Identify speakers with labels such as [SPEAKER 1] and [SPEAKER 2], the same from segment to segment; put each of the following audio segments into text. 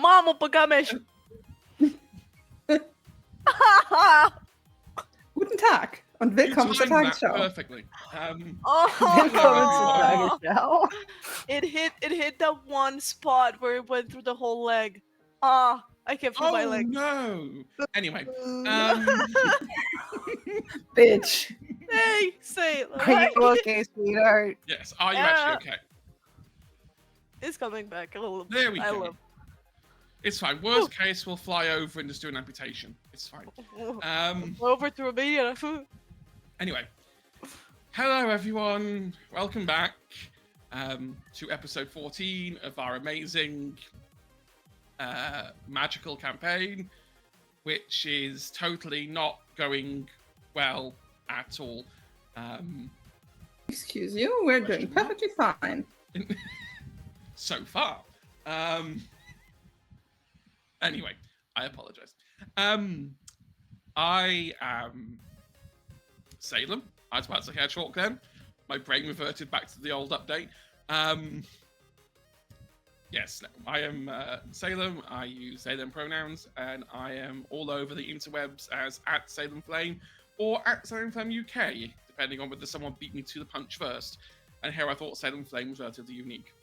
[SPEAKER 1] Mamo, pagamish!
[SPEAKER 2] Guten Tag und willkommen zur
[SPEAKER 3] timed that
[SPEAKER 2] Tagesschau.
[SPEAKER 3] perfectly.
[SPEAKER 2] Willkommen zur
[SPEAKER 1] Oh,
[SPEAKER 2] Tagesschau.
[SPEAKER 1] it hit that one spot where it went through the whole leg. Ah, I can't feel my
[SPEAKER 3] Oh
[SPEAKER 1] leg.
[SPEAKER 3] no! Anyway,
[SPEAKER 2] Bitch.
[SPEAKER 1] Hey, say,
[SPEAKER 4] Are you okay, sweetheart?
[SPEAKER 3] yes. Are you actually okay?
[SPEAKER 1] It's coming back a little.
[SPEAKER 3] There we go.
[SPEAKER 1] Love.
[SPEAKER 3] It's fine. Worst case, we'll fly over and just do an amputation. It's fine.
[SPEAKER 1] Over to Romania.
[SPEAKER 3] Anyway, hello everyone. Welcome back to episode 14 of our amazing magical campaign, which is totally not going well at all.
[SPEAKER 2] Excuse you, we're doing perfectly fine.
[SPEAKER 3] So far. Anyway, I apologize. I am Salem. I was about to say Hedgehog then. My brain reverted back to the old update. Yes, I am Salem. I use they them pronouns, and I am all over the interwebs as @SalemFlame or @SalemFlame UK, depending on whether someone beat me to the punch first. And here I thought Salem Flame was relatively unique.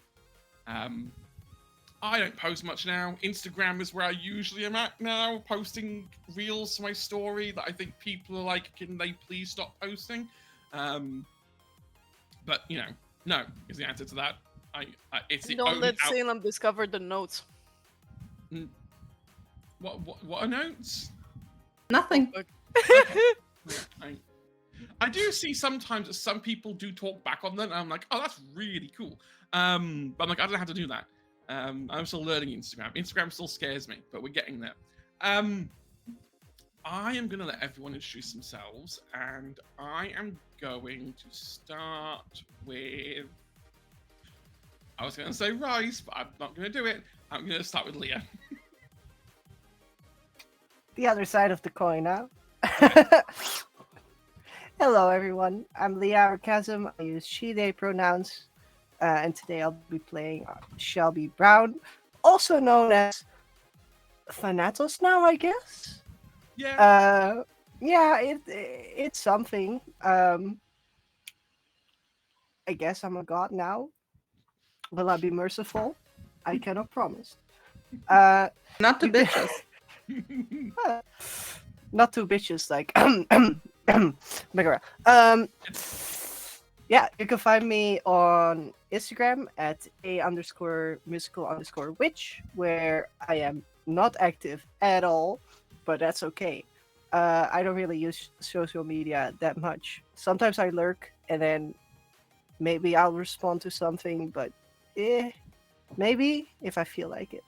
[SPEAKER 3] I don't post much now. Instagram is where I usually am at now, posting reels to my story that I think people are like, can they please stop posting? But, you know, no is the answer to that. It's the
[SPEAKER 1] Don't
[SPEAKER 3] only
[SPEAKER 1] let Salem discover the notes.
[SPEAKER 3] What are notes?
[SPEAKER 2] Nothing.
[SPEAKER 3] I do see sometimes that some people do talk back on them, and I'm like, oh, that's really cool. But I'm like, I don't know how to do that. I'm still learning Instagram. Instagram still scares me, but we're getting there. I am going to let everyone introduce themselves, and I am going to start with... I was going to say Rice, but I'm not going to do it. I'm going to start with Leah.
[SPEAKER 4] The other side of the coin now. Hello, everyone. I'm Leah Chasm. I use she, they pronouns. And today I'll be playing Shelby Brown, also known as Thanatos now, I guess.
[SPEAKER 3] Yeah.
[SPEAKER 4] It's something. I guess I'm a god now. Will I be merciful? I cannot promise.
[SPEAKER 2] Not the bitches.
[SPEAKER 4] Not two bitches, like Megara. Yeah, you can find me on Instagram at @a_musical_witch, where I am not active at all, but that's okay. I don't really use social media that much. Sometimes I lurk, and then maybe I'll respond to something, but maybe if I feel like it.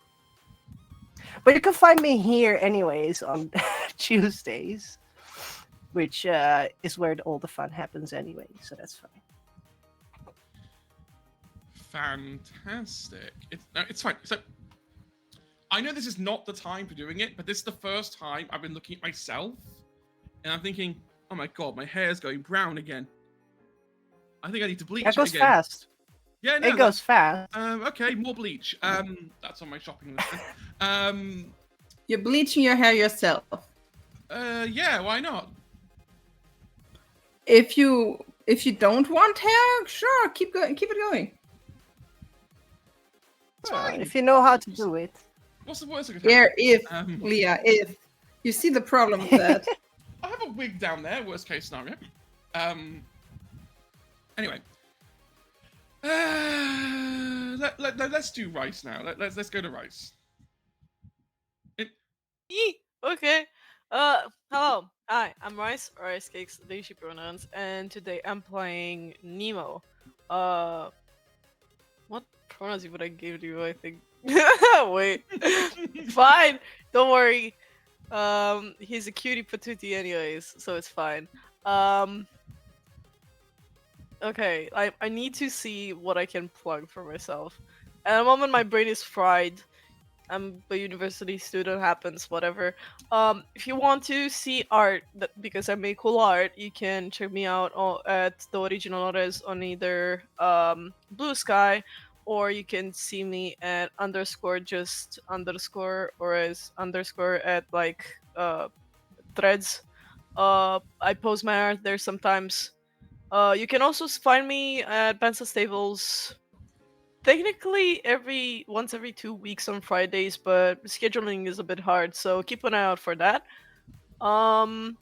[SPEAKER 4] But you can find me here anyways on Tuesdays, which is where all the fun happens anyway, so that's fine.
[SPEAKER 3] Fantastic. It's fine. So, I know this is not the time for doing it, but this is the first time I've been looking at myself, and I'm thinking, oh my god, my hair's going brown again. I think I need to bleach
[SPEAKER 4] It goes
[SPEAKER 3] again.
[SPEAKER 4] fast.
[SPEAKER 3] Yeah, no,
[SPEAKER 4] it goes fast.
[SPEAKER 3] Okay, more bleach. That's on my shopping list.
[SPEAKER 2] You're bleaching your hair yourself.
[SPEAKER 3] Yeah, why not?
[SPEAKER 2] If you don't want hair, sure, keep it going.
[SPEAKER 3] It's fine.
[SPEAKER 4] If you know how to do it.
[SPEAKER 3] What's the worst that could happen?
[SPEAKER 2] Leah, if you see the problem with that.
[SPEAKER 3] I have a wig down there, worst case scenario. Anyway. Let's do Rice now. Let's go to Rice.
[SPEAKER 1] Okay. Hello. Hi, I'm Rice, Rice Cakes, they she pronouns, and today I'm playing Nemo. What pronouns would I give you, I think? Wait. Fine. Don't worry. He's a cutie patootie anyways, so it's fine. Okay, I need to see what I can plug for myself. At the moment, my brain is fried. I'm a university student, happens, whatever. If you want to see art, because I make cool art, you can check me out at the original artists on either Blue Sky or you can see me at underscore just underscore or as underscore at like threads. I post my art there sometimes. You can also find me at Pencil Stables technically every 2 weeks on Fridays, but scheduling is a bit hard, so keep an eye out for that. Um,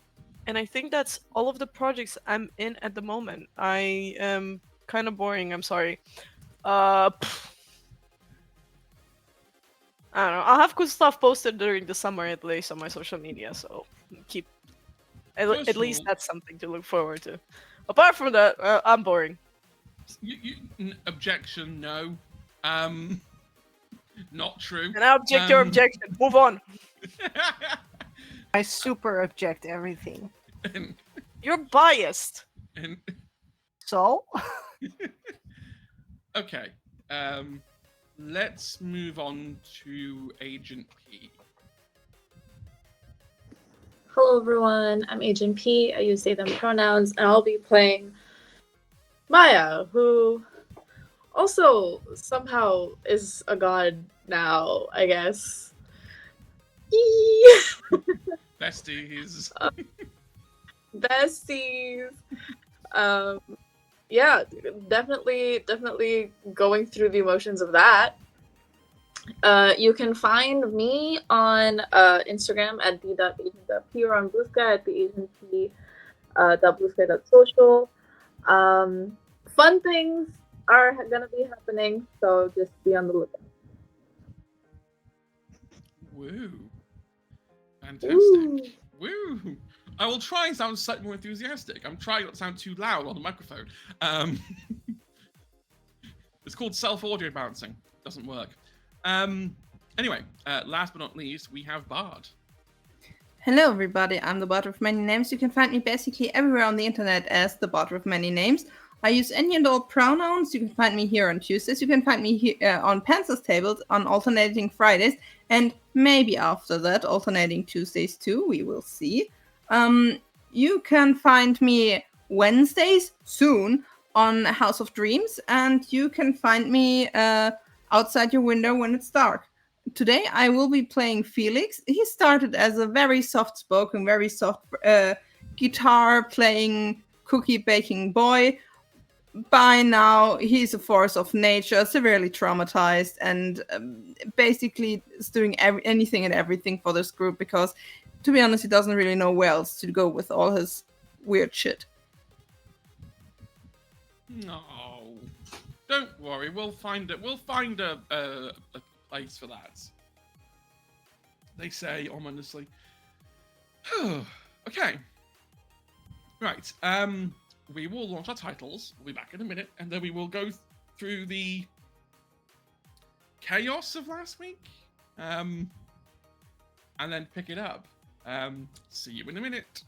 [SPEAKER 1] and I think that's all of the projects I'm in at the moment. I am kind of boring. I'm sorry. Pff, I don't know. I'll have good stuff posted during the summer at least on my social media, so keep
[SPEAKER 3] First
[SPEAKER 1] at
[SPEAKER 3] of
[SPEAKER 1] least
[SPEAKER 3] all,
[SPEAKER 1] that's something to look forward to. Apart from that, I'm boring.
[SPEAKER 3] objection, no. Um, not true.
[SPEAKER 1] And I object your objection. Move on.
[SPEAKER 4] I super object everything.
[SPEAKER 3] and,
[SPEAKER 1] You're biased.
[SPEAKER 3] and
[SPEAKER 4] So,
[SPEAKER 3] okay. Let's move on to Agent P.
[SPEAKER 5] Hello everyone, I'm Agent P. I use they them pronouns, and I'll be playing Maya, who also somehow is a god now, I guess. Yee!
[SPEAKER 3] Besties.
[SPEAKER 5] Besties. Yeah, definitely going through the emotions of that. You can find me on Instagram at the.agent.p or on Blue Sky at the agent.p .bluesky.social. Fun things are gonna be happening, so just be on the lookout.
[SPEAKER 3] Woo. Fantastic.
[SPEAKER 5] Ooh.
[SPEAKER 3] Woo. I will try and sound slightly more enthusiastic. I'm trying not to sound too loud on the microphone. It's called self-audio balancing. Doesn't work. Anyway, last but not least, we have Bard.
[SPEAKER 2] Hello, everybody. I'm the Bard with Many Names. You can find me basically everywhere on the internet as the Bard with Many Names. I use any and all pronouns. You can find me here on Tuesdays. You can find me here on Panzer's Tables on alternating Fridays, and maybe after that, alternating Tuesdays too. We will see. You can find me Wednesdays soon on House of Dreams, and you can find me outside your window when it's dark. Today I will be playing Felix. He started as a very soft-spoken, very soft guitar-playing, cookie-baking boy. By now, he's a force of nature, severely traumatized, and basically is doing anything and everything for this group because, to be honest, he doesn't really know where else to go with all his weird shit.
[SPEAKER 3] No, don't worry. We'll find it. We'll find a place for that. They say ominously. Okay. Right. We will launch our titles. We'll be back in a minute, and then we will go through the chaos of last week, and then pick it up. See you in a minute.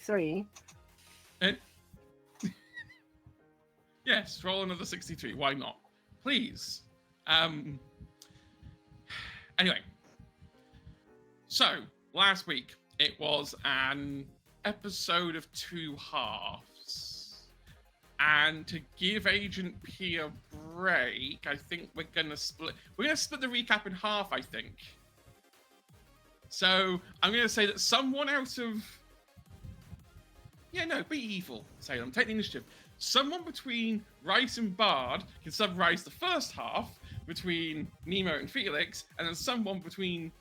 [SPEAKER 4] three.
[SPEAKER 3] And Yes, roll another 63. Why not? Please. Anyway. So, last week, it was an episode of 2 halves. And to give Agent P a break, I think we're gonna split the recap in half, I think. So I'm gonna say that someone out of be evil, Salem, take the initiative. Someone between Rice and Bard can summarize the first half between Nemo and Felix, and then someone between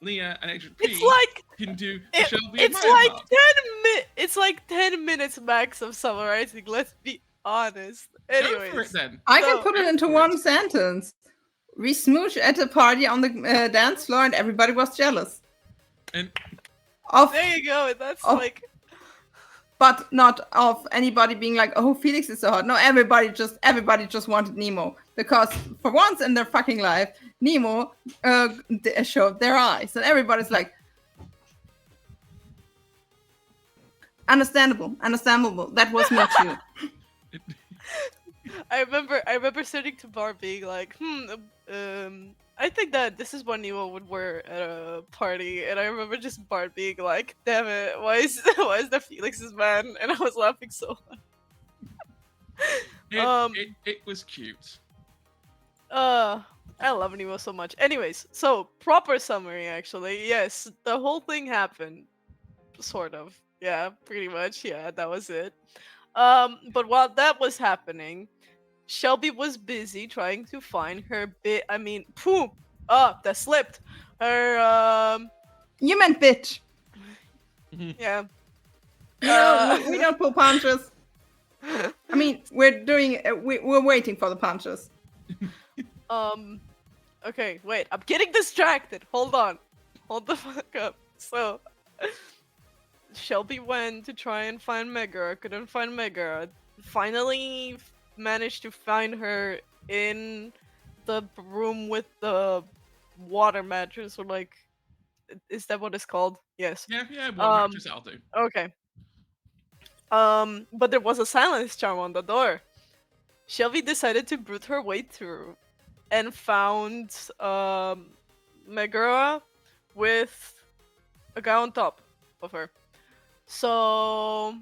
[SPEAKER 3] Leah and Agent P can do the Shelby and Maya part.
[SPEAKER 1] It's like 10 minutes max of summarizing, let's be honest. Anyways.
[SPEAKER 3] Go for it then.
[SPEAKER 2] I can put it into one sentence. We smooched at a party on the dance floor and everybody was jealous.
[SPEAKER 3] And
[SPEAKER 1] there you go. That's
[SPEAKER 2] but not of anybody being like, oh, Felix is so hot. No, everybody just wanted Nemo. Because for once in their fucking life, Nemo showed their eyes. And everybody's like, understandable. That was me too.
[SPEAKER 1] I remember sitting to Bar being like, I think that this is what Nemo would wear at a party, and I remember just Bart being like, "Damn it, why is that Felix's man?" And I was laughing so hard.
[SPEAKER 3] It was cute.
[SPEAKER 1] I love Nemo so much. Anyways, so proper summary actually. Yes, the whole thing happened, sort of. Yeah, pretty much. Yeah, that was it. But while that was happening, Shelby was busy trying to find her poop. Oh, that slipped. Her,
[SPEAKER 2] You meant bitch.
[SPEAKER 1] Yeah.
[SPEAKER 2] We don't pull punches. I mean, we're waiting for the punches.
[SPEAKER 1] Okay, wait. I'm getting distracted. Hold on. Hold the fuck up. So, Shelby went to try and find Megara. Couldn't find Megara. Finally managed to find her in the room with the water mattress, or like, is that what it's called? Yes.
[SPEAKER 3] Yeah, water mattress, I'll do.
[SPEAKER 1] Okay. But there was a silence charm on the door. Shelby decided to brute her way through and found Megara with a guy on top of her. So,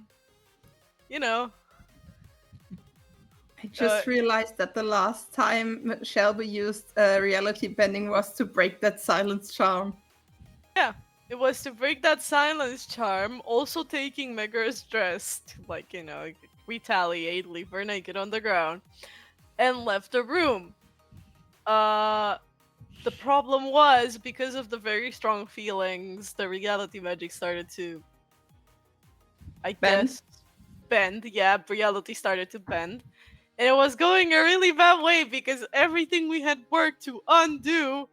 [SPEAKER 2] I just realized that the last time Shelby used reality bending was to break that silence charm.
[SPEAKER 1] Yeah, it was to break that silence charm, also taking Megara's dress to, retaliate, leave her naked on the ground, and left the room. The problem was, because of the very strong feelings, the reality magic started to, bend. Yeah, reality started to bend. And it was going a really bad way because everything we had worked to undo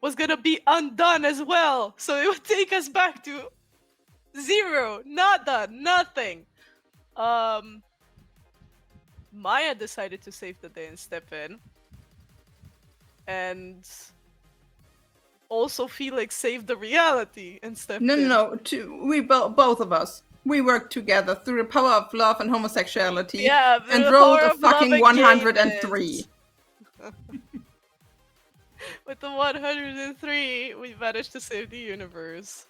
[SPEAKER 1] was gonna be undone as well. So it would take us back to 0. Nada. Nothing. Maya decided to save the day and step in. And also Felix saved the reality and stepped in.
[SPEAKER 2] No. We both of us. We worked together through the power of love and homosexuality.
[SPEAKER 1] Yeah,
[SPEAKER 2] and rolled a fucking 103.
[SPEAKER 1] With the 103, we managed to save the universe.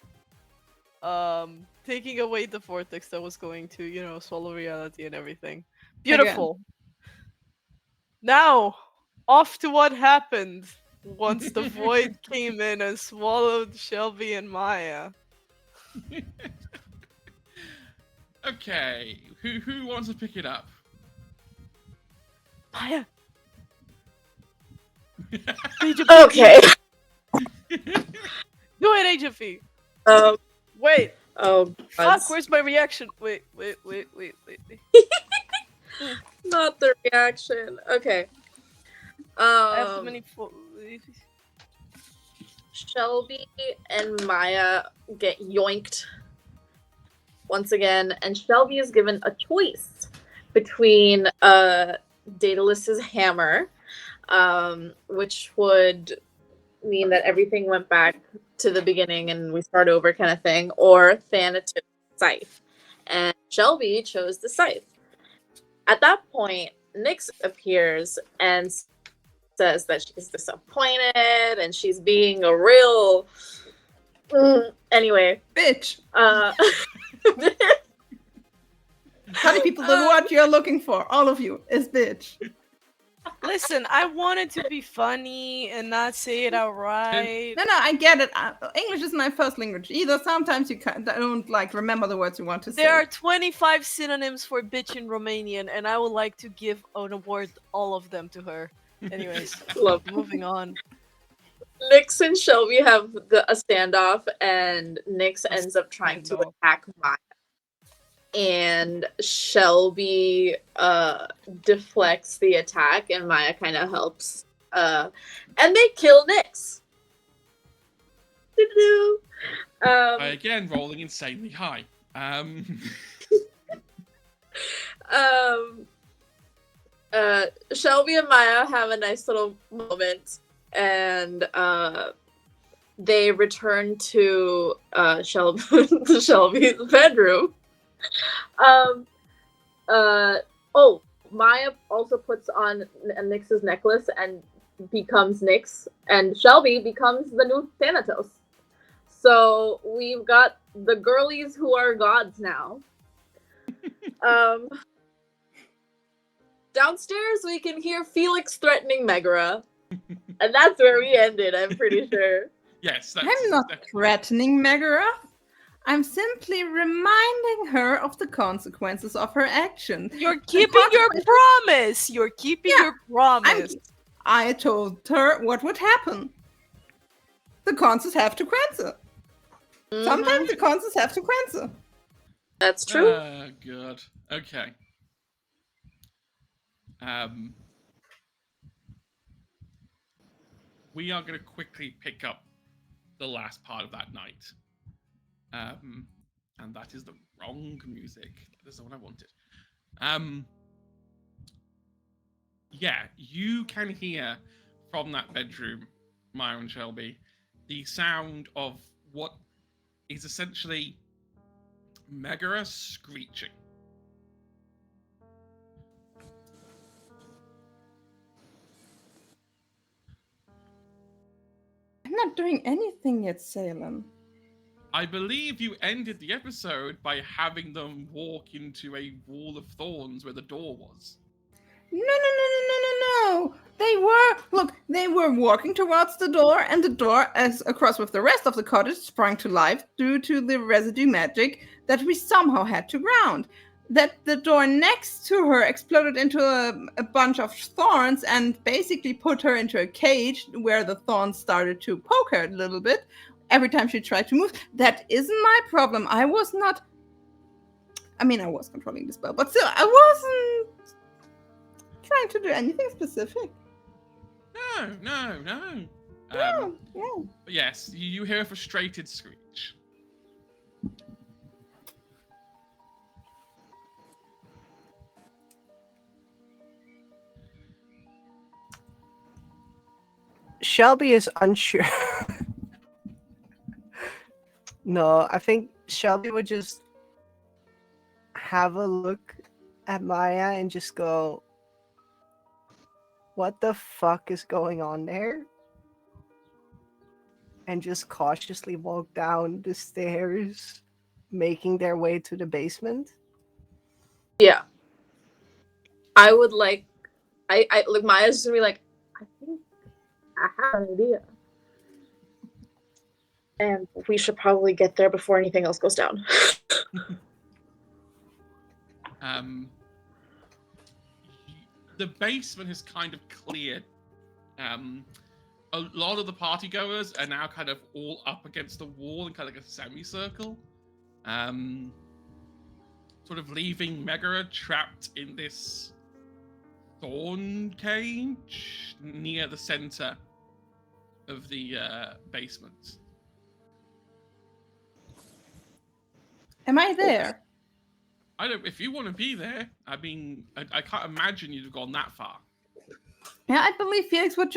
[SPEAKER 1] Taking away the vortex that was going to, swallow reality and everything. Beautiful. Again. Now, off to what happened once the void came in and swallowed Shelby and Maya.
[SPEAKER 3] Okay, who wants to pick it up?
[SPEAKER 1] Maya.
[SPEAKER 5] Okay.
[SPEAKER 1] Do it, Agent V. Wait.
[SPEAKER 5] Oh,
[SPEAKER 1] fuck, where's my reaction? Wait.
[SPEAKER 5] Not the reaction. Okay.
[SPEAKER 1] I have too many
[SPEAKER 5] Shelby and Maya get yoinked once again, and Shelby is given a choice between Daedalus's hammer, which would mean that everything went back to the beginning and we start over kind of thing, or Thanatos' scythe. And Shelby chose the scythe. At that point, Nyx appears and says that she's disappointed and she's being a real. Anyway,
[SPEAKER 2] Bitch.
[SPEAKER 5] uh,
[SPEAKER 2] Honey people, the word you're looking for, all of you, is bitch.
[SPEAKER 1] Listen, I wanted to be funny and not say it outright.
[SPEAKER 2] No, I get it. English is my first language. Either sometimes you don't like remember the words you want to say.
[SPEAKER 1] There are 25 synonyms for bitch in Romanian, and I would like to give an award all of them to her. Anyways,
[SPEAKER 5] Love.
[SPEAKER 1] moving on.
[SPEAKER 5] Nyx and Shelby have a standoff, and Nyx ends up trying to
[SPEAKER 1] Standoff.
[SPEAKER 5] attack Maya. And Shelby deflects the attack, and Maya kind of helps. And they kill Nyx. Doo-doo.
[SPEAKER 3] Again, rolling insanely high.
[SPEAKER 5] Shelby and Maya have a nice little moment, and they return to Shelby's bedroom. Maya also puts on Nyx's necklace and becomes Nyx, and Shelby becomes the new Thanatos. So we've got the girlies who are gods now. Downstairs, we can hear Felix threatening Megara, and that's where we ended. I'm pretty sure.
[SPEAKER 3] Yes,
[SPEAKER 2] I'm not threatening Megara. I'm simply reminding her of the consequences of her action.
[SPEAKER 1] You're keeping your promise. You're keeping your promise.
[SPEAKER 2] I told her what would happen. The consequences have to consequences. Sometimes the consequences have to consequences.
[SPEAKER 5] That's true.
[SPEAKER 3] Good. Okay. We are going to quickly pick up the last part of that night. And that is the wrong music. That is the one I wanted. Yeah, you can hear from that bedroom, Maya and Shelby, the sound of what is essentially Megara screeching.
[SPEAKER 2] I'm not doing anything yet, Salem.
[SPEAKER 3] I believe you ended the episode by having them walk into a wall of thorns where the door was.
[SPEAKER 2] No. They were walking towards the door, and the door, as across with the rest of the cottage, sprang to life due to the residue magic that we somehow had to ground. That the door next to her exploded into a bunch of thorns and basically put her into a cage where the thorns started to poke her a little bit every time she tried to move. That isn't my problem. I was controlling the spell, but still, I wasn't trying to do anything specific.
[SPEAKER 3] No.
[SPEAKER 2] Yeah.
[SPEAKER 3] But yes, you hear a frustrated screech.
[SPEAKER 4] Shelby is unsure. No, I think Shelby would just have a look at Maya and just go, what the fuck is going on there? And just cautiously walk down the stairs, making their way to the basement.
[SPEAKER 5] Yeah. I would like, I like Maya's just gonna be like, I think I have an idea. And we should probably get there before anything else goes down.
[SPEAKER 3] The basement has kind of cleared. A lot of the partygoers are now kind of all up against the wall in kind of like a semicircle. Sort of leaving Megara trapped in this thorn cage near the center of the basement.
[SPEAKER 2] Am I there?
[SPEAKER 3] I don't. If you want to be there, I mean, I can't imagine you'd have gone that far.
[SPEAKER 2] Yeah, I believe Felix would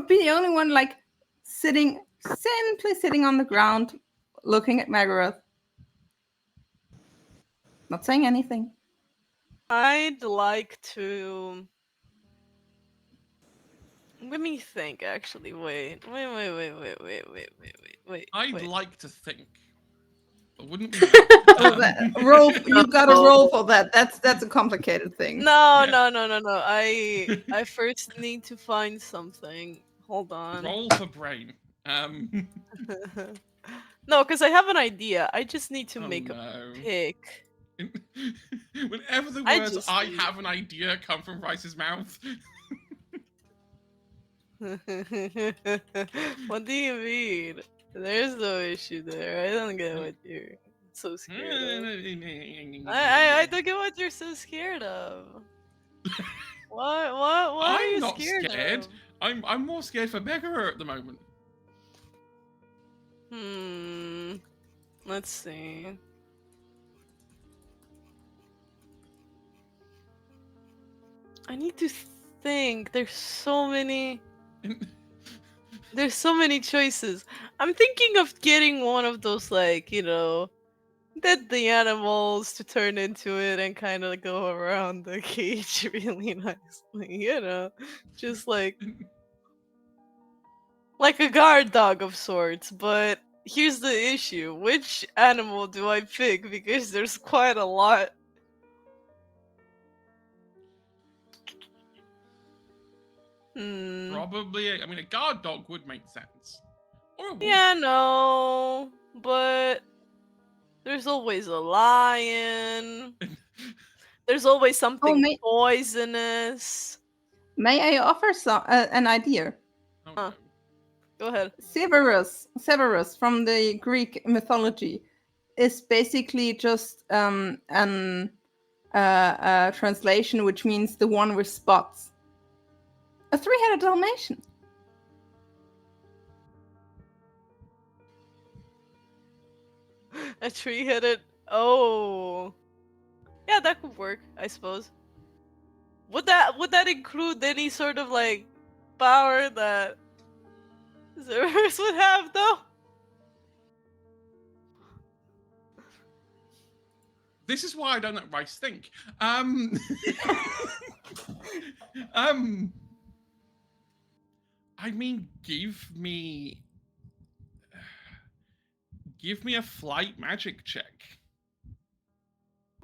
[SPEAKER 2] be the only one like simply sitting on the ground, looking at Megara, not saying anything.
[SPEAKER 1] I'd like to. Let me think. Actually, wait.
[SPEAKER 3] I'd
[SPEAKER 1] Wait.
[SPEAKER 3] like to think. But wouldn't be.
[SPEAKER 2] So that, roll. You've got to roll for that. That's a complicated thing.
[SPEAKER 1] No,
[SPEAKER 3] Yeah.
[SPEAKER 1] no. I first need to find something. Hold on.
[SPEAKER 3] Roll for brain.
[SPEAKER 1] No, because I have an idea. I just need to
[SPEAKER 3] Oh
[SPEAKER 1] make a
[SPEAKER 3] no.
[SPEAKER 1] pick.
[SPEAKER 3] Whenever the
[SPEAKER 1] I
[SPEAKER 3] words
[SPEAKER 1] just
[SPEAKER 3] "I
[SPEAKER 1] need-
[SPEAKER 3] have an idea" come from Rice's mouth,
[SPEAKER 1] What do you mean? There's no issue there. I don't get what you're so scared of. I don't get what you're so scared of. What are
[SPEAKER 3] I'm
[SPEAKER 1] you
[SPEAKER 3] not
[SPEAKER 1] scared
[SPEAKER 3] scared.
[SPEAKER 1] of?
[SPEAKER 3] I'm more scared for Megara at the moment.
[SPEAKER 1] Let's see. I need to think. There's so many choices. I'm thinking of getting one of those, like, get the animals to turn into it and kind of go around the cage really nicely, just like a guard dog of sorts. But here's the issue: which animal do I pick? Because there's quite a lot.
[SPEAKER 3] Probably, I mean, a guard dog would make sense. Or a wolf.
[SPEAKER 1] Yeah, no, but there's always a lion. There's always something
[SPEAKER 2] may-
[SPEAKER 1] poisonous.
[SPEAKER 2] May I offer an idea?
[SPEAKER 3] Oh,
[SPEAKER 1] Huh.
[SPEAKER 3] no.
[SPEAKER 1] Go ahead.
[SPEAKER 2] Severus from the Greek mythology is basically just a translation, which means the one with spots. A three-headed Dalmatian.
[SPEAKER 1] A tree-headed. Oh, yeah, that could work, I suppose. Would that include any sort of like power that Cerberus would have, though?
[SPEAKER 3] This is why I don't let Rice think. Um, I mean, give me a flight magic check.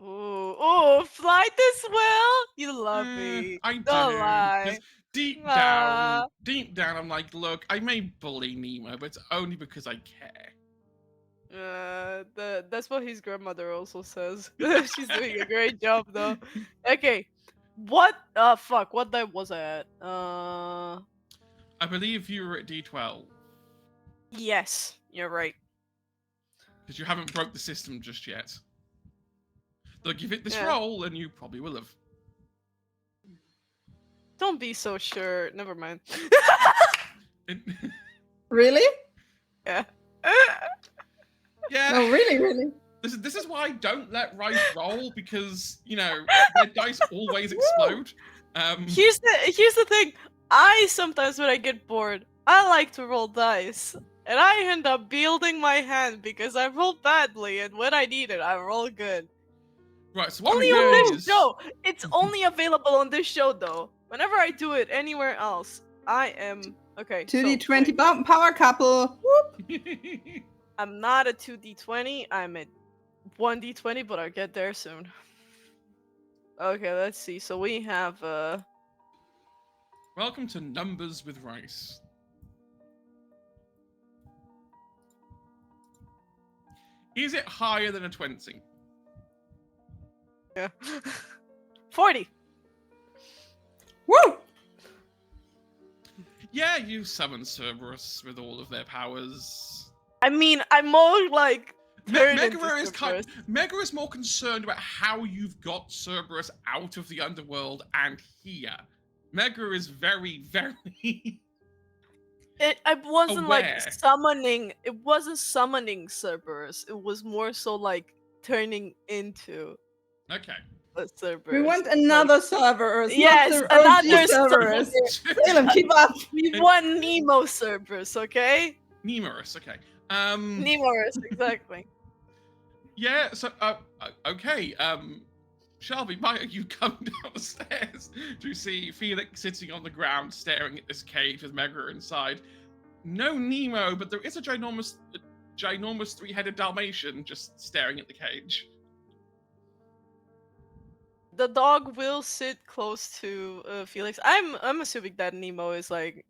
[SPEAKER 1] Ooh, fly this well? You love me.
[SPEAKER 3] I do.
[SPEAKER 1] Don't
[SPEAKER 3] 'Cause
[SPEAKER 1] lie.
[SPEAKER 3] deep
[SPEAKER 1] Ah.
[SPEAKER 3] down, I'm like, look, I may bully Nemo, but it's only because I care.
[SPEAKER 1] That's what his grandmother also says. She's doing a great job, though. Okay, what? Fuck. What that was I at?
[SPEAKER 3] I believe you were at D12
[SPEAKER 1] Yes, you're right.
[SPEAKER 3] because you haven't broke the system just yet. Look, give it this
[SPEAKER 1] Yeah.
[SPEAKER 3] roll, and you probably will have.
[SPEAKER 1] Don't be so sure. Never mind.
[SPEAKER 2] Really?
[SPEAKER 1] Yeah.
[SPEAKER 3] Yeah.
[SPEAKER 2] No, really.
[SPEAKER 3] This is why I don't let Rice roll, because their dice always explode.
[SPEAKER 1] Here's the thing. I sometimes, when I get bored, I like to roll dice, and I end up building my hand because I roll badly, and when I need it, I roll good.
[SPEAKER 3] Right, so what
[SPEAKER 1] Only
[SPEAKER 3] I'm
[SPEAKER 1] on
[SPEAKER 3] doing
[SPEAKER 1] this
[SPEAKER 3] is
[SPEAKER 1] show. It's only available on this show, though. Whenever I do it anywhere else, I am okay.
[SPEAKER 2] 2d20 power couple. Whoop.
[SPEAKER 1] I'm not a 2d20. I'm a 1d20, but I'll get there soon. Okay, let's see. So we have
[SPEAKER 3] Welcome to Numbers with Rice. Is it higher than a 20?
[SPEAKER 1] yeah. 40.
[SPEAKER 2] Woo!
[SPEAKER 3] Yeah, you summon Cerberus with all of their powers.
[SPEAKER 1] I mean, I'm more like turned
[SPEAKER 3] Megara
[SPEAKER 1] into Cerberus.
[SPEAKER 3] Megara is more concerned about how you've got Cerberus out of the underworld and here. Megara is very, very
[SPEAKER 1] I wasn't
[SPEAKER 3] aware.
[SPEAKER 1] like summoning. It wasn't summoning Cerberus. It was more so like turning into
[SPEAKER 3] Okay.
[SPEAKER 1] a Cerberus.
[SPEAKER 2] We want another Cerberus.
[SPEAKER 1] Yes,
[SPEAKER 2] not the OG
[SPEAKER 1] another
[SPEAKER 2] Cerberus.
[SPEAKER 1] Cerberus.
[SPEAKER 2] Salem, keep up.
[SPEAKER 1] We want Nemo Cerberus, okay?
[SPEAKER 3] Nemorous, okay.
[SPEAKER 1] Nemorous, exactly.
[SPEAKER 3] Yeah, so okay. Shelby, Maya, you come downstairs to see Felix sitting on the ground staring at this cage with Megara inside. No Nemo, but there is a ginormous three-headed Dalmatian just staring at the cage.
[SPEAKER 1] The dog will sit close to Felix. I'm assuming that Nemo is like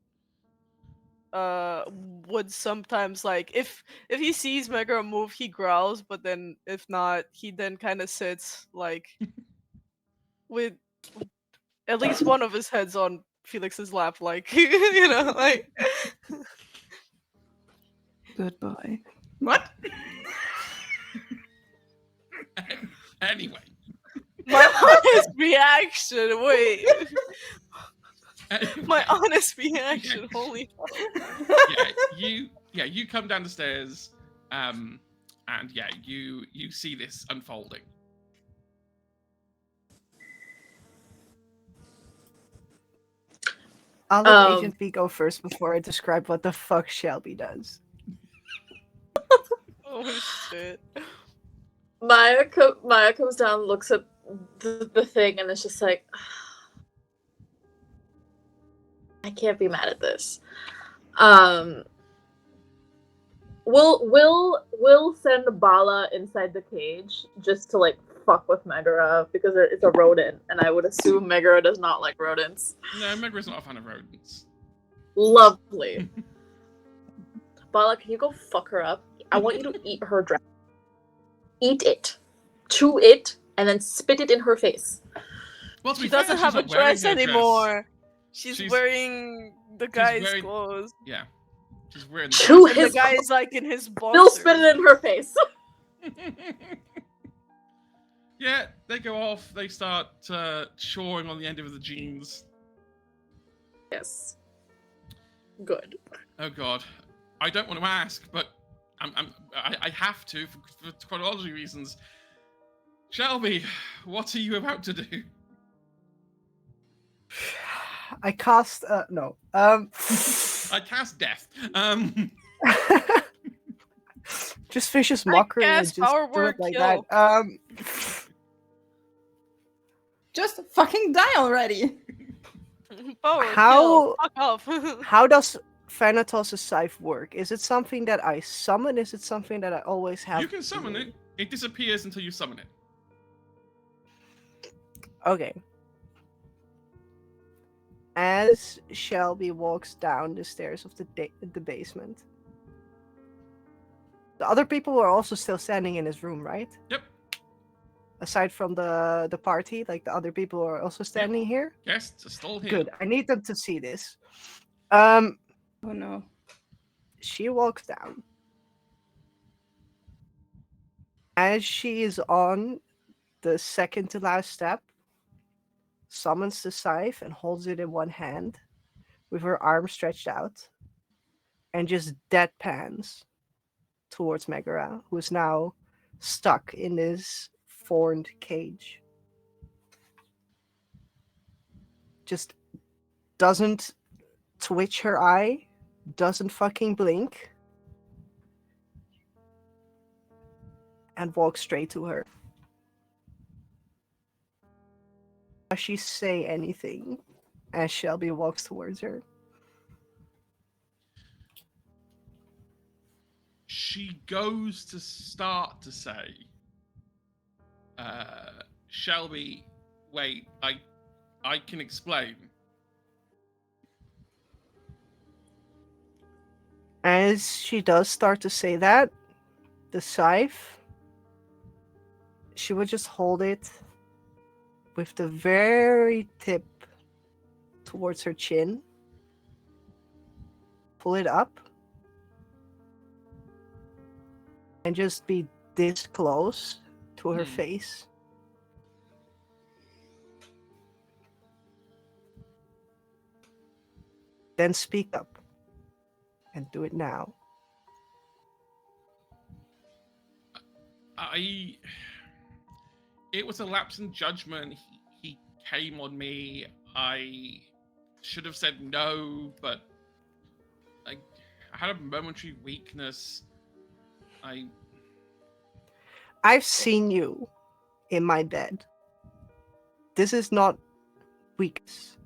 [SPEAKER 1] would sometimes like if he sees Megara move he growls, but then if not he then kind of sits like with at least one of his heads on Felix's lap, like like
[SPEAKER 4] Good boy.
[SPEAKER 2] What?
[SPEAKER 3] Anyway,
[SPEAKER 1] my honest reaction. Wait,
[SPEAKER 3] anyway,
[SPEAKER 1] my honest reaction. Holy.
[SPEAKER 3] you come down the stairs, and you see this unfolding.
[SPEAKER 4] I'll let Agent B go first before I describe what the fuck Shelby does.
[SPEAKER 1] Oh shit.
[SPEAKER 5] Maya comes down, looks at the thing, and it's just like, I can't be mad at this. We'll send Bala inside the cage just to like fuck with Megara because it's a rodent, and I would assume Megara does not like rodents.
[SPEAKER 3] No, Megara's not a fan of rodents.
[SPEAKER 5] Lovely. Bala, can you go fuck her up? I want you to eat her dress. Eat it. Chew it, and then spit it in her face.
[SPEAKER 3] Well, to
[SPEAKER 1] She
[SPEAKER 3] be fair,
[SPEAKER 1] doesn't
[SPEAKER 3] she's
[SPEAKER 1] have a
[SPEAKER 3] not wearing
[SPEAKER 1] dress
[SPEAKER 3] her
[SPEAKER 1] anymore. She's wearing the guy's
[SPEAKER 3] wearing-
[SPEAKER 1] clothes.
[SPEAKER 3] Yeah, she's wearing.
[SPEAKER 5] Chew
[SPEAKER 1] And the
[SPEAKER 5] his
[SPEAKER 1] guy's like in his
[SPEAKER 5] Still
[SPEAKER 1] boxers.
[SPEAKER 5] spit it in her face.
[SPEAKER 3] Yeah, they go off. They start chawing on the end of the jeans.
[SPEAKER 5] Yes. Good.
[SPEAKER 3] Oh God, I don't want to ask, but I have to for chronology reasons. Shelby, what are you about to do?
[SPEAKER 4] I cast no.
[SPEAKER 3] I cast death.
[SPEAKER 4] Just vicious mockery and
[SPEAKER 1] cast
[SPEAKER 4] just
[SPEAKER 1] power
[SPEAKER 4] do
[SPEAKER 1] word
[SPEAKER 4] it like
[SPEAKER 1] kill.
[SPEAKER 4] that.
[SPEAKER 2] Just fucking die already.
[SPEAKER 1] Power,
[SPEAKER 4] How-
[SPEAKER 1] kill, fuck off.
[SPEAKER 4] How does Thanatos' scythe work? Is it something that I summon? Is it something that I always have?
[SPEAKER 3] You can summon it. It disappears until you summon it.
[SPEAKER 4] Okay. As Shelby walks down the stairs of the basement, the other people are also still standing in his room, right?
[SPEAKER 3] Yep.
[SPEAKER 4] Aside from the party, like the other people are also standing here.
[SPEAKER 3] Guests are still here.
[SPEAKER 4] Good. I need them to see this.
[SPEAKER 2] Oh no.
[SPEAKER 4] She walks down. As she is on the second to last step, summons the scythe and holds it in one hand with her arm stretched out and just deadpans towards Megara, who is now stuck in this formed cage. Just doesn't twitch her eye, doesn't fucking blink, and walks straight to her. Does she say anything as Shelby walks towards her?
[SPEAKER 3] She goes to start to say, Shelby, wait, I can explain.
[SPEAKER 4] As she does start to say that, the scythe, she would just hold it with the very tip towards her chin, pull it up, and just be this close to her face. Then speak up, and do it now.
[SPEAKER 3] It was a lapse in judgment. He came on me. I should have said no, but I had a momentary weakness.
[SPEAKER 4] I've seen you in my bed This is not weakness.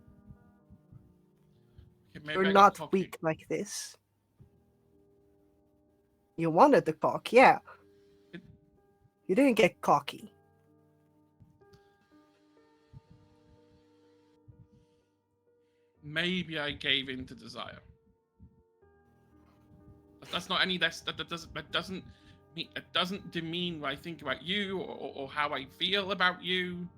[SPEAKER 3] Okay, maybe
[SPEAKER 4] You're
[SPEAKER 3] I got
[SPEAKER 4] not
[SPEAKER 3] cocky.
[SPEAKER 4] weak like this. You wanted the cock, yeah.
[SPEAKER 3] It-
[SPEAKER 4] You didn't get cocky.
[SPEAKER 3] Maybe I gave in to desire. That's not any. That doesn't mean. It doesn't demean what I think about you or how I feel about you.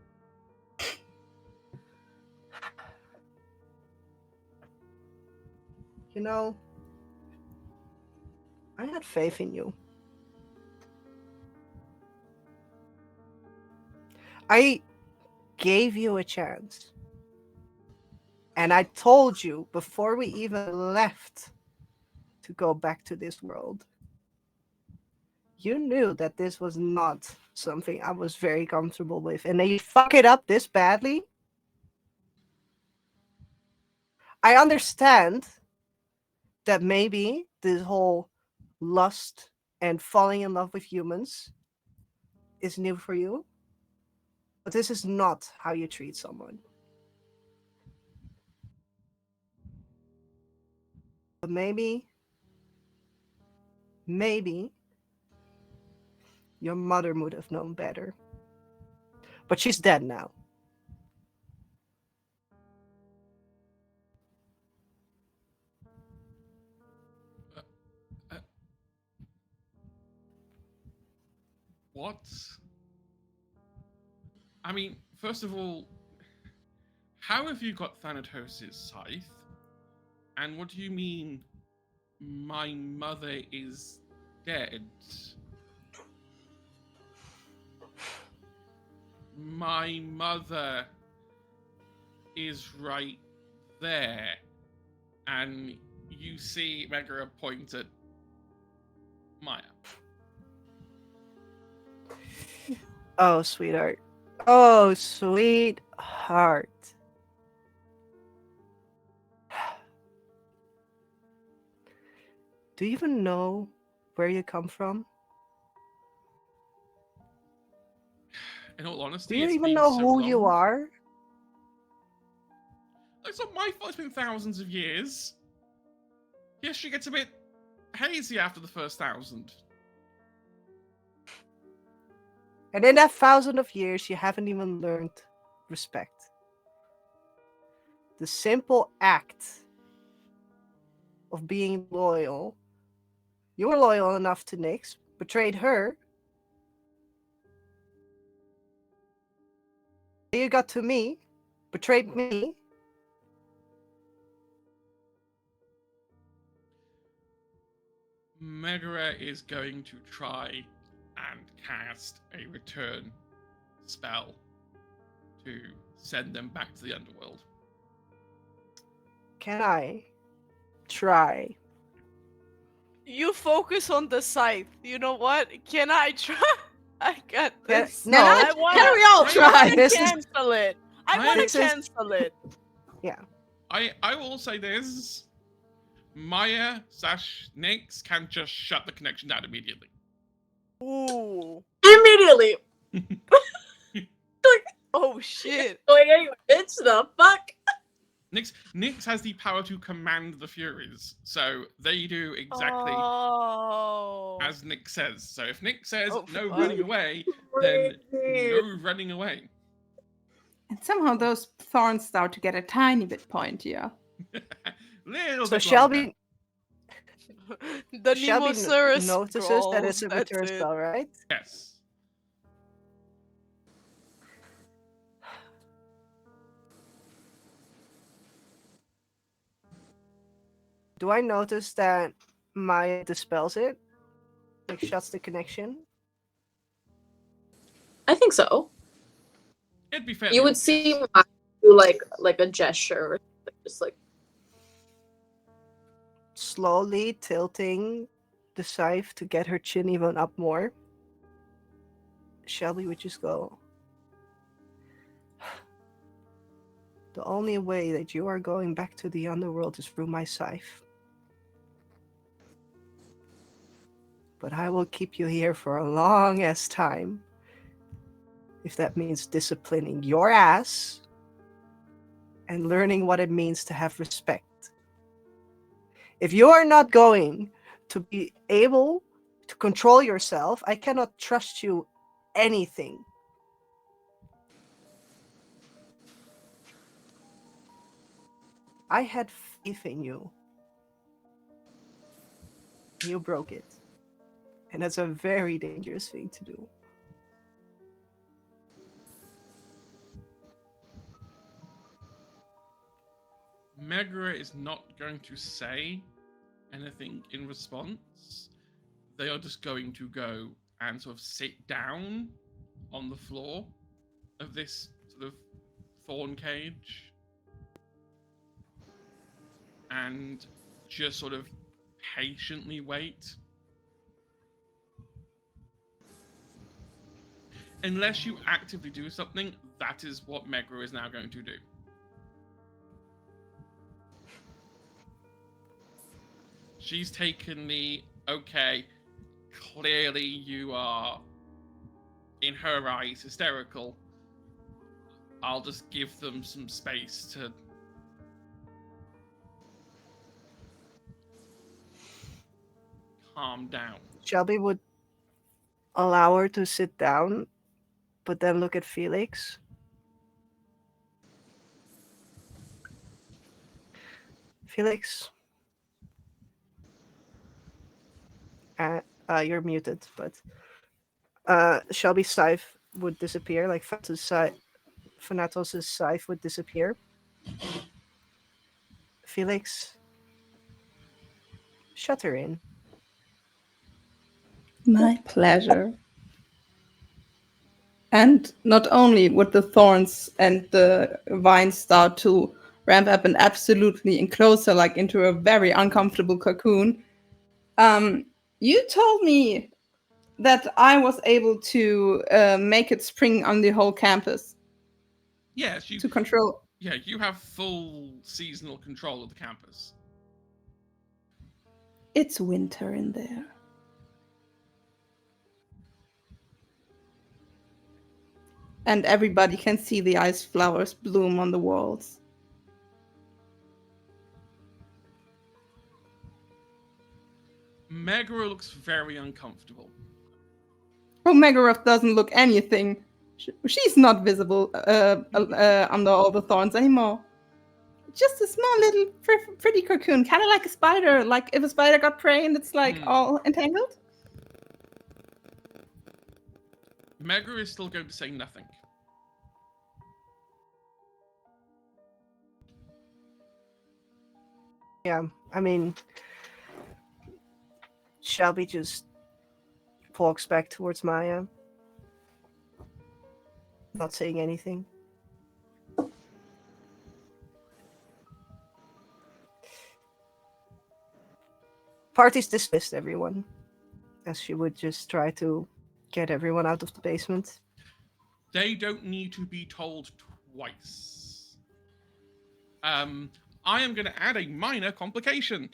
[SPEAKER 4] You know, I had faith in you. I gave you a chance. And I told you before we even left to go back to this world. You knew that this was not something I was very comfortable with. And then you fuck it up this badly. I understand that maybe this whole lust and falling in love with humans is new for you. But this is not how you treat someone. But maybe your mother would have known better. But she's dead now.
[SPEAKER 3] What? I mean, first of all, how have you got Thanatos' scythe? And what do you mean, my mother is dead? My mother is right there. And you see Megara point at Maya.
[SPEAKER 4] Oh, sweetheart. Oh, sweetheart. Do you even know where you come from?
[SPEAKER 3] In all
[SPEAKER 4] Do
[SPEAKER 3] honesty,
[SPEAKER 4] you
[SPEAKER 3] it's
[SPEAKER 4] even
[SPEAKER 3] been
[SPEAKER 4] know
[SPEAKER 3] so
[SPEAKER 4] who
[SPEAKER 3] long.
[SPEAKER 4] you are?
[SPEAKER 3] It's not my fault. It's been thousands of years. Yes, she gets a bit hazy after the first 1,000.
[SPEAKER 4] And in that 1,000 of years, you haven't even learned respect. The simple act of being loyal. You were loyal enough to Nyx, betrayed her. You got to me, betrayed me.
[SPEAKER 3] Megara is going to try and cast a return spell to send them back to the underworld.
[SPEAKER 4] Can I try?
[SPEAKER 1] You focus on the scythe. You know what? Can I try? I got
[SPEAKER 4] Can-
[SPEAKER 1] this.
[SPEAKER 4] no,
[SPEAKER 1] I wanna,
[SPEAKER 2] Can we all
[SPEAKER 3] I-
[SPEAKER 2] try?
[SPEAKER 1] I
[SPEAKER 4] This is-
[SPEAKER 1] cancel it. I
[SPEAKER 3] I-
[SPEAKER 1] want
[SPEAKER 4] This
[SPEAKER 1] to
[SPEAKER 4] is-
[SPEAKER 1] cancel it.
[SPEAKER 3] I will say this. Maya / Nyx can just shut the connection down immediately.
[SPEAKER 1] Ooh.
[SPEAKER 5] Immediately
[SPEAKER 1] Oh shit.
[SPEAKER 5] going anywhere. Bitch, the fuck?
[SPEAKER 3] Nyx has the power to command the Furies, so they do exactly
[SPEAKER 1] Oh.
[SPEAKER 3] as Nyx says. So if Nyx says
[SPEAKER 1] Oh,
[SPEAKER 3] no
[SPEAKER 1] fuck.
[SPEAKER 3] running away, then no running away.
[SPEAKER 2] And somehow those thorns start to get a tiny bit pointier.
[SPEAKER 3] Little
[SPEAKER 4] So
[SPEAKER 3] bit
[SPEAKER 4] Shelby,
[SPEAKER 3] longer.
[SPEAKER 1] The
[SPEAKER 4] Shelby
[SPEAKER 1] Nemosaurus
[SPEAKER 4] notices that it's a
[SPEAKER 1] scrolls, that's
[SPEAKER 4] return
[SPEAKER 1] it.
[SPEAKER 4] spell, right?
[SPEAKER 3] Yes.
[SPEAKER 4] Do I notice that Maya dispels it? Like shuts the connection?
[SPEAKER 5] I think so.
[SPEAKER 3] It'd be fair.
[SPEAKER 5] You would see Maya do like a gesture or something, just like
[SPEAKER 4] Slowly tilting the scythe to get her chin even up more. Shelby would just go. The only way that you are going back to the underworld is through my scythe. But I will keep you here for a long ass time. If that means disciplining your ass and learning what it means to have respect. If you are not going to be able to control yourself, I cannot trust you anything. I had faith in you. You broke it. And that's a very dangerous thing to do.
[SPEAKER 3] Megara is not going to say anything in response. They are just going to go and sort of sit down on the floor of this sort of thorn cage and just sort of patiently wait. Unless you actively do something, that is what Megara is now going to do. She's taken the, okay, clearly you are, in her eyes, hysterical. I'll just give them some space to... calm down.
[SPEAKER 4] Shelby would allow her to sit down, but then look at Felix. Felix, you're muted, but Shelby's scythe would disappear, like Thanatos' scythe would disappear. Felix, shut her in.
[SPEAKER 2] My pleasure. And not only would the thorns and the vines start to ramp up and absolutely enclose her like into a very uncomfortable cocoon, you told me that I was able to make it spring on the whole campus.
[SPEAKER 3] Yes, you...
[SPEAKER 2] to control.
[SPEAKER 3] Yeah, you have full seasonal control of the campus.
[SPEAKER 2] It's winter in there. And everybody can see the ice flowers bloom on the walls.
[SPEAKER 3] Megara looks very uncomfortable.
[SPEAKER 2] Oh, Megaroth doesn't look anything. She's not visible under all the thorns anymore. Just a small little pretty cocoon, kind of like a spider. Like if a spider got prey and it's like all entangled.
[SPEAKER 3] Megara is still going to say nothing.
[SPEAKER 4] Yeah, I mean, Shelby just walks back towards Maya, not saying anything. Party's dismissed, everyone, as she would just try to get everyone out of the basement.
[SPEAKER 3] They don't need to be told twice. I am going to add a minor complication,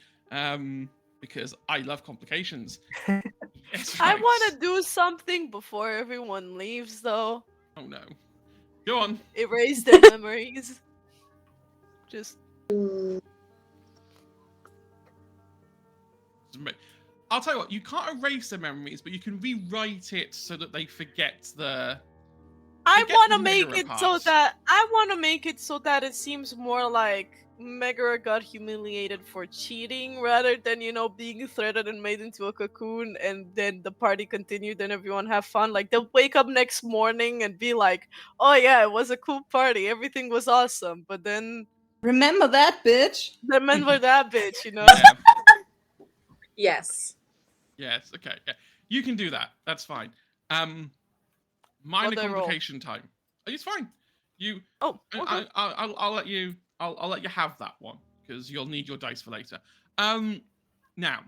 [SPEAKER 3] because I love complications. Yes,
[SPEAKER 1] I
[SPEAKER 3] right.
[SPEAKER 1] want to do something before everyone leaves, though.
[SPEAKER 3] Oh no. Go on.
[SPEAKER 1] Erase their memories. Just...
[SPEAKER 3] I'll tell you what, you can't erase their memories, but you can rewrite it so that they forget the...
[SPEAKER 1] I want to
[SPEAKER 3] the
[SPEAKER 1] make
[SPEAKER 3] Megara
[SPEAKER 1] it so
[SPEAKER 3] parts.
[SPEAKER 1] that it seems more like Megara got humiliated for cheating rather than, being threaded and made into a cocoon and then the party continued and everyone have fun. Like, they'll wake up next morning and be like, oh yeah, it was a cool party, everything was awesome, but then...
[SPEAKER 2] Remember that, bitch?
[SPEAKER 1] Remember that bitch,
[SPEAKER 3] Yeah.
[SPEAKER 5] Yes.
[SPEAKER 3] Yes, okay. Yeah. You can do that. That's fine. Minor
[SPEAKER 1] What'd I roll?
[SPEAKER 3] complication time. It's fine. You...
[SPEAKER 1] Oh, okay.
[SPEAKER 3] I'll let you... I'll let you have that one, because you'll need your dice for later. Now,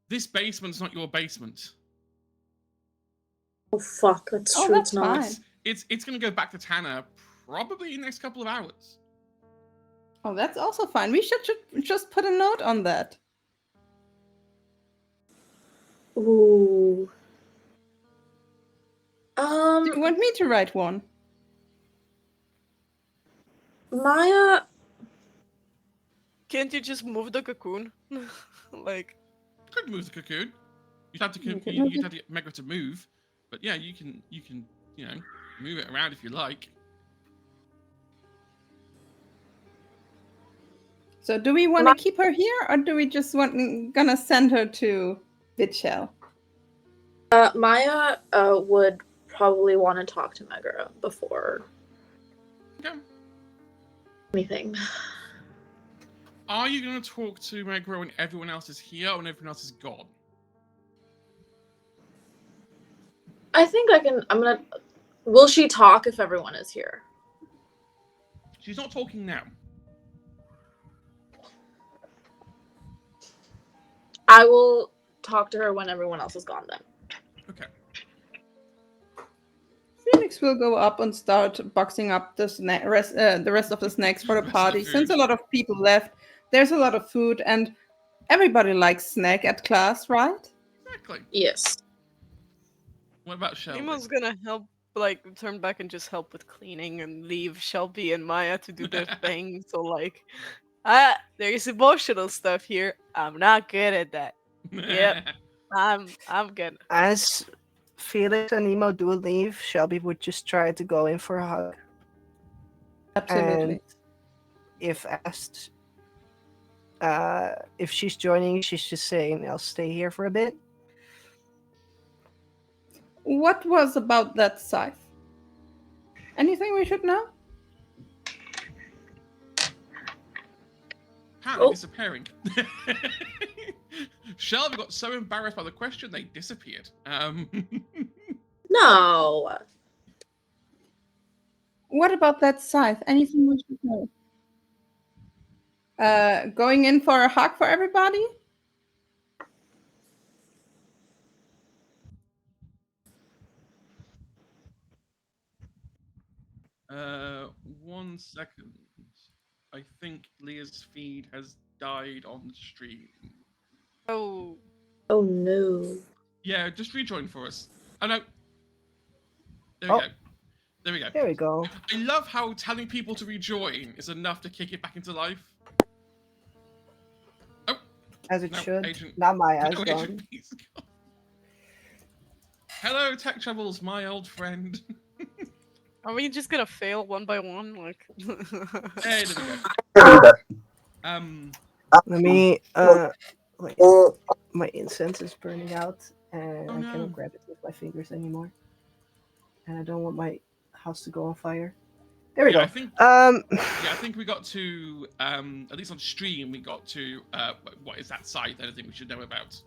[SPEAKER 3] this basement's not your basement.
[SPEAKER 5] Oh fuck, that's
[SPEAKER 2] Oh,
[SPEAKER 5] true.
[SPEAKER 2] that's
[SPEAKER 5] It's not.
[SPEAKER 2] fine.
[SPEAKER 3] It's going to go back to Tanner probably in the next couple of hours.
[SPEAKER 2] Oh, that's also fine. We should just put a note on that.
[SPEAKER 5] Ooh.
[SPEAKER 2] Do you want me to write one?
[SPEAKER 5] Maya,
[SPEAKER 1] Can't you just move the cocoon? Like,
[SPEAKER 3] Could move the cocoon. You'd have to
[SPEAKER 2] You could
[SPEAKER 3] you'd
[SPEAKER 2] move
[SPEAKER 3] have to get Mega to move, but yeah, you can move it around if you like.
[SPEAKER 2] So do we want to keep her here, or do we just gonna send her to Vidshell?
[SPEAKER 5] Maya would probably want to talk to Megara before
[SPEAKER 3] Okay.
[SPEAKER 5] anything.
[SPEAKER 3] Are you going to talk to Megara when everyone else is here or when everyone else is gone?
[SPEAKER 5] I think I'm gonna. Will she talk if everyone is here?
[SPEAKER 3] She's not talking now.
[SPEAKER 5] I will talk to her when everyone else is gone then.
[SPEAKER 3] Okay.
[SPEAKER 2] Felix will go up and start boxing up the rest of the snacks for the
[SPEAKER 3] Rest of the
[SPEAKER 2] party. Since a
[SPEAKER 3] food.
[SPEAKER 2] lot of people left, there's a lot of food, and everybody likes snack at class, right?
[SPEAKER 3] Exactly.
[SPEAKER 5] Yes.
[SPEAKER 3] What about Shelby?
[SPEAKER 1] Nemo's gonna help, like, turn back and just help with cleaning and leave Shelby and Maya to do their thing. So, like, there's emotional stuff here. I'm not good at that. Yep. I'm good.
[SPEAKER 4] As Felix and Nemo do leave, Shelby would just try to go in for a hug.
[SPEAKER 2] Absolutely.
[SPEAKER 4] And if asked if she's joining, she's just saying, I'll stay here for a bit.
[SPEAKER 2] What was about that scythe? Anything we should know?
[SPEAKER 3] Apparently
[SPEAKER 5] Oh.
[SPEAKER 3] disappearing. Shelby got so embarrassed by the question they disappeared.
[SPEAKER 5] No.
[SPEAKER 2] What about that scythe? Anything we should know? Going in for a hug for everybody?
[SPEAKER 3] uh, 1 second. I think Leah's feed has died on the stream.
[SPEAKER 1] Oh,
[SPEAKER 5] Oh no.
[SPEAKER 3] Yeah, just rejoin for us. Oh no. There
[SPEAKER 4] Oh.
[SPEAKER 3] we go. There we go.
[SPEAKER 4] There we go.
[SPEAKER 3] I love how telling people to rejoin is enough to kick it back into life. Oh,
[SPEAKER 4] As it
[SPEAKER 3] no,
[SPEAKER 4] should.
[SPEAKER 3] Agent.
[SPEAKER 4] Not my eyes
[SPEAKER 3] no,
[SPEAKER 4] gone.
[SPEAKER 3] Agent P's gone. Hello, Tech Troubles, my old friend.
[SPEAKER 1] are we just gonna fail one by one? Like,
[SPEAKER 3] Hey, there we go.
[SPEAKER 4] Let me wait. My incense is burning out and
[SPEAKER 3] Oh,
[SPEAKER 4] I
[SPEAKER 3] no.
[SPEAKER 4] cannot grab it with my fingers anymore. And I don't want my house to go on fire. There we
[SPEAKER 3] Yeah,
[SPEAKER 4] go.
[SPEAKER 3] I think we got to at least on stream we got to what is that site? Anything we should know about?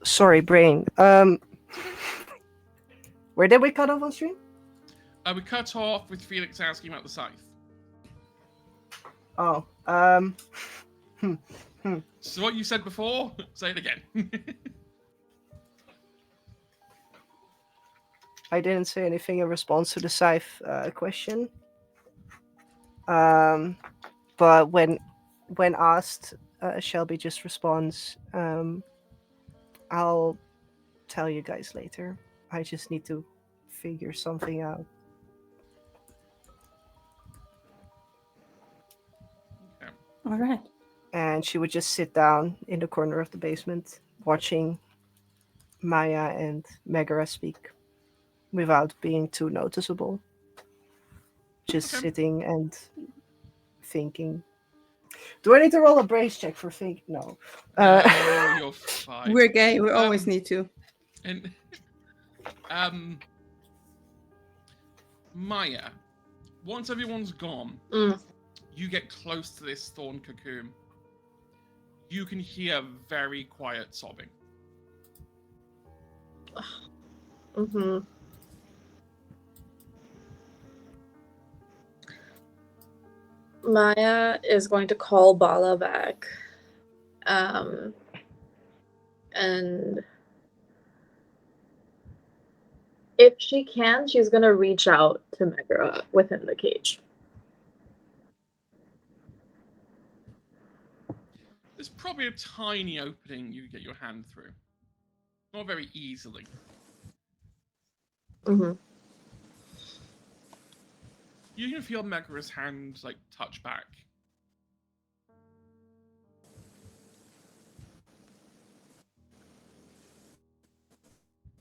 [SPEAKER 4] Sorry, brain. Where did we cut off on stream?
[SPEAKER 3] We cut off with Felix asking about the scythe.
[SPEAKER 4] Oh,
[SPEAKER 3] So what you said before, say it again.
[SPEAKER 4] I didn't say anything in response to the scythe question. But when asked, Shelby just responds, "I'll tell you guys later. I just need to figure something out."
[SPEAKER 3] Okay.
[SPEAKER 2] All right.
[SPEAKER 4] And she would just sit down in the corner of the basement, watching Maya and Megara speak, without being too noticeable. Just
[SPEAKER 3] Okay.
[SPEAKER 4] sitting and thinking. Do I need to roll a brace check for think? No.
[SPEAKER 3] No, you're fine.
[SPEAKER 2] We're gay. We always need to.
[SPEAKER 3] And Maya, once everyone's gone, you get close to this thorn cocoon. You can hear very quiet sobbing.
[SPEAKER 5] Mm-hmm. Maya is going to call Bala back. And if she can, she's going to reach out to Megara within the cage.
[SPEAKER 3] There's probably a tiny opening you get your hand through. Not very easily.
[SPEAKER 5] Mm-hmm.
[SPEAKER 3] You can feel Megara's hand like touch back.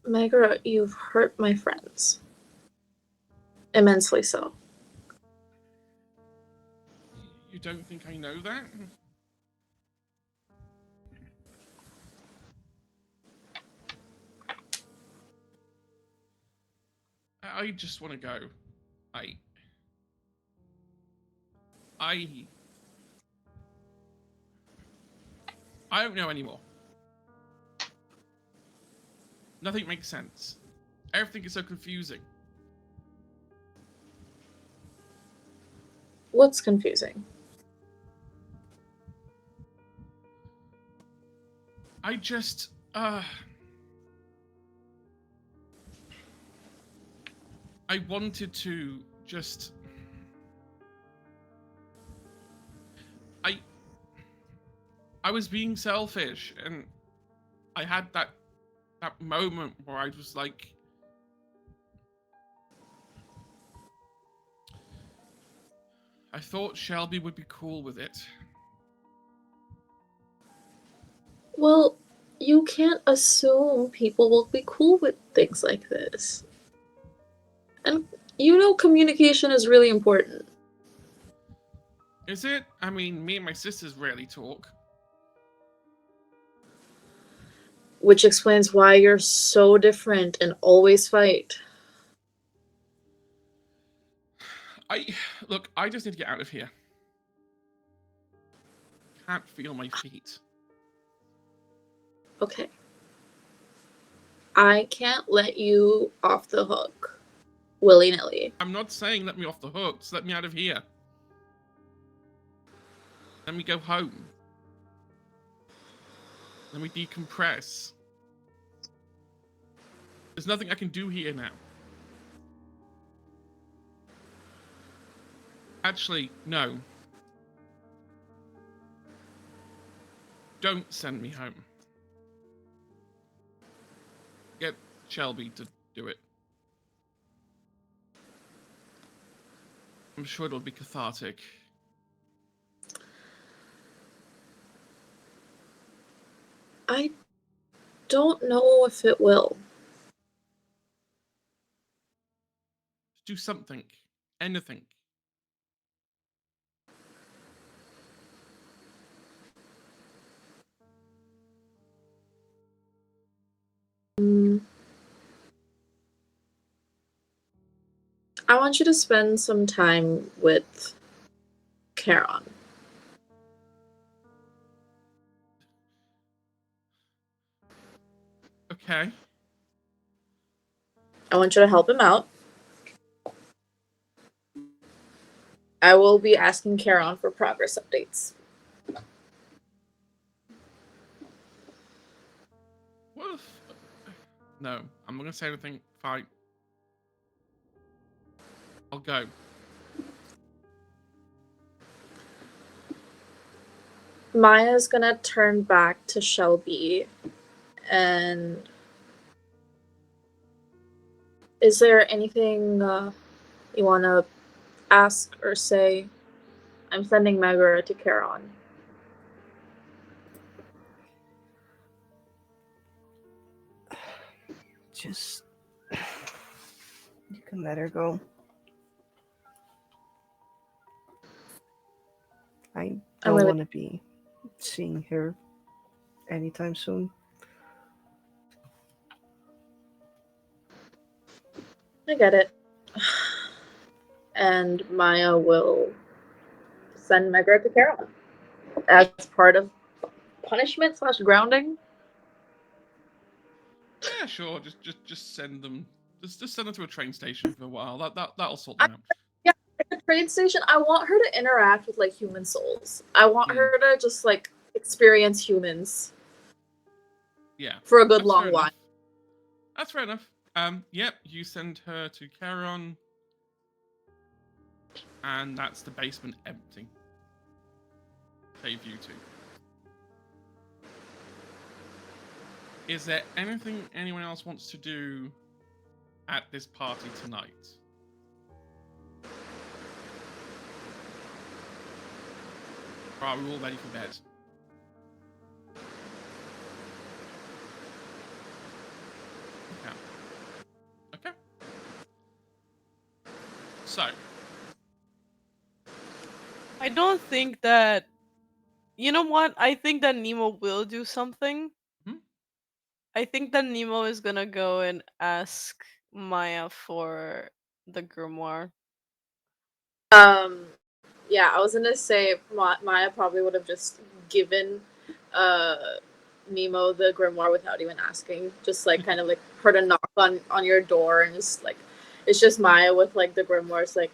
[SPEAKER 5] Megara, you've hurt my friends. Immensely so.
[SPEAKER 3] You don't think I know that? I just want to go. I don't know anymore. Nothing makes sense. Everything is so confusing.
[SPEAKER 5] What's confusing?
[SPEAKER 3] I just I wanted to just I was being selfish, and I had that moment where I was like, I thought Shelby would be cool with it.
[SPEAKER 5] Well, you can't assume people will be cool with things like this. And you know communication is really important.
[SPEAKER 3] Is it? I mean, me and my sisters rarely talk.
[SPEAKER 5] Which explains why you're so different and always fight.
[SPEAKER 3] Look, I just need to get out of here. Can't feel my feet.
[SPEAKER 5] Okay. I can't let you off the hook willy-nilly.
[SPEAKER 3] I'm not saying let me off the hook, just let me out of here. Let me go home. Let me decompress. There's nothing I can do here now. Actually, no. Don't send me home. Get Shelby to do it. I'm sure it'll be cathartic.
[SPEAKER 5] I don't know if it will.
[SPEAKER 3] Do something. Anything.
[SPEAKER 5] I want you to spend some time with Charon.
[SPEAKER 3] Okay.
[SPEAKER 5] I want you to help him out. I will be asking Charon for progress updates.
[SPEAKER 3] What if... No, I'm not gonna say anything. Fine. I'll go.
[SPEAKER 5] Maya's gonna turn back to Shelby and... Is there anything you want to ask or say? I'm sending Megara to Charon.
[SPEAKER 4] Just you can let her go. I don't
[SPEAKER 5] really-
[SPEAKER 4] want to be seeing her anytime soon.
[SPEAKER 5] I get it. And Maya will send Megara to Charon as part of punishment / grounding.
[SPEAKER 3] Yeah, sure. Just send them. Just send them to a train station for a while. That'll sort them out.
[SPEAKER 5] Yeah, at the train station, I want her to interact with like human souls. I want her to just like experience humans.
[SPEAKER 3] Yeah.
[SPEAKER 5] For a good
[SPEAKER 3] That's
[SPEAKER 5] long
[SPEAKER 3] fair
[SPEAKER 5] while.
[SPEAKER 3] enough. That's fair enough. Yep, you send her to Charon. And that's the basement empty. Save you two. Is there anything anyone else wants to do at this party tonight? Or are we all ready for bed? Okay. Okay. So,
[SPEAKER 1] I don't think that. You know what? I think that Nemo will do something.
[SPEAKER 3] Hmm?
[SPEAKER 1] I think that Nemo is gonna go and ask Maya for the grimoire.
[SPEAKER 5] Yeah, I was gonna say Maya probably would have just given uh Nemo the grimoire without even asking. Just like kind of like heard a knock on your door and just like it's just Maya with like the grimoire. It's like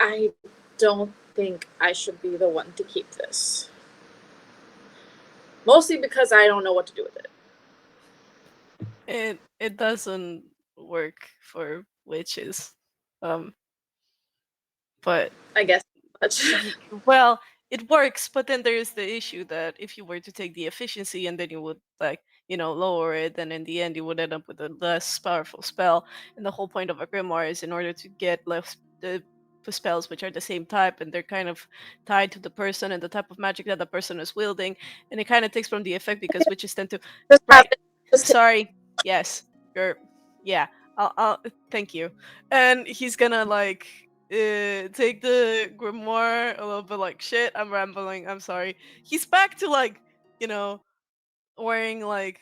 [SPEAKER 5] I don't think I should be the one to keep this. Mostly because I don't know what to do with it.
[SPEAKER 1] It doesn't work for witches. Um, but
[SPEAKER 5] I guess much.
[SPEAKER 1] well, it works, but then there is the issue that if you were to take the efficiency and then you would like, lower it, then in the end you would end up with a less powerful spell. And the whole point of a grimoire is in order to get less the spells which are the same type and they're kind of tied to the person and the type of magic that the person is wielding, and it kind of takes from the effect because witches tend to
[SPEAKER 5] Just have
[SPEAKER 1] right.
[SPEAKER 5] it. Just
[SPEAKER 1] Sorry. Yes. You're yeah. I'll thank you. And he's gonna like take the grimoire a little bit like shit. I'm rambling. I'm sorry. He's back to like, you know, wearing like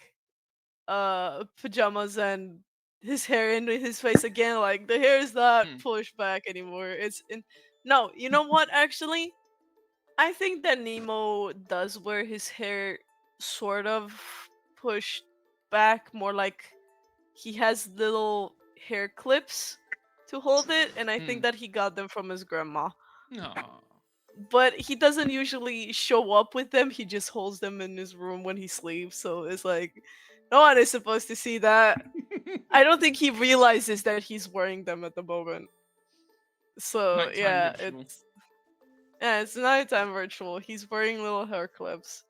[SPEAKER 1] pajamas and his hair in his face again. Like the hair is not
[SPEAKER 3] Hmm.
[SPEAKER 1] pushed back anymore. It's in no, you know what actually? I think that Nemo does wear his hair sort of pushed back, more like he has little hair clips to hold it, and I
[SPEAKER 3] Hmm.
[SPEAKER 1] think that he got them from his grandma.
[SPEAKER 3] Aw.
[SPEAKER 1] But he doesn't usually show up with them, he just holds them in his room when he sleeps, so it's like no one is supposed to see that. I don't think he realizes that he's wearing them at the moment. So
[SPEAKER 3] Nighttime
[SPEAKER 1] yeah,
[SPEAKER 3] ritual.
[SPEAKER 1] it's nighttime ritual. He's wearing little hair clips.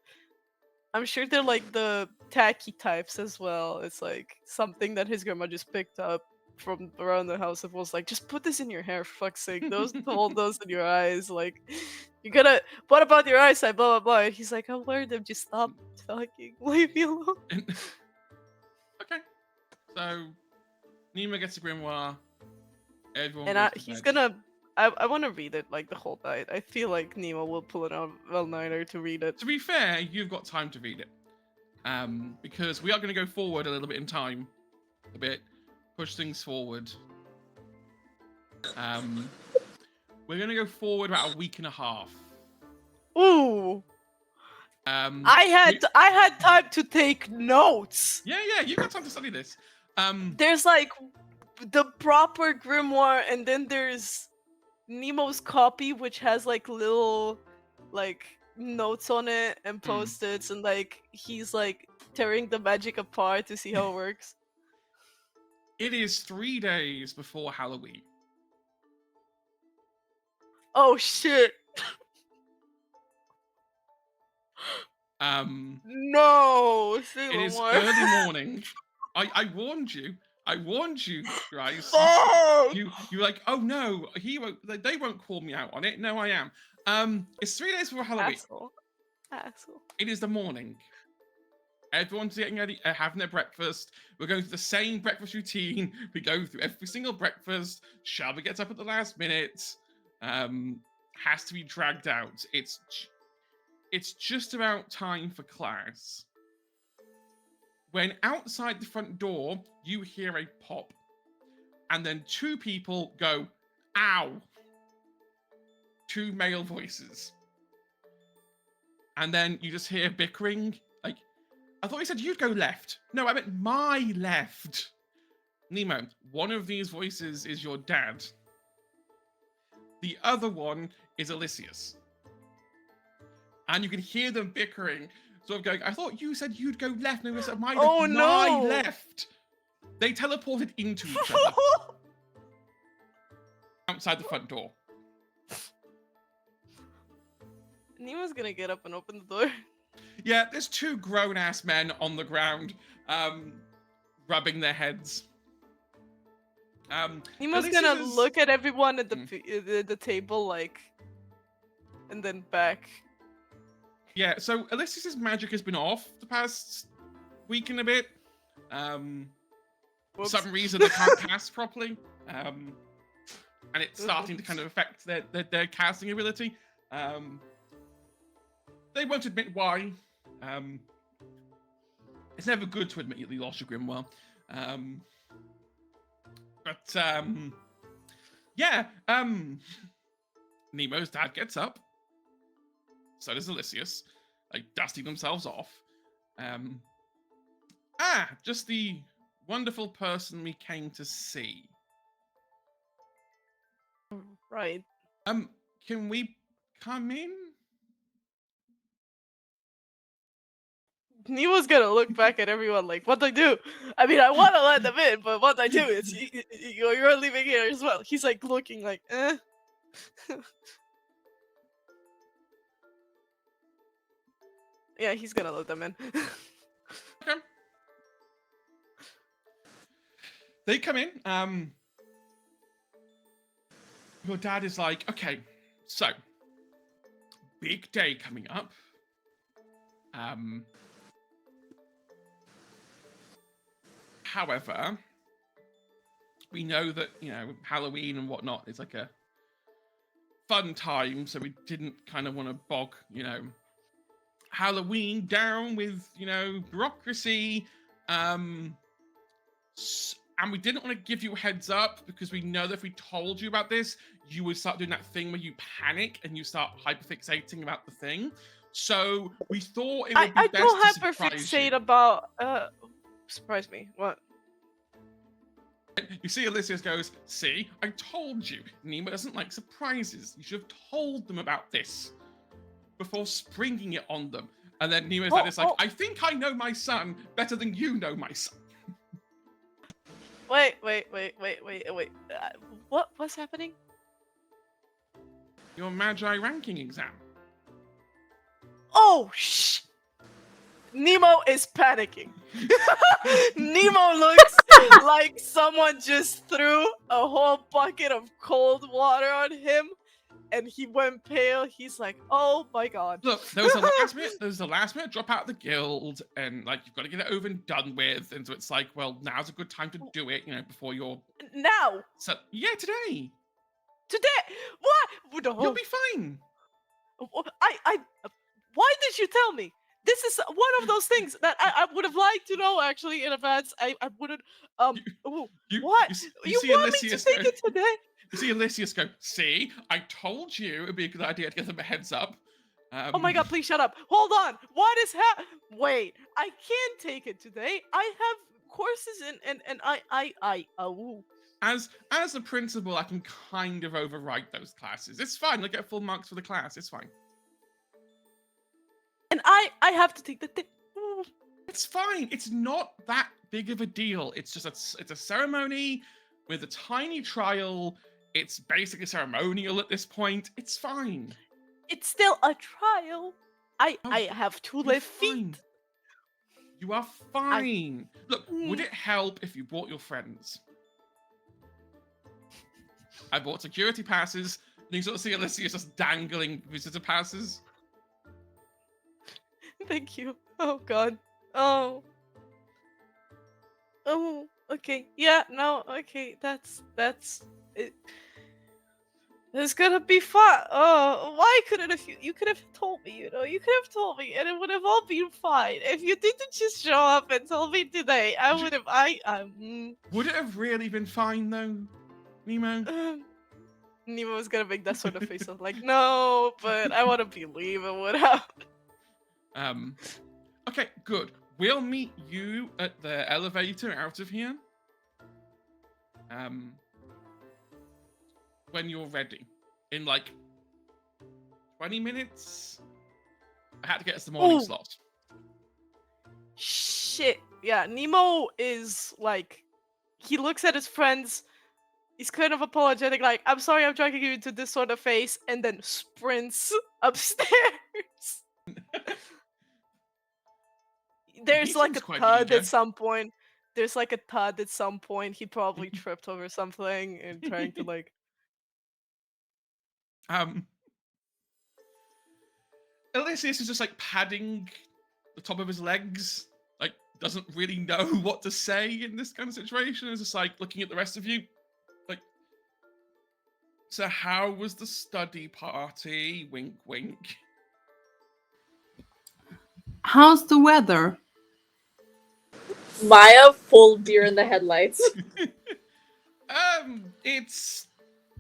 [SPEAKER 1] I'm sure they're like the tacky types as well. It's like something that his grandma just picked up from around the house and was like, just put this in your hair, for fuck's sake. Those hold those in your eyes. Like you're gonna what about your eyesight? Blah blah blah. And he's like, I'll wear them, just stop talking. Leave me alone.
[SPEAKER 3] Okay. So, Nima gets a grimoire. Everyone
[SPEAKER 1] And
[SPEAKER 3] goes to
[SPEAKER 1] he's
[SPEAKER 3] bed.
[SPEAKER 1] gonna I wanna read it like the whole night. I feel like Nemo will pull it out all nighter to read it.
[SPEAKER 3] To be fair, you've got time to read it. Because we are going to go forward a little bit in time. A bit. Push things forward. We're going to go forward about a week and a half.
[SPEAKER 1] Ooh.
[SPEAKER 3] Um,
[SPEAKER 1] I had time to take notes.
[SPEAKER 3] yeah, you've got time to study this.
[SPEAKER 1] There's like the proper grimoire, and then there's Nemo's copy, which has like little like notes on it and post-its, and like he's like tearing the magic apart to see how it works.
[SPEAKER 3] It is 3 days before Halloween.
[SPEAKER 1] Oh shit! No, say
[SPEAKER 3] It
[SPEAKER 1] no
[SPEAKER 3] is
[SPEAKER 1] more.
[SPEAKER 3] early morning. I warned you. I warned you, guys.
[SPEAKER 1] Fuck!
[SPEAKER 3] You were like, oh no, he won't. They won't call me out on it. No, I am. It's 3 days before Halloween.
[SPEAKER 1] Asshole.
[SPEAKER 3] It is the morning. Everyone's getting ready, having their breakfast. We're going through the same breakfast routine. We go through every single breakfast. Shelby gets up at the last minute. Has to be dragged out. It's just about time for class. When outside the front door, you hear a pop. And then 2 people go, ow. 2 male voices. And then you just hear bickering. Like, I thought you said you'd go left. No, I meant my left. Nemo, one of these voices is your dad. The other one is Elysius. And you can hear them bickering, sort of going, I thought you said you'd go left. No, you said my left.
[SPEAKER 1] Oh
[SPEAKER 3] My
[SPEAKER 1] no!
[SPEAKER 3] left. They teleported into each other outside the front door.
[SPEAKER 1] Nemo's gonna get up and open the door.
[SPEAKER 3] Yeah, there's two grown-ass men on the ground, rubbing their heads.
[SPEAKER 1] Nemo's
[SPEAKER 3] Elysius
[SPEAKER 1] gonna
[SPEAKER 3] is-
[SPEAKER 1] look at everyone at
[SPEAKER 3] Mm.
[SPEAKER 1] the table, like, and then back.
[SPEAKER 3] Yeah, so Elysius's magic has been off the past week and a bit. For
[SPEAKER 1] Whoops.
[SPEAKER 3] some reason they can't cast properly. And it's starting to kind of affect their casting ability. They won't admit why. It's never good to admit you lost your Grimoire. Yeah. Nemo's dad gets up. So does Elysius, like dusting themselves off. Just the wonderful person we came to see.
[SPEAKER 1] Right.
[SPEAKER 3] Can we come in?
[SPEAKER 1] Nemo's gonna look back at everyone like, what do I do? I mean, I want to let them in, but what do I do? It's you're leaving here as well. He's like looking like, eh. Yeah, he's gonna let them in.
[SPEAKER 3] Okay. They come in. Your dad is like, okay, so big day coming up. However, we know that, Halloween and whatnot is like a fun time, so we didn't kind of want to bog, Halloween down with, bureaucracy. And we didn't want to give you a heads up because we know that if we told you about this, you would start doing that thing where you panic and you start hyperfixating about the thing. So we thought it would be
[SPEAKER 1] I
[SPEAKER 3] best
[SPEAKER 1] don't
[SPEAKER 3] to surprise
[SPEAKER 1] hyperfixate
[SPEAKER 3] you.
[SPEAKER 1] about surprise me. What?
[SPEAKER 3] You see, Elysius goes, see, I told you, Nemo doesn't like surprises. You should have told them about this before springing it on them. And then Nemo's dad is like, I think I know my son better than you know my son.
[SPEAKER 1] Wait. What's happening?
[SPEAKER 3] Your Magi ranking exam.
[SPEAKER 1] Oh, shh! Nemo is panicking. Nemo looks like someone just threw a whole bucket of cold water on him, and he went pale. He's like, "Oh my god!"
[SPEAKER 3] Look, there was a last minute drop out of the guild, and like you've got to get it over and done with. And so it's like, well, now's a good time to do it, before you're.
[SPEAKER 1] Now.
[SPEAKER 3] So yeah, today.
[SPEAKER 1] Today. What? No.
[SPEAKER 3] You'll be fine.
[SPEAKER 1] Why did you tell me? This is one of those things that I would have liked to know actually in advance. I wouldn't. What? You want me to take it today?
[SPEAKER 3] You see Elysius go, see, I told you it'd be a good idea to give them a heads up.
[SPEAKER 1] Oh my god, please shut up. Hold on. What is Wait, I can't take it today. I have courses and
[SPEAKER 3] As the principal, I can kind of overwrite those classes. It's fine. I'll get full marks for the class. It's fine.
[SPEAKER 1] And I have to take the thing.
[SPEAKER 3] It's fine. It's not that big of a deal. It's just it's a ceremony with a tiny trial. It's basically ceremonial at this point. It's fine.
[SPEAKER 1] It's still a trial. I have 2 left feet.
[SPEAKER 3] You are fine. Look, would it help if you brought your friends? I bought security passes, and you sort of see Elysius just dangling visitor passes.
[SPEAKER 1] Thank you. Oh god. Oh. Okay. Yeah. No. Okay. That's it. It's gonna be fun. Oh, why couldn't you could have told me? You could have told me, and it would have all been fine. If you didn't just show up and tell me today, I would have.
[SPEAKER 3] Would it have really been fine though, Nemo?
[SPEAKER 1] Nemo was gonna make that sort of face of like, no, but I want to believe it would have.
[SPEAKER 3] Okay, good. We'll meet you at the elevator out of here. When you're ready. In like 20 minutes. I had to get us the morning slot.
[SPEAKER 1] Shit. Yeah, Nemo is like, he looks at his friends. He's kind of apologetic, like, I'm sorry I'm dragging you into this sort of face, and then sprints upstairs. there's
[SPEAKER 3] He
[SPEAKER 1] like
[SPEAKER 3] seems
[SPEAKER 1] a
[SPEAKER 3] quite
[SPEAKER 1] thud
[SPEAKER 3] eager.
[SPEAKER 1] at some point. There's like a thud at some point. He probably tripped over something and trying to like.
[SPEAKER 3] Um, Elysius is just like padding the top of his legs, like doesn't really know what to say in this kind of situation. Is just like looking at the rest of you, like. So how was the study party? Wink, wink.
[SPEAKER 2] How's the weather?
[SPEAKER 5] Maya, full deer in the headlights.
[SPEAKER 3] It's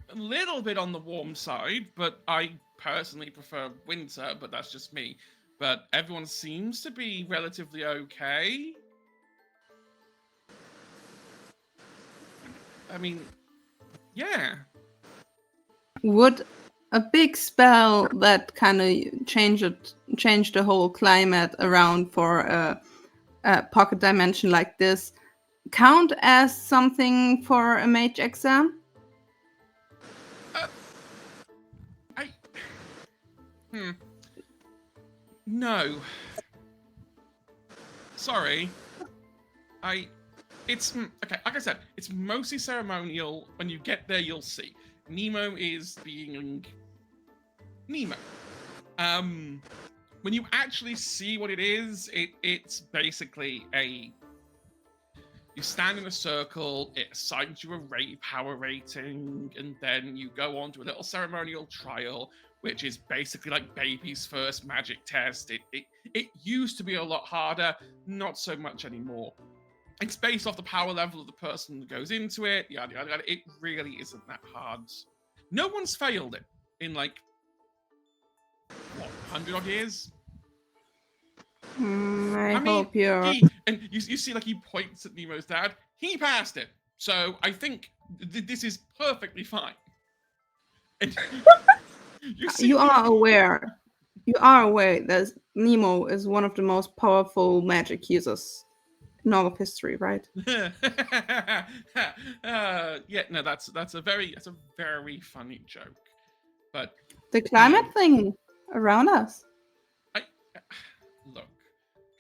[SPEAKER 3] a little bit on the warm side, but I personally prefer winter, but that's just me. But everyone seems to be relatively okay. I mean, yeah.
[SPEAKER 2] Would a big spell that kind of change the whole climate around for a pocket dimension like this count as something for a mage exam?
[SPEAKER 3] I. No. Sorry. It's okay. Like I said, it's mostly ceremonial. When you get there, you'll see. Nemo is being Nemo. When you actually see what it is, it's basically a. You stand in a circle. It assigns you a power rating, and then you go on to a little ceremonial trial, which is basically like baby's first magic test. It used to be a lot harder, not so much anymore. It's based off the power level of the person who goes into it. Yada yada yada. It really isn't that hard. No one's failed it in like what 100 odd years.
[SPEAKER 2] I hope you're.
[SPEAKER 3] And you see, like, he points at Nemo's dad. He passed it, so I think this is perfectly fine. And
[SPEAKER 2] You are aware. You are aware that Nemo is one of the most powerful magic users in all of history, right?
[SPEAKER 3] Yeah, no, that's a very funny joke. But
[SPEAKER 2] the climate thing around us.
[SPEAKER 3] Look,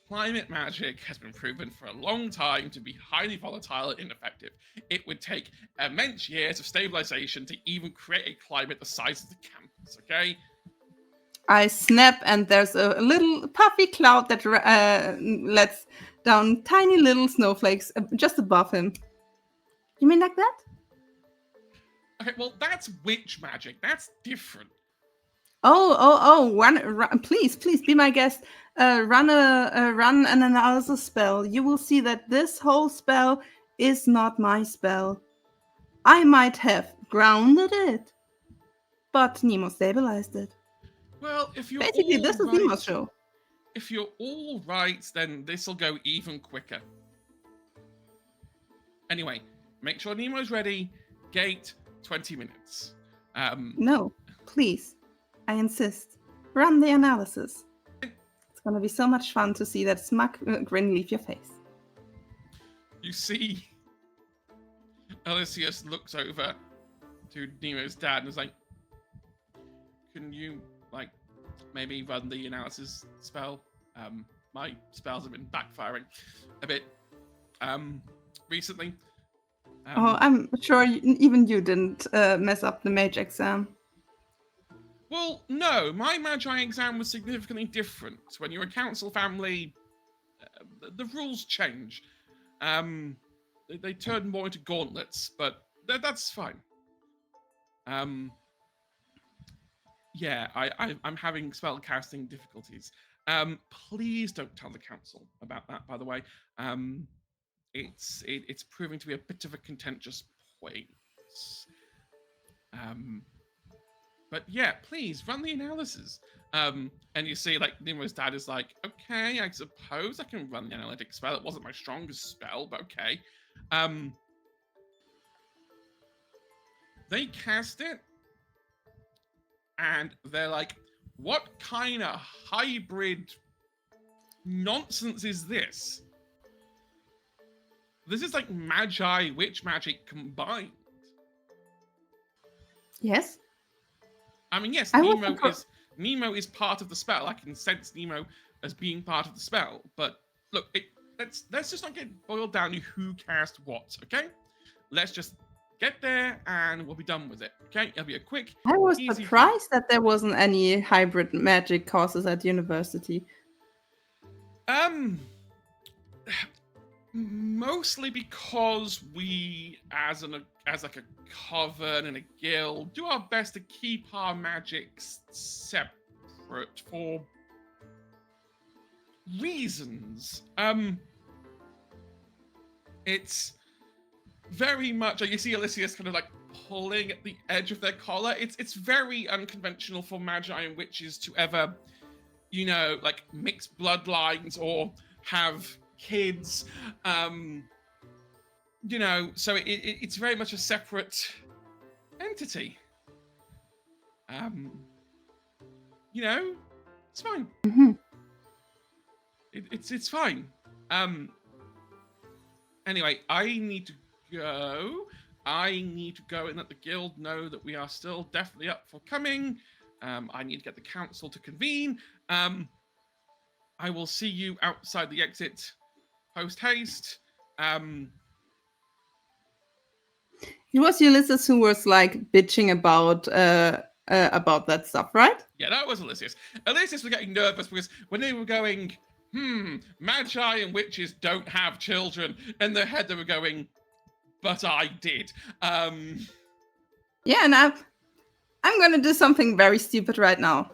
[SPEAKER 3] climate magic has been proven for a long time to be highly volatile and ineffective. It would take immense years of stabilization to even create a climate the size of the campus, okay?
[SPEAKER 2] I snap, and there's a little puffy cloud that lets down tiny little snowflakes just above him. You mean like that?
[SPEAKER 3] Okay, well, that's witch magic. That's different.
[SPEAKER 2] Oh! Run, please, be my guest. Run an analysis spell. You will see that this whole spell is not my spell. I might have grounded it, but Nemo stabilized it.
[SPEAKER 3] Well, if you're
[SPEAKER 2] basically,
[SPEAKER 3] all
[SPEAKER 2] this is
[SPEAKER 3] right,
[SPEAKER 2] Nemo's show.
[SPEAKER 3] If you're all right, then this will go even quicker. Anyway, make sure Nemo's ready. Gate 20 minutes.
[SPEAKER 2] No, please. I insist. Run the analysis. It's gonna be so much fun to see that smug grin leave your face.
[SPEAKER 3] You see, Elysius looks over to Nemo's dad and is like, "Can you, like, maybe run the analysis spell? My spells have been backfiring a bit recently."
[SPEAKER 2] I'm sure even you didn't mess up the mage exam.
[SPEAKER 3] Well, no, my Magi exam was significantly different. When you're a council family, the rules change. They turn more into gauntlets, but that's fine. Yeah, I'm having spell casting difficulties. Please don't tell the council about that, by the way. It's proving to be a bit of a contentious point. But yeah, please run the analysis. And you see, like, Nemo's dad is like, okay, I suppose I can run the analytic spell. It wasn't my strongest spell, but okay. They cast it, and they're like, what kind of hybrid nonsense is this? This is like Magi witch magic combined.
[SPEAKER 2] Yes?
[SPEAKER 3] I mean, yes, Nemo is part of the spell. I can sense Nemo as being part of the spell, but look, let's just not get boiled down to who cast what, okay? Let's just get there and we'll be done with it, okay? It'll be a quick,
[SPEAKER 2] I was
[SPEAKER 3] easy
[SPEAKER 2] surprised that there wasn't any hybrid magic courses at university.
[SPEAKER 3] Mostly because we, as like a coven and a guild, do our best to keep our magics separate for reasons. It's very much like you see Elysius kind of like pulling at the edge of their collar. It's very unconventional for magi and witches to ever, like mix bloodlines or have kids. So it's very much a separate entity. It's fine.
[SPEAKER 2] Mm-hmm.
[SPEAKER 3] It's fine. Anyway, I need to go. I need to go and let the guild know that we are still definitely up for coming. I need to get the council to convene. I will see you outside the exit post haste.
[SPEAKER 2] It was Ulysses who was like bitching about that stuff, right?
[SPEAKER 3] Yeah, that was Elysius. Elysius was getting nervous because when they were going, magi and witches don't have children, in their head they were going, but I did.
[SPEAKER 2] Yeah, and I'm gonna do something very stupid right now.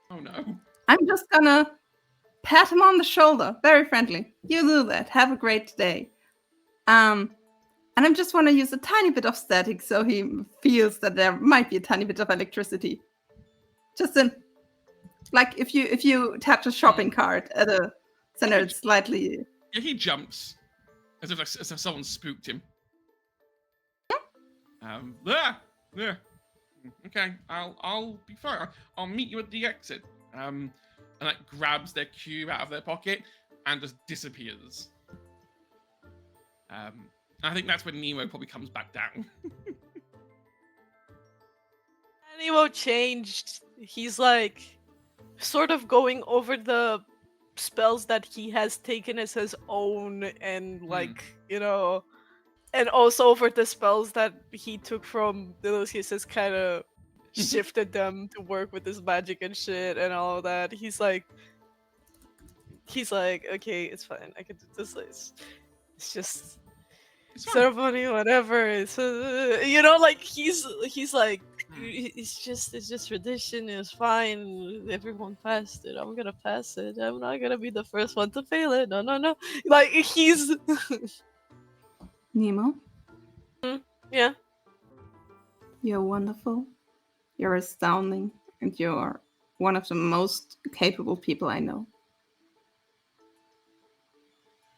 [SPEAKER 3] Oh no.
[SPEAKER 2] I'm just gonna pat him on the shoulder, very friendly. You do that. Have a great day. And I just want to use a tiny bit of static so he feels that there might be a tiny bit of electricity. Just like if you touch a shopping cart at a center, it's slightly.
[SPEAKER 3] Yeah, he jumps as if someone spooked him. Yeah. Okay, I'll be fine. I'll meet you at the exit. And like grabs their cube out of their pocket and just disappears. I think that's when Nemo probably comes back down.
[SPEAKER 1] Nemo changed. He's like sort of going over the spells that he has taken as his own, and like and also over the spells that he took from Delicious, has kind of shifted them to work with his magic and shit and all of that. He's like, okay, it's fine. I can do this. It's just ceremony, whatever. It's like he's like, it's just tradition. It's fine. Everyone passed it. I'm gonna pass it. I'm not gonna be the first one to fail it. No. Like he's
[SPEAKER 2] Nemo?
[SPEAKER 1] Yeah.
[SPEAKER 2] You're wonderful. You're astounding. And you're one of the most capable people I know.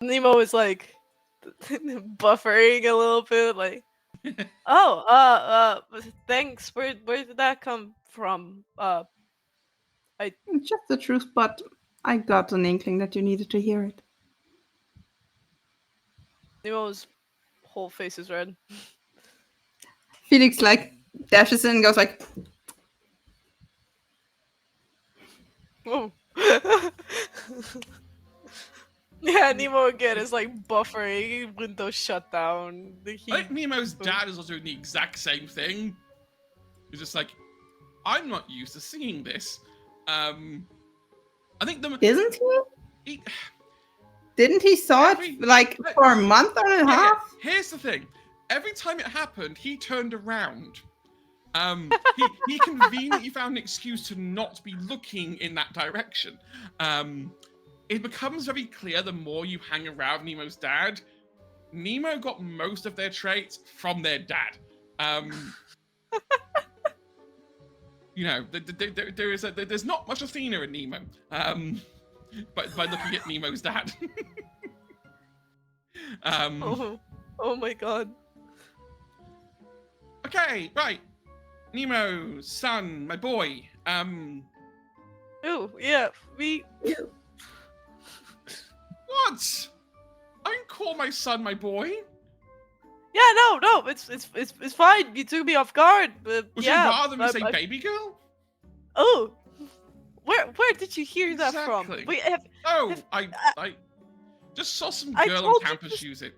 [SPEAKER 1] Nemo is like buffering a little bit, like, thanks. Where did that come from?
[SPEAKER 2] It's just the truth, but I got an inkling that you needed to hear it.
[SPEAKER 1] Nemo's whole face is red.
[SPEAKER 2] Felix like dashes in and goes like,
[SPEAKER 1] Oh. Yeah, Nemo again is like buffering, windows shut down.
[SPEAKER 3] I think Nemo's dad is also doing the exact same thing. He's just like, I'm not used to seeing this. I think
[SPEAKER 2] isn't
[SPEAKER 3] he?
[SPEAKER 2] Didn't he saw it like for a month and a half?
[SPEAKER 3] Yeah. Here's the thing. Every time it happened, he turned around. He conveniently found an excuse to not be looking in that direction. It becomes very clear the more you hang around Nemo's dad. Nemo got most of their traits from their dad. There's not much Athena in Nemo. But by looking at Nemo's dad.
[SPEAKER 1] Oh my god.
[SPEAKER 3] Okay, right. Nemo, son, my boy.
[SPEAKER 1] Oh, yeah,
[SPEAKER 3] What? I didn't call my son my boy.
[SPEAKER 1] Yeah, no, it's fine. You took me off guard, but
[SPEAKER 3] Would
[SPEAKER 1] yeah.
[SPEAKER 3] you rather me say baby girl?
[SPEAKER 1] Oh, where did you hear that from?
[SPEAKER 3] Exactly.
[SPEAKER 1] Wait,
[SPEAKER 3] Just saw some
[SPEAKER 1] I
[SPEAKER 3] girl on
[SPEAKER 1] told you
[SPEAKER 3] campus
[SPEAKER 1] to-
[SPEAKER 3] use it.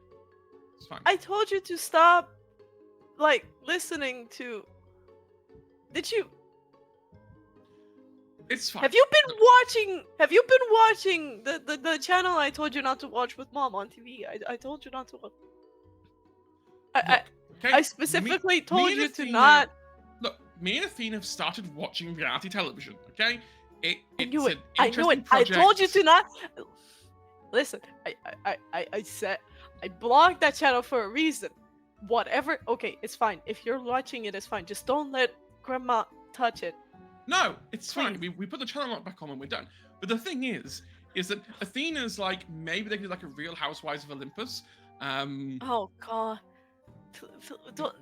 [SPEAKER 3] It's fine.
[SPEAKER 1] I told you to stop, like, listening to. Did you?
[SPEAKER 3] It's fine.
[SPEAKER 1] Have you been watching? Have you been watching the channel I told you not to watch with Mom on TV? I told you not to watch. I
[SPEAKER 3] Okay,
[SPEAKER 1] specifically
[SPEAKER 3] me
[SPEAKER 1] told
[SPEAKER 3] and
[SPEAKER 1] you to
[SPEAKER 3] Athena-
[SPEAKER 1] not.
[SPEAKER 3] Look, me and Athena have started watching reality television. Okay,
[SPEAKER 1] I
[SPEAKER 3] it's
[SPEAKER 1] knew it.
[SPEAKER 3] an
[SPEAKER 1] I knew it.
[SPEAKER 3] interesting
[SPEAKER 1] I told you
[SPEAKER 3] project.
[SPEAKER 1] to not. Listen, I said I blocked that channel for a reason. Whatever. Okay, it's fine. If you're watching it, it's fine. Just don't let Grandma touch it.
[SPEAKER 3] No, it's fine.
[SPEAKER 1] Please.
[SPEAKER 3] We put the channel lock back on when we're done. But the thing is that Athena's like, maybe they could do like a Real Housewives of Olympus.
[SPEAKER 1] Oh God.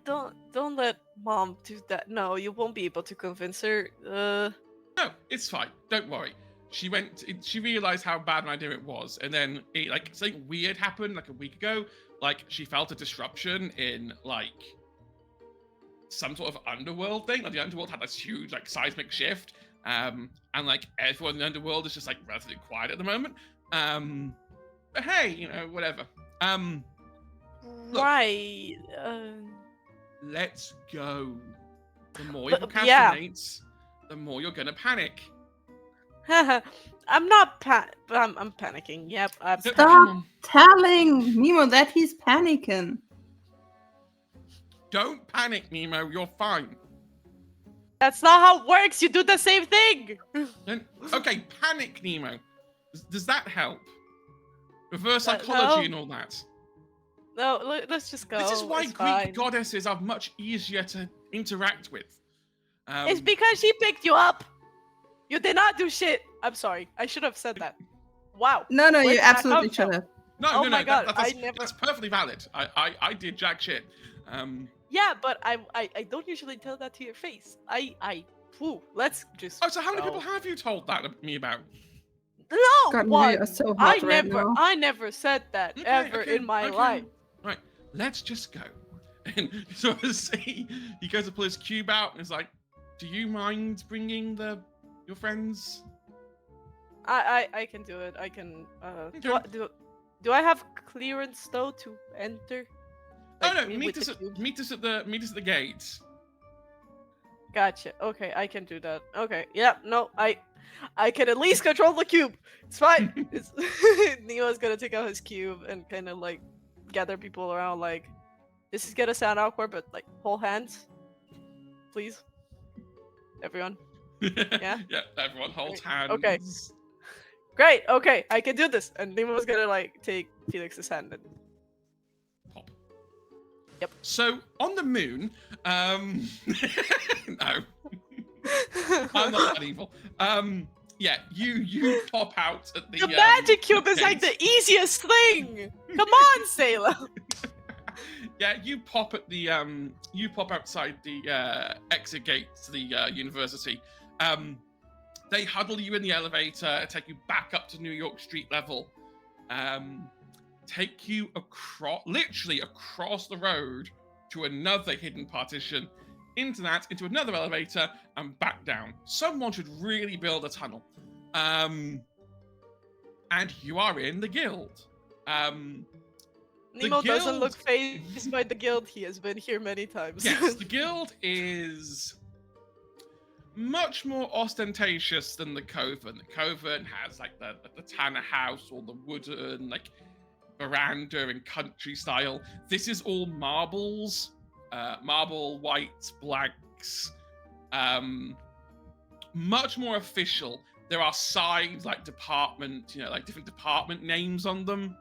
[SPEAKER 1] Don't let Mom do that. No, you won't be able to convince her.
[SPEAKER 3] No, it's fine. Don't worry. She realized how bad an idea it was, and then like something weird happened like a week ago. Like she felt a disruption in like some sort of underworld thing. Like the underworld had this huge like seismic shift, and like everyone in the underworld is just like relatively quiet at the moment. But hey, you know, whatever. Look.
[SPEAKER 1] Right.
[SPEAKER 3] Let's go. The more you
[SPEAKER 1] But-
[SPEAKER 3] procrastinate, the more you're gonna panic.
[SPEAKER 1] I'm not I'm panicking. Yep. I'm
[SPEAKER 3] Come
[SPEAKER 2] Stop
[SPEAKER 3] on.
[SPEAKER 2] telling Nemo that he's panicking.
[SPEAKER 3] Don't panic, Nemo. You're fine.
[SPEAKER 1] That's not how it works. You do the same thing.
[SPEAKER 3] Okay, panic, Nemo. Does that help? Reverse
[SPEAKER 1] No.
[SPEAKER 3] psychology and all that.
[SPEAKER 1] No, let's just go.
[SPEAKER 3] This is why
[SPEAKER 1] It's
[SPEAKER 3] Greek
[SPEAKER 1] fine.
[SPEAKER 3] goddesses are much easier to interact with.
[SPEAKER 1] It's because she picked you up. You did not do shit. I'm sorry. I should have said that. Wow.
[SPEAKER 2] No,
[SPEAKER 1] Where
[SPEAKER 2] you
[SPEAKER 1] did that
[SPEAKER 2] absolutely
[SPEAKER 1] come
[SPEAKER 2] should
[SPEAKER 1] from?
[SPEAKER 2] have.
[SPEAKER 3] No,
[SPEAKER 1] Oh
[SPEAKER 3] no,
[SPEAKER 1] my
[SPEAKER 3] no.
[SPEAKER 1] God,
[SPEAKER 3] That's, that's perfectly valid. I did jack shit.
[SPEAKER 1] Yeah, but I don't usually tell that to your face. Whew, let's just.
[SPEAKER 3] Oh, so how many
[SPEAKER 1] go.
[SPEAKER 3] people have you told that of me about?
[SPEAKER 1] No
[SPEAKER 2] God,
[SPEAKER 1] one.
[SPEAKER 2] we are so
[SPEAKER 1] I
[SPEAKER 2] hot right
[SPEAKER 1] never,
[SPEAKER 2] now.
[SPEAKER 1] I never said that ever in my life.
[SPEAKER 3] Right, let's just go. And so as he goes to pull his cube out and is like, "Do you mind bringing your friends?"
[SPEAKER 1] I can do it. I can.
[SPEAKER 3] Okay.
[SPEAKER 1] Do I have clearance though to enter?
[SPEAKER 3] Oh
[SPEAKER 1] Like,
[SPEAKER 3] no,
[SPEAKER 1] me
[SPEAKER 3] meet
[SPEAKER 1] with
[SPEAKER 3] us
[SPEAKER 1] the cube?
[SPEAKER 3] at the gate.
[SPEAKER 1] Gotcha. Okay, I can do that. Okay. Yeah. No, I can at least control the cube. It's fine. It's Neo's gonna take out his cube and kind of like gather people around. Like, this is gonna sound awkward, but like, hold hands, please, everyone. Yeah?
[SPEAKER 3] Yeah, everyone holds
[SPEAKER 1] Great.
[SPEAKER 3] hands.
[SPEAKER 1] Okay. Great. Okay, I can do this. And Nemo's gonna like take Felix's hand and
[SPEAKER 3] Pop.
[SPEAKER 1] Yep.
[SPEAKER 3] So on the moon, no, I'm not that evil. Yeah, you pop out at the.
[SPEAKER 1] The magic cube
[SPEAKER 3] the
[SPEAKER 1] is like
[SPEAKER 3] gate.
[SPEAKER 1] the easiest thing. Come on, Sailor.
[SPEAKER 3] Yeah, you pop at the you pop outside the exit gate to the university. They huddle you in the elevator, take you back up to New York street level, take you literally across the road to another hidden partition, into another elevator, and back down. Someone should really build a tunnel. And you are in the guild.
[SPEAKER 1] Nemo doesn't
[SPEAKER 3] guild-
[SPEAKER 1] look phased by the guild. He has been here many times.
[SPEAKER 3] Yes, the guild is much more ostentatious than the Coven. The Coven has like the Tanner house or the wooden like veranda and country style. This is all marbles, marble whites, blacks, much more official. There are signs like department, like different department names on them.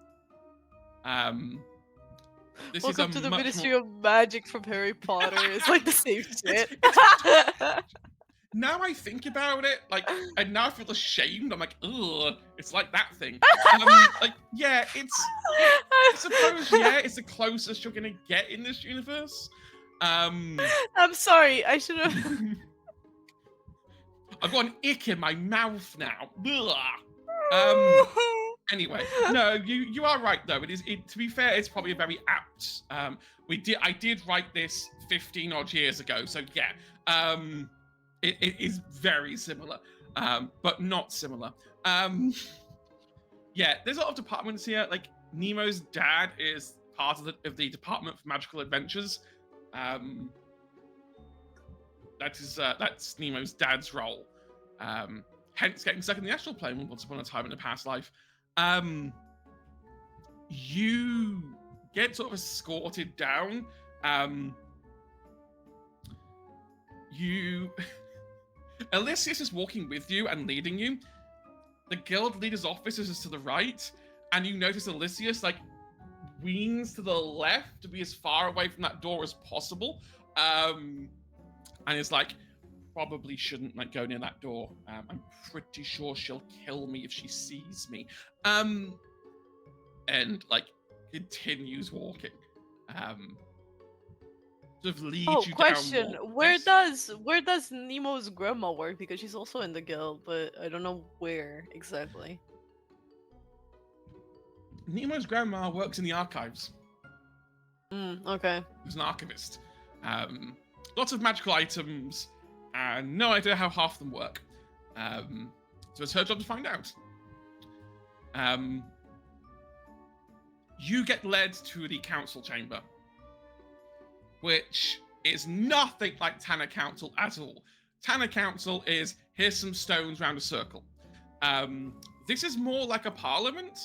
[SPEAKER 3] This
[SPEAKER 1] Welcome
[SPEAKER 3] is
[SPEAKER 1] to
[SPEAKER 3] a
[SPEAKER 1] the
[SPEAKER 3] much
[SPEAKER 1] Ministry
[SPEAKER 3] more...
[SPEAKER 1] of Magic from Harry Potter. It's like the same shit.
[SPEAKER 3] Now I think about it, and now I feel ashamed. I'm like, ugh, it's like that thing. Yeah, I suppose, yeah, it's the closest you're gonna get in this universe.
[SPEAKER 1] I'm sorry. I should have.
[SPEAKER 3] I've got an ick in my mouth now. Ugh. Anyway, no, you are right though. To be fair, it's probably very apt. I did write this 15 odd years ago, so yeah. It is very similar, but not similar. Yeah, there's a lot of departments here. Like Nemo's dad is part of the Department for Magical Adventures. That's Nemo's dad's role. Hence getting stuck in the astral plane once upon a time in a past life. You get sort of escorted down. Elysius is walking with you and leading you. The guild leader's office is to the right, and you notice Elysius like weans to the left to be as far away from that door as possible. And it's like, probably shouldn't like go near that door. I'm pretty sure she'll kill me if she sees me. And like continues walking. Sort of leads you
[SPEAKER 1] question.
[SPEAKER 3] down.
[SPEAKER 1] Where does Nemo's grandma work? Because she's also in the guild, but I don't know where exactly.
[SPEAKER 3] Nemo's grandma works in the archives.
[SPEAKER 1] Okay.
[SPEAKER 3] She's an archivist. Lots of magical items, and no idea how half of them work. So it's her job to find out. You get led to the council chamber, which is nothing like Tanner Council at all. Tanner Council is, here's some stones round a circle. This is more like a parliament.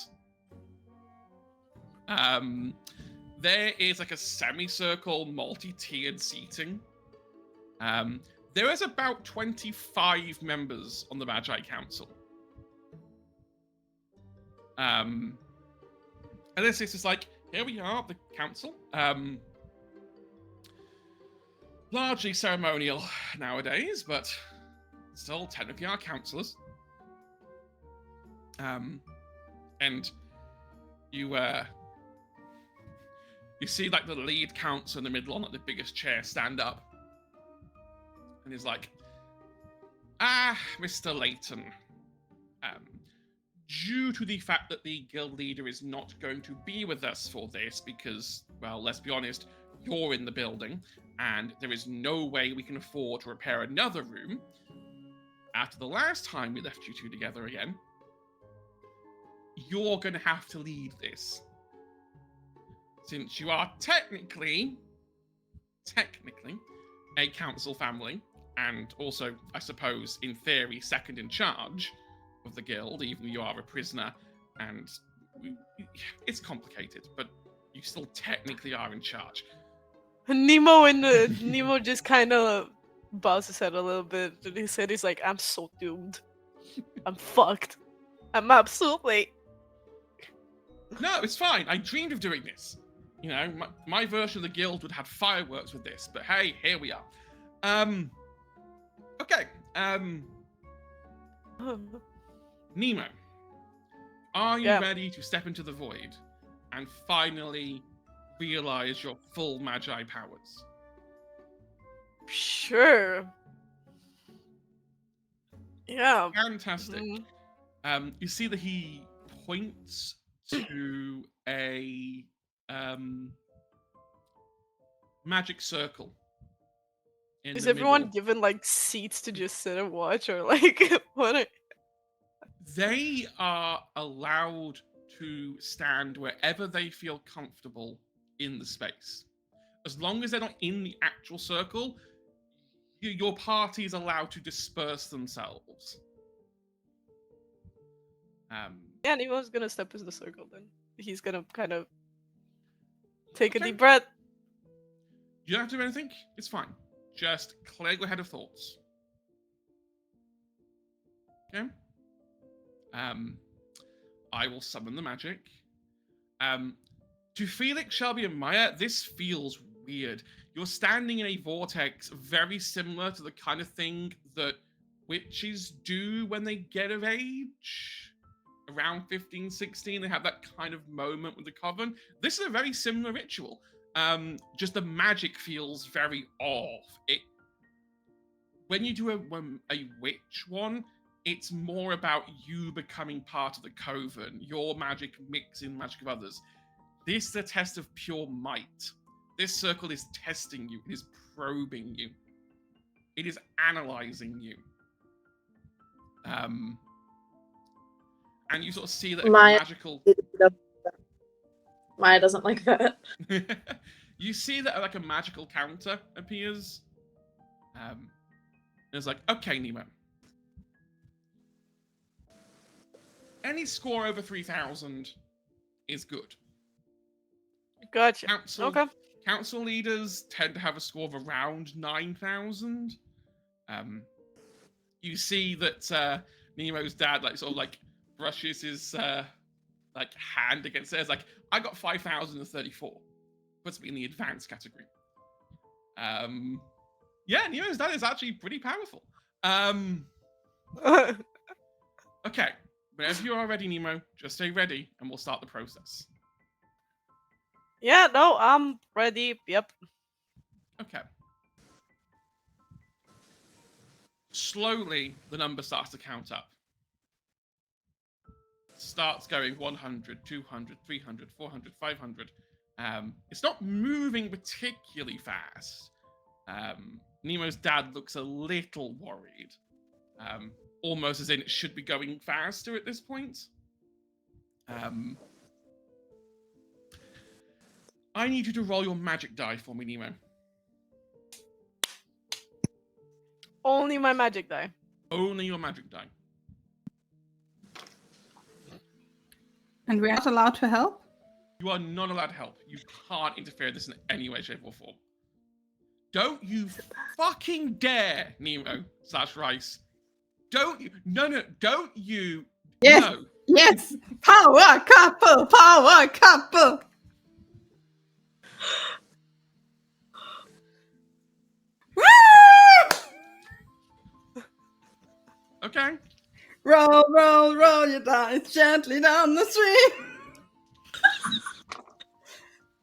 [SPEAKER 3] There is like a semicircle, multi-tiered seating. There is about 25 members on the Magi Council. And this is just like, here we are, the council. Largely ceremonial nowadays, but still technically our councillors. And you see like the lead councillor in the middle on like the biggest chair stand up. And he's like, Mr. Layton, due to the fact that the guild leader is not going to be with us for this because, well, let's be honest, you're in the building and there is no way we can afford to repair another room after the last time we left you two together again, you're going to have to lead this. Since you are technically a council family, and also, I suppose, in theory, second in charge of the guild, even though you are a prisoner, and it's complicated, but you still technically are in charge.
[SPEAKER 1] Nemo just kind of bows his head a little bit, and he said, he's like, I'm so doomed. I'm fucked. I'm absolutely...
[SPEAKER 3] No, it's fine. I dreamed of doing this. You know, my version of the guild would have fireworks with this, but hey, here we are. Okay. Nemo, are you ready to step into the void and finally realize your full Magi powers?
[SPEAKER 1] Sure. Yeah.
[SPEAKER 3] Fantastic. You see that he points to a magic circle.
[SPEAKER 1] Is everyone given like seats to just sit and watch, or like what?
[SPEAKER 3] They are allowed to stand wherever they feel comfortable in the space. As long as they're not in the actual circle, your party is allowed to disperse themselves.
[SPEAKER 1] Yeah, Nemo's gonna step into the circle then. He's gonna kind of take a deep breath.
[SPEAKER 3] You don't have to do anything. It's fine. Just clear your head of thoughts. Okay? I will summon the magic. To Felix, Shelby, and Maya, this feels weird. You're standing in a vortex very similar to the kind of thing that witches do when they get of age. Around 15, 16, they have that kind of moment with the coven. This is a very similar ritual. Just the magic feels very off. When you do a witch one, it's more about you becoming part of the coven, your magic mixing magic of others. This is a test of pure might. This circle is testing you. It is probing you. It is analyzing you. and you sort of see that a
[SPEAKER 5] Maya
[SPEAKER 3] magical.
[SPEAKER 5] Maya doesn't like that.
[SPEAKER 3] You see that like a magical counter appears. It's like, okay, Nemo. Any score over 3,000 is good.
[SPEAKER 1] Gotcha.
[SPEAKER 3] Council,
[SPEAKER 1] Okay.
[SPEAKER 3] council leaders tend to have a score of around 9,000. You see that Nemo's dad like sort of like brushes his like hand against it. It's like, I got 5,034. Puts me in the advanced category. Yeah, Nemo's dad is actually pretty powerful. Okay, whenever you are ready, Nemo, just stay ready and we'll start the process.
[SPEAKER 1] Yeah, no, I'm ready. Yep.
[SPEAKER 3] Okay. Slowly, the number starts to count up. Starts going 100, 200, 300, 400, 500. It's not moving particularly fast. Nemo's dad looks a little worried. Almost as in it should be going faster at this point. I need you to roll your magic die for me, Nemo.
[SPEAKER 1] Only my magic die.
[SPEAKER 3] Only your magic die.
[SPEAKER 2] And we're not allowed to help?
[SPEAKER 3] You are not allowed to help. You can't interfere in this in any way, shape, or form. Don't you fucking dare, Nemo / Rice. Don't you? No, don't you?
[SPEAKER 2] Yes.
[SPEAKER 3] No.
[SPEAKER 2] Yes! Power couple! Power couple! Woo!
[SPEAKER 3] Okay.
[SPEAKER 2] Roll, roll, roll your dice gently down the street.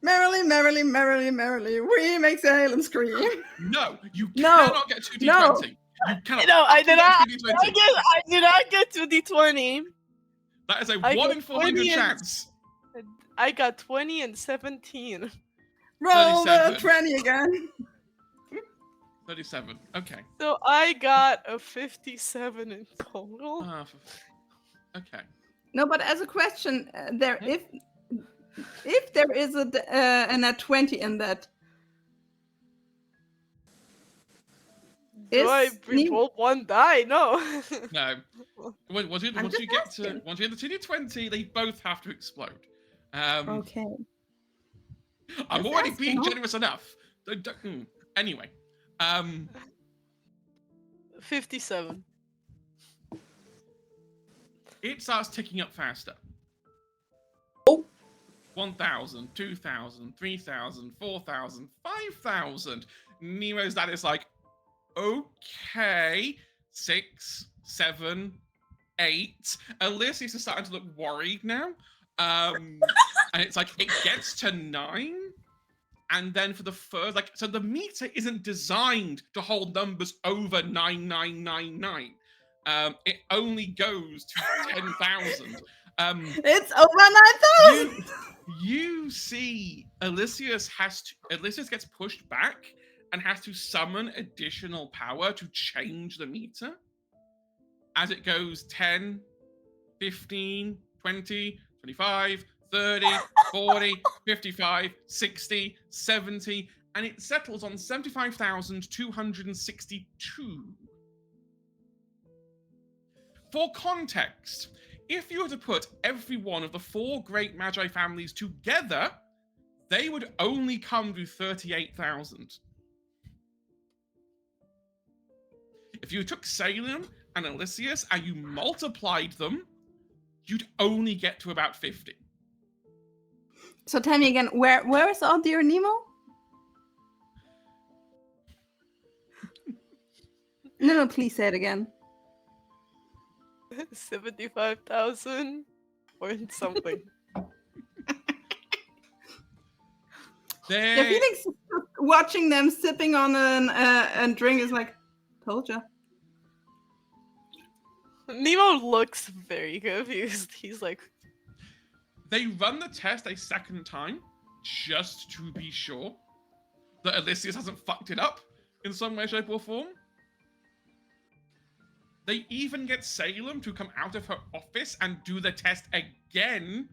[SPEAKER 2] Merrily, merrily, merrily, merrily, we make Salem scream.
[SPEAKER 3] No, you
[SPEAKER 2] No.
[SPEAKER 3] cannot get 2d20.
[SPEAKER 2] No.
[SPEAKER 3] You cannot.
[SPEAKER 1] No, I did not.
[SPEAKER 3] fucking get 2d20.
[SPEAKER 1] I did not get to D20.
[SPEAKER 3] That is a
[SPEAKER 1] I
[SPEAKER 3] 1
[SPEAKER 1] got
[SPEAKER 3] in 400
[SPEAKER 1] 20 and-
[SPEAKER 3] chance.
[SPEAKER 1] I got 20 and 17.
[SPEAKER 2] Roll the
[SPEAKER 3] 37.
[SPEAKER 2] 20 again.
[SPEAKER 3] 37. Okay.
[SPEAKER 1] So I got a 57 in total.
[SPEAKER 3] Okay.
[SPEAKER 2] No, but as a question, if there is a nat 20 in that,
[SPEAKER 1] Do I roll one die? No.
[SPEAKER 3] No. Once you
[SPEAKER 2] just
[SPEAKER 3] get
[SPEAKER 2] asking.
[SPEAKER 3] once you get to 2d20, they both have to explode.
[SPEAKER 2] Okay.
[SPEAKER 3] I'm
[SPEAKER 2] Just
[SPEAKER 3] already
[SPEAKER 2] asking,
[SPEAKER 3] being
[SPEAKER 2] huh?
[SPEAKER 3] generous enough. Anyway.
[SPEAKER 1] 57.
[SPEAKER 3] It starts ticking up faster.
[SPEAKER 5] Oh.
[SPEAKER 3] 1,000, 2,000, 3,000, 4,000, 5,000. Nemo's dad is like, okay, 6, 7, 8. Ulysses is starting to look worried now. And it's like, it gets to 9. And then for the first, like, so the meter isn't designed to hold numbers over 9999. It only goes to 10,000.
[SPEAKER 2] It's over 9,000!
[SPEAKER 3] You see Elysius gets pushed back and has to summon additional power to change the meter. As it goes 10, 15, 20, 25, 30, 40, 55, 60, 70, and it settles on 75,262. For context, if you were to put every one of the 4 great Magi families together, they would only come to 38,000. If you took Salem and Elysius and you multiplied them, you'd only get to about 50.
[SPEAKER 2] So tell me again, where is our dear Nemo? No, please say it again.
[SPEAKER 1] 75,000 or something.
[SPEAKER 2] Yeah, Felix watching them sipping on a drink is like, told ya.
[SPEAKER 1] Nemo looks very confused. He's like,
[SPEAKER 3] They run the test a second time just to be sure that Elysius hasn't fucked it up in some way, shape, or form. They even get Salem to come out of her office and do the test again.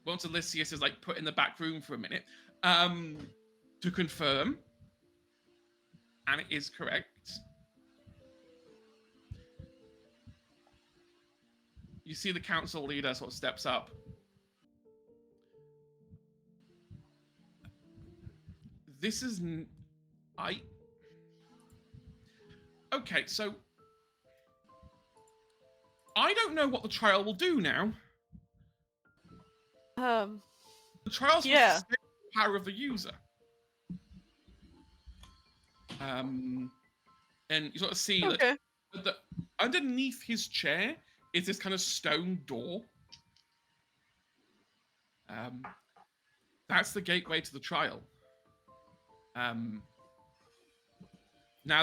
[SPEAKER 3] Once Elysius is like put in the back room for a minute, to confirm. And it is correct. You see the council leader sort of steps up. This is... Okay, so... I don't know what the trial will do now. The trial's
[SPEAKER 1] Yeah.
[SPEAKER 3] the power of the user. And you sort of see
[SPEAKER 1] Okay.
[SPEAKER 3] that underneath his chair is this kind of stone door. That's the gateway to the trial. Now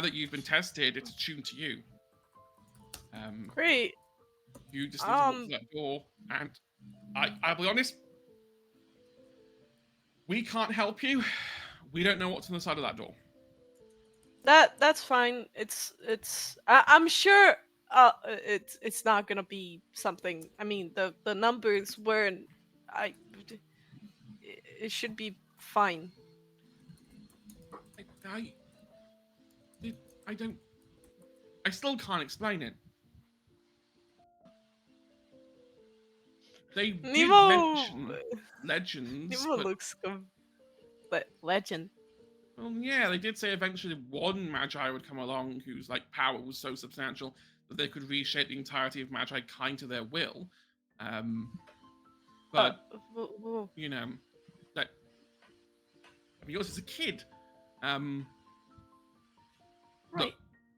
[SPEAKER 3] that you've been tested, it's attuned to you.
[SPEAKER 1] Great.
[SPEAKER 3] You just need to walk through that door, and I'll be honest, we can't help you. We don't know what's on the side of that door.
[SPEAKER 1] That's fine. I'm sure it's not gonna be something. I mean, the numbers weren't. It should be fine.
[SPEAKER 3] I still can't explain it. They did mention legends.
[SPEAKER 1] Nemo looks legend.
[SPEAKER 3] Well, yeah, they did say eventually one Magi would come along whose like power was so substantial that they could reshape the entirety of Magi kind to their will. But you know, that I mean, yours is a kid.
[SPEAKER 1] Right.
[SPEAKER 3] Look,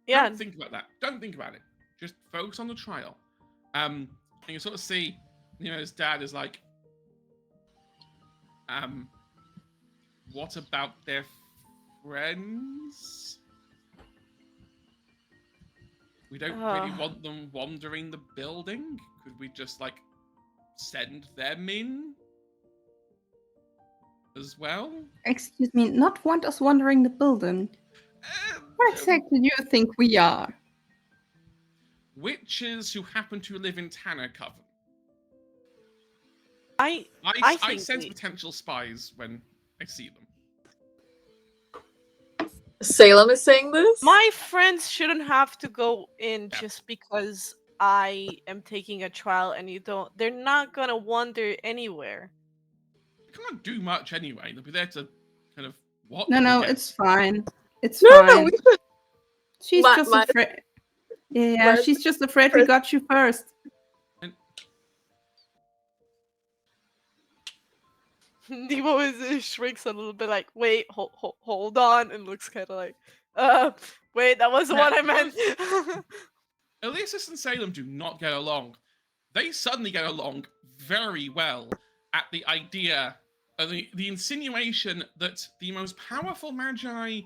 [SPEAKER 1] Yeah.
[SPEAKER 3] don't think about that. Don't think about it. Just focus on the trial. And you sort of see, you know, his dad is like, what about their friends? We don't really want them wandering the building. Could we just like send them in as well?
[SPEAKER 2] Excuse me, not want us wandering the building. What exactly do you think we are?
[SPEAKER 3] Witches who happen to live in Tanner Coven.
[SPEAKER 1] I
[SPEAKER 3] I
[SPEAKER 1] think
[SPEAKER 3] sense potential spies when I see them.
[SPEAKER 5] Salem is saying this?
[SPEAKER 1] my friends shouldn't have to go in just because I am taking a trial and you don't. They're not gonna wander anywhere.
[SPEAKER 3] They can't do much anyway. They'll be there to kind of watch.
[SPEAKER 2] No,
[SPEAKER 3] I guess.
[SPEAKER 2] it's fine. It's
[SPEAKER 5] No,
[SPEAKER 2] fine.
[SPEAKER 5] we should.
[SPEAKER 2] She's just afraid. Yeah,
[SPEAKER 5] my-
[SPEAKER 2] she's just afraid we got you first.
[SPEAKER 1] Nemo shrinks a little bit, like, wait, hold on, and looks kind of like, wait, that wasn't what I meant.
[SPEAKER 3] Elysius and Salem do not get along. They suddenly get along very well at the idea of the insinuation that the most powerful Magi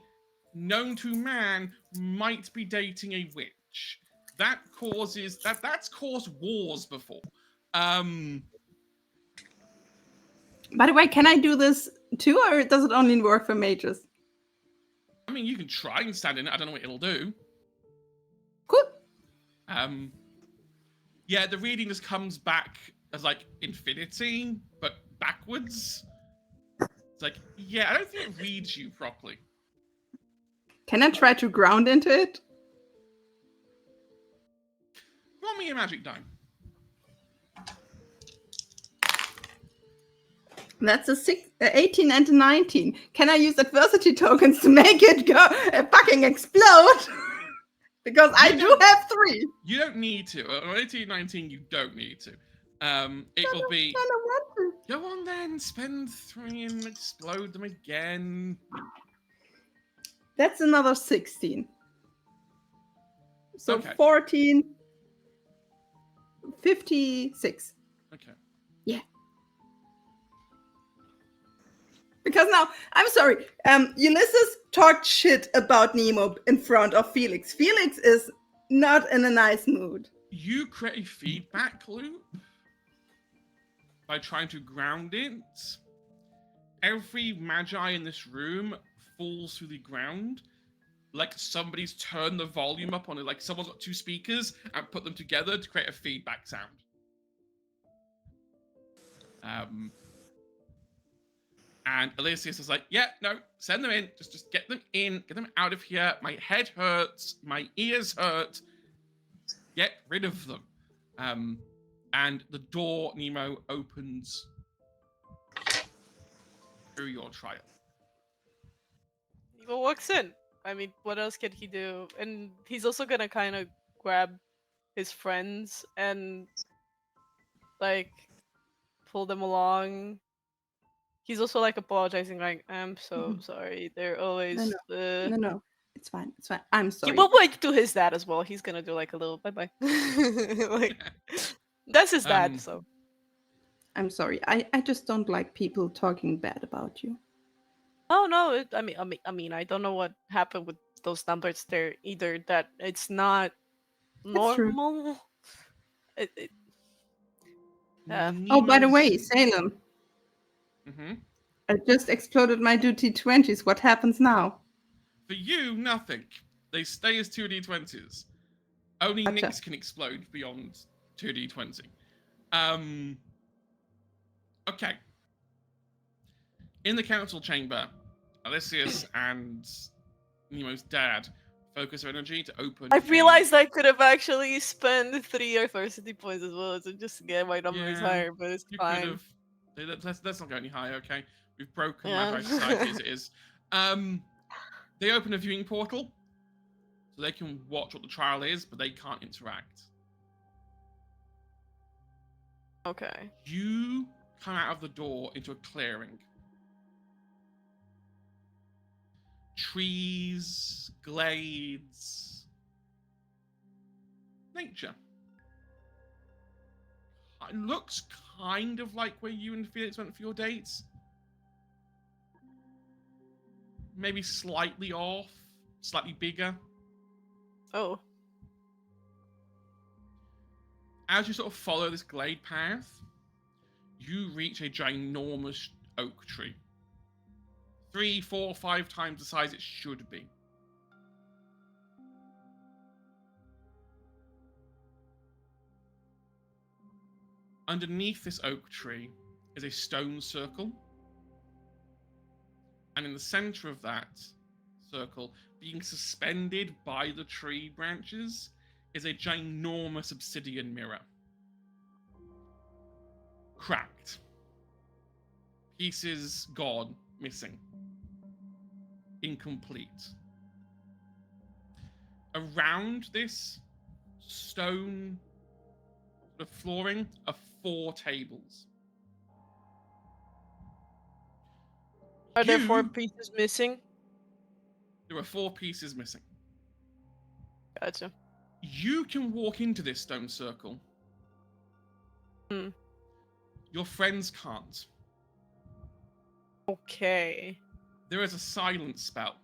[SPEAKER 3] known to man might be dating a witch. That's caused wars before.
[SPEAKER 2] By the way, can I do this too, or does it only work for mages?
[SPEAKER 3] I mean, you can try and stand in it. I don't know what it'll do.
[SPEAKER 2] Cool.
[SPEAKER 3] Yeah, the reading just comes back as like infinity, but backwards. It's like, yeah, I don't think it reads you properly.
[SPEAKER 2] Can I try to ground into it?
[SPEAKER 3] Roll me a magic die.
[SPEAKER 2] That's a 18 and a 19. Can I use adversity tokens to make it go fucking explode? Because I do have 3.
[SPEAKER 3] You don't need to. On 18, 19, you don't need to. It will be...
[SPEAKER 2] I don't want to.
[SPEAKER 3] Go on then, spend 3 and explode them again.
[SPEAKER 2] That's another 16. So
[SPEAKER 3] Okay.
[SPEAKER 2] 14, 56.
[SPEAKER 3] Okay.
[SPEAKER 2] Yeah. Because now, I'm sorry, Ulysses talked shit about Nemo in front of Felix. Felix is not in a nice mood.
[SPEAKER 3] You create a feedback loop by trying to ground it. Every Magi in this room falls through the ground, like somebody's turned the volume up on it, like someone's got two speakers and put them together to create a feedback sound. And Elysius is like, yeah, no, send them in. Just get them in. Get them out of here. My head hurts. My ears hurt. Get rid of them. And the door, Nemo, opens through your trial.
[SPEAKER 1] Nemo walks in. I mean, what else can he do? And he's also gonna kind of grab his friends and like pull them along. He's also like apologizing, like, I'm so sorry. They're always
[SPEAKER 2] No. It's fine. It's fine. I'm sorry.
[SPEAKER 1] But like to his dad as well. He's gonna do like a little bye bye. Like that's his dad, so
[SPEAKER 2] I'm sorry. I just don't like people talking bad about you.
[SPEAKER 1] oh no, I mean I don't know what happened with those numbers there either, that it's not
[SPEAKER 2] That's true.
[SPEAKER 1] normal. It
[SPEAKER 2] Oh, by the way,
[SPEAKER 3] Nemo's-
[SPEAKER 2] Salem,
[SPEAKER 3] Mhm.
[SPEAKER 2] I just exploded my 2d20s. What happens now?
[SPEAKER 3] For you, nothing. They stay as 2d20s. Only
[SPEAKER 2] Gotcha.
[SPEAKER 3] Nyx can explode beyond 2d20. Okay. In the council chamber, Elysius and Nemo's dad focus their energy to open.
[SPEAKER 1] I realized I could have actually spent 3 authority points as well to just get my numbers
[SPEAKER 3] Yeah,
[SPEAKER 1] higher, but it's
[SPEAKER 3] You
[SPEAKER 1] fine.
[SPEAKER 3] could have. Let's not go any higher, okay? We've broken
[SPEAKER 1] Yeah.
[SPEAKER 3] Mad Society as it is. They open a viewing portal, so they can watch what the trial is, but they can't interact.
[SPEAKER 1] Okay.
[SPEAKER 3] You come out of the door into a clearing. Trees, glades, nature. It looks kind of like where you and Felix went for your dates. Maybe slightly off, slightly bigger.
[SPEAKER 1] Oh.
[SPEAKER 3] As you sort of follow this glade path, you reach a ginormous oak tree. 3, 4, 5 times the size it should be. Underneath this oak tree is a stone circle. And in the center of that circle, being suspended by the tree branches, is a ginormous obsidian mirror. Cracked. Pieces gone, missing. Incomplete. Around this stone flooring are 4 tables.
[SPEAKER 1] Are there 4
[SPEAKER 3] You-
[SPEAKER 1] pieces missing?
[SPEAKER 3] There are 4 pieces missing.
[SPEAKER 1] Gotcha.
[SPEAKER 3] You can walk into this stone circle.
[SPEAKER 1] Hmm.
[SPEAKER 3] Your friends can't.
[SPEAKER 1] Okay.
[SPEAKER 3] There is a silence spell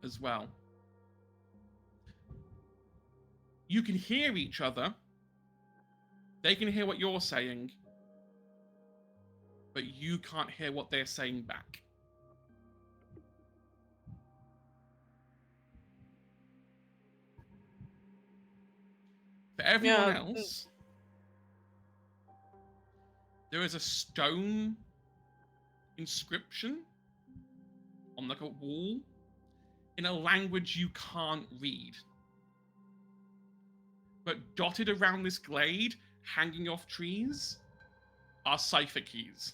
[SPEAKER 3] as well. You can hear each other. They can hear what you're saying, but you can't hear what they're saying back. For everyone
[SPEAKER 1] Yeah.
[SPEAKER 3] else, there is a stone inscription on like a wall in a language you can't read. But dotted around this glade, hanging off trees, are cipher keys.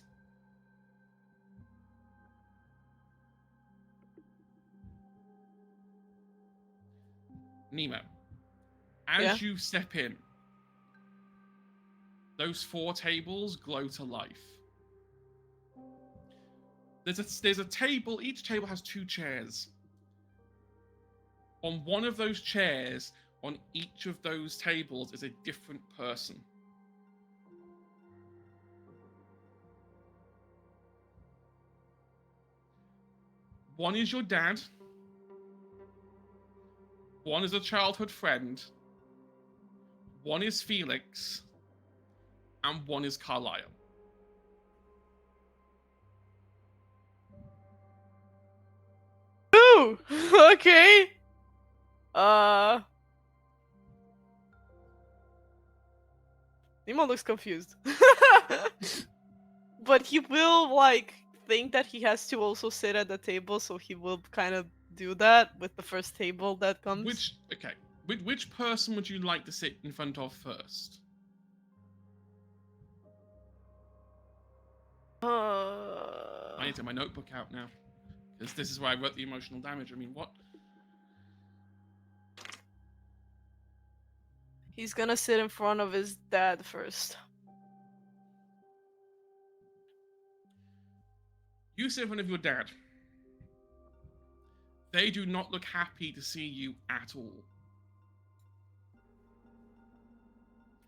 [SPEAKER 3] Nemo, as
[SPEAKER 1] Yeah?
[SPEAKER 3] you step in, those 4 tables glow to life. There's a table, each table has 2 chairs. On one of those chairs, on each of those tables, is a different person. One is your dad. One is a childhood friend. One is Felix. And one is Carlisle.
[SPEAKER 1] Ooh! Okay. Uh, Nemo looks confused. But he will like think that he has to also sit at the table, so he will kind of do that with the first table that comes.
[SPEAKER 3] Which person would you like to sit in front of first? I need to get my notebook out now, because this is where I wrote the emotional damage. I mean, what?
[SPEAKER 1] He's gonna sit in front of his dad first.
[SPEAKER 3] You sit in front of your dad. They do not look happy to see you at all.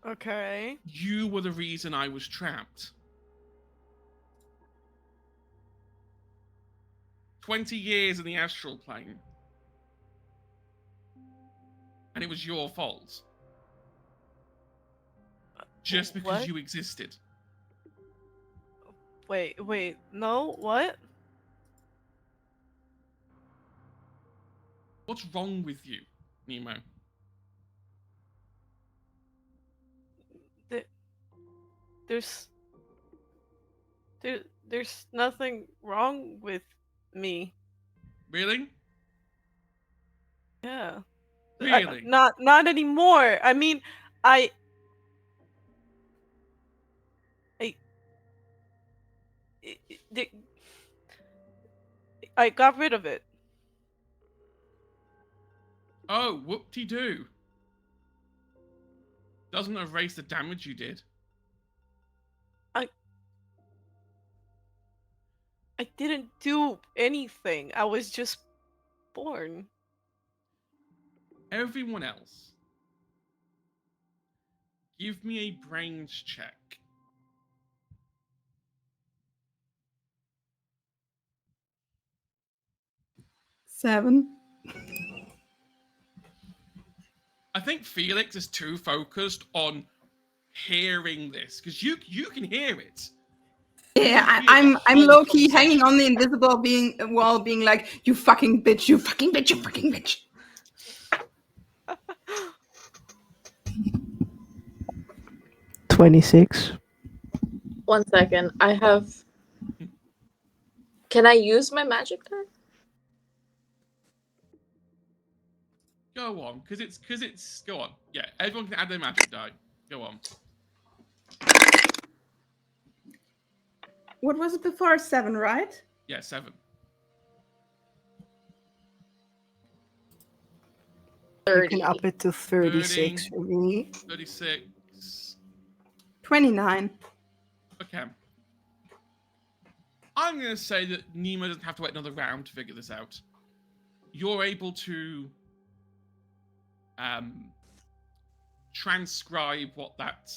[SPEAKER 1] Okay.
[SPEAKER 3] You were the reason I was trapped. 20 years in the astral plane. And it was your fault. Just because
[SPEAKER 1] What?
[SPEAKER 3] you existed.
[SPEAKER 1] Wait, no, what?
[SPEAKER 3] What's wrong with you, Nemo?
[SPEAKER 1] Th- There's there's nothing wrong with me.
[SPEAKER 3] Really?
[SPEAKER 1] Yeah.
[SPEAKER 3] Really?
[SPEAKER 1] Not anymore. I mean, I I I, I got rid of it.
[SPEAKER 3] Oh, whoop-de-doo. Doesn't erase the damage you did.
[SPEAKER 1] I didn't do anything. I was just born.
[SPEAKER 3] Everyone else, give me a brains check.
[SPEAKER 2] Seven.
[SPEAKER 3] I think Felix is too focused on hearing this, because you can hear it.
[SPEAKER 2] Yeah,
[SPEAKER 3] can hear the
[SPEAKER 2] I'm
[SPEAKER 3] whole
[SPEAKER 2] low key hanging
[SPEAKER 3] conversation.
[SPEAKER 2] on the invisible wall, being like, "You fucking bitch! You fucking bitch! You fucking bitch!"
[SPEAKER 4] 26.
[SPEAKER 5] 1 second. I have. Can I use my magic die?
[SPEAKER 3] Go on, because it's go on. Yeah, everyone can add their magic die. Go on.
[SPEAKER 2] What was it before? 7, right?
[SPEAKER 3] Yeah, 7.
[SPEAKER 4] You can
[SPEAKER 5] 30.
[SPEAKER 4] up it to 36 for me.
[SPEAKER 3] 36.
[SPEAKER 2] 29.
[SPEAKER 3] Okay. I'm going to say that Nemo doesn't have to wait another round to figure this out. You're able to transcribe what that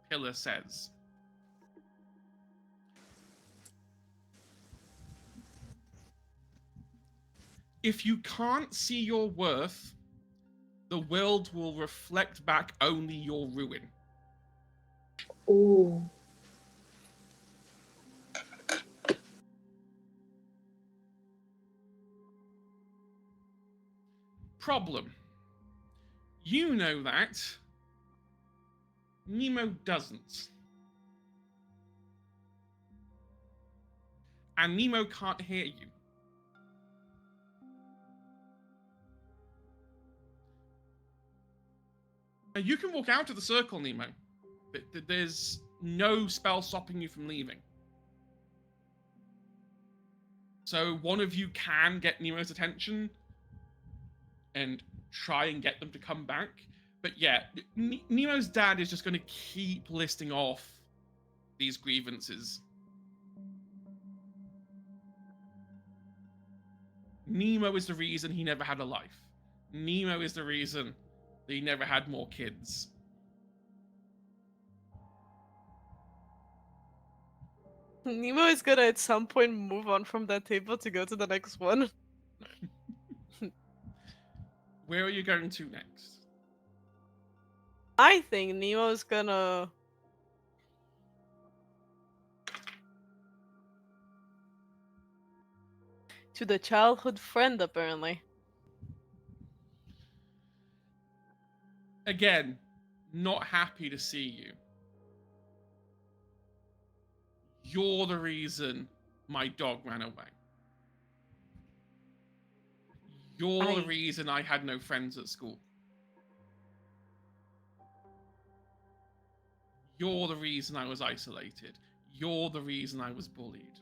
[SPEAKER 3] pillar says. If you can't see your worth, the world will reflect back only your ruin.
[SPEAKER 5] Ooh.
[SPEAKER 3] Problem. You know that. Nemo doesn't. And Nemo can't hear you. Now, you can walk out of the circle, Nemo. But there's no spell stopping you from leaving. So one of you can get Nemo's attention and try and get them to come back. But yeah, Nemo's dad is just going to keep listing off these grievances. Nemo is the reason he never had a life. Nemo is the reason that he never had more kids.
[SPEAKER 1] Nemo is gonna at some point move on from that table to go to the next one.
[SPEAKER 3] Where are you going to next?
[SPEAKER 1] I think Nemo's gonna to the childhood friend apparently.
[SPEAKER 3] Again, not happy to see you. You're the reason my dog ran away. You're the reason I had no friends at school. You're the reason I was isolated. You're the reason I was bullied.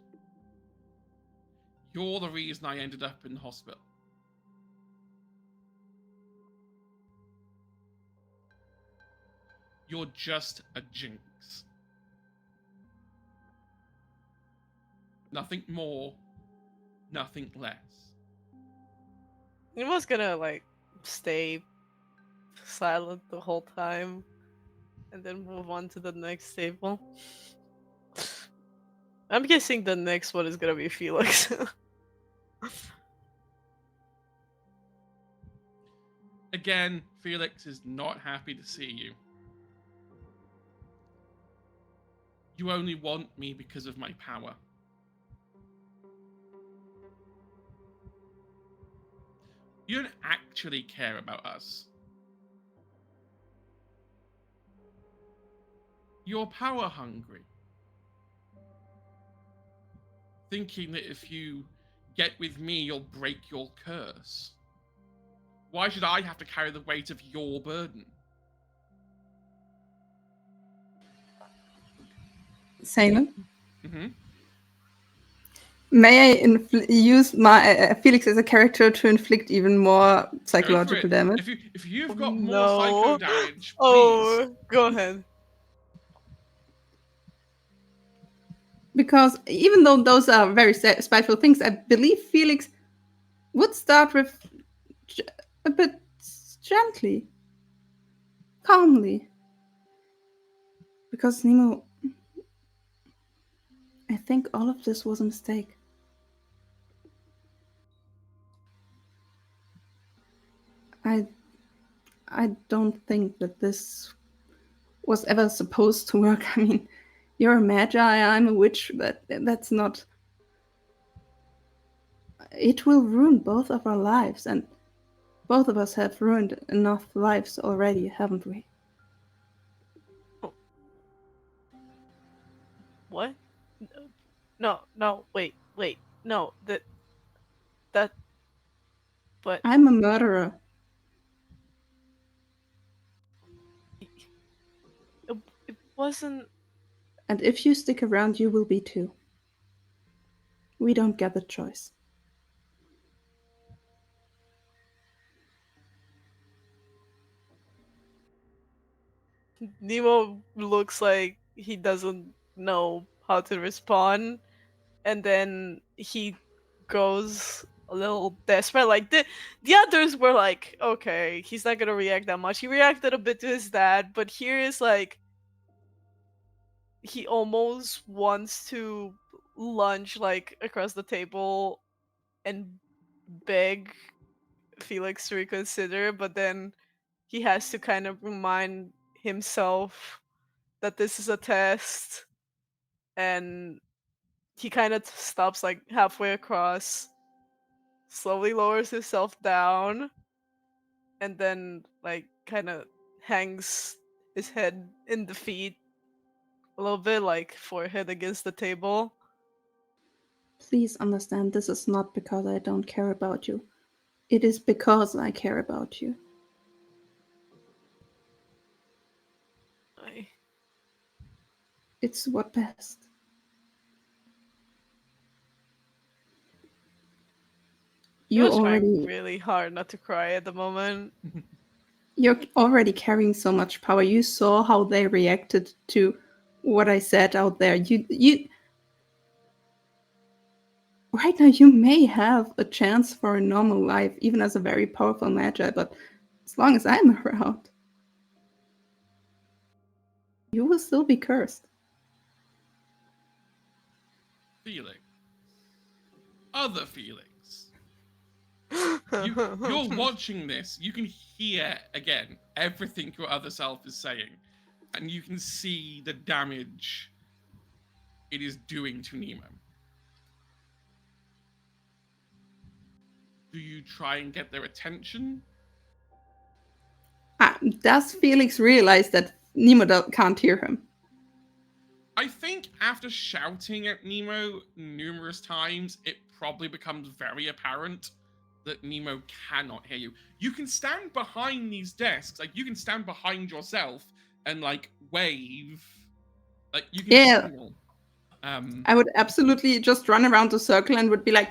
[SPEAKER 3] You're the reason I ended up in the hospital. You're just a jinx. Nothing more, nothing less.
[SPEAKER 1] Nemo's gonna like stay silent the whole time and then move on to the next table. I'm guessing the next one is gonna be Felix.
[SPEAKER 3] Again, Felix is not happy to see you. You only want me because of my power. You don't actually care about us. You're power hungry. Thinking that if you get with me, you'll break your curse. Why should I have to carry the weight of your burden?
[SPEAKER 2] Salem,
[SPEAKER 3] Mm-hmm.
[SPEAKER 2] may I use my Felix as a character to inflict even more
[SPEAKER 3] Go for
[SPEAKER 2] psychological
[SPEAKER 3] it.
[SPEAKER 2] damage?
[SPEAKER 3] If you've got more
[SPEAKER 1] No.
[SPEAKER 3] psycho damage, please.
[SPEAKER 1] Oh, go ahead.
[SPEAKER 2] Because even though those are very spiteful things, I believe Felix would start with a bit gently, calmly. Because Nemo, I think all of this was a mistake. I don't think that this was ever supposed to work. I mean, you're a magi, I'm a witch, but that's not. It will ruin both of our lives, and both of us have ruined enough lives already, haven't we?
[SPEAKER 1] What? No, wait, no, that, but
[SPEAKER 2] I'm a murderer.
[SPEAKER 1] it wasn't.
[SPEAKER 2] And if you stick around, you will be too. We don't get the choice.
[SPEAKER 1] Nemo looks like he doesn't know how to respond, and then he goes a little desperate. Like the others were like, okay, he's not gonna react that much. He reacted a bit to his dad, but here is like he almost wants to lunge like across the table and beg Felix to reconsider, but then he has to kind of remind himself that this is a test, and he kind of stops like halfway across, slowly lowers himself down, and then like kind of hangs his head in the feet a little bit, like forehead against the table.
[SPEAKER 2] Please understand, this is not because I don't care about you. It is because I care about you.
[SPEAKER 1] I,
[SPEAKER 2] It's what best.
[SPEAKER 1] he
[SPEAKER 2] You
[SPEAKER 1] was trying
[SPEAKER 2] already
[SPEAKER 1] really hard not to cry at the moment.
[SPEAKER 2] You're already carrying so much power. You saw how they reacted to what I said out there. You right now you may have a chance for a normal life, even as a very powerful magi, but as long as I'm around, you will still be cursed.
[SPEAKER 3] Feeling. Other feelings. You're watching this. You can hear, again, everything your other self is saying. And you can see the damage it is doing to Nemo. Do you try and get their attention?
[SPEAKER 2] does Felix realize that Nemo can't hear him?
[SPEAKER 3] I think after shouting at Nemo numerous times, it probably becomes very apparent that Nemo cannot hear you. You can stand behind these desks, like you can stand behind yourself and like wave, like you can signal.
[SPEAKER 2] I would absolutely just run around the circle and would be like,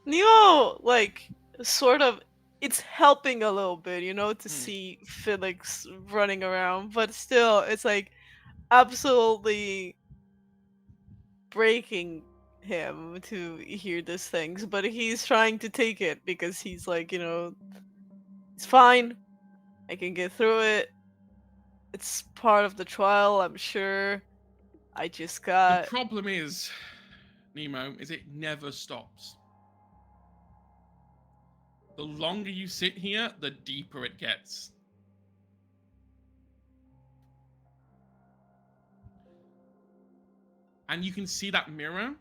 [SPEAKER 1] Nemo, like, sort of, it's helping a little bit, you know, to see Felix running around, but still, it's like absolutely breaking him to hear these things. But he's trying to take it because he's like, you know, it's fine. I can get through it. It's part of the trial, I'm sure. I just
[SPEAKER 3] The
[SPEAKER 1] got.
[SPEAKER 3] problem is, Nemo, is it never stops. The longer you sit here, the deeper it gets. And you can see that mirror.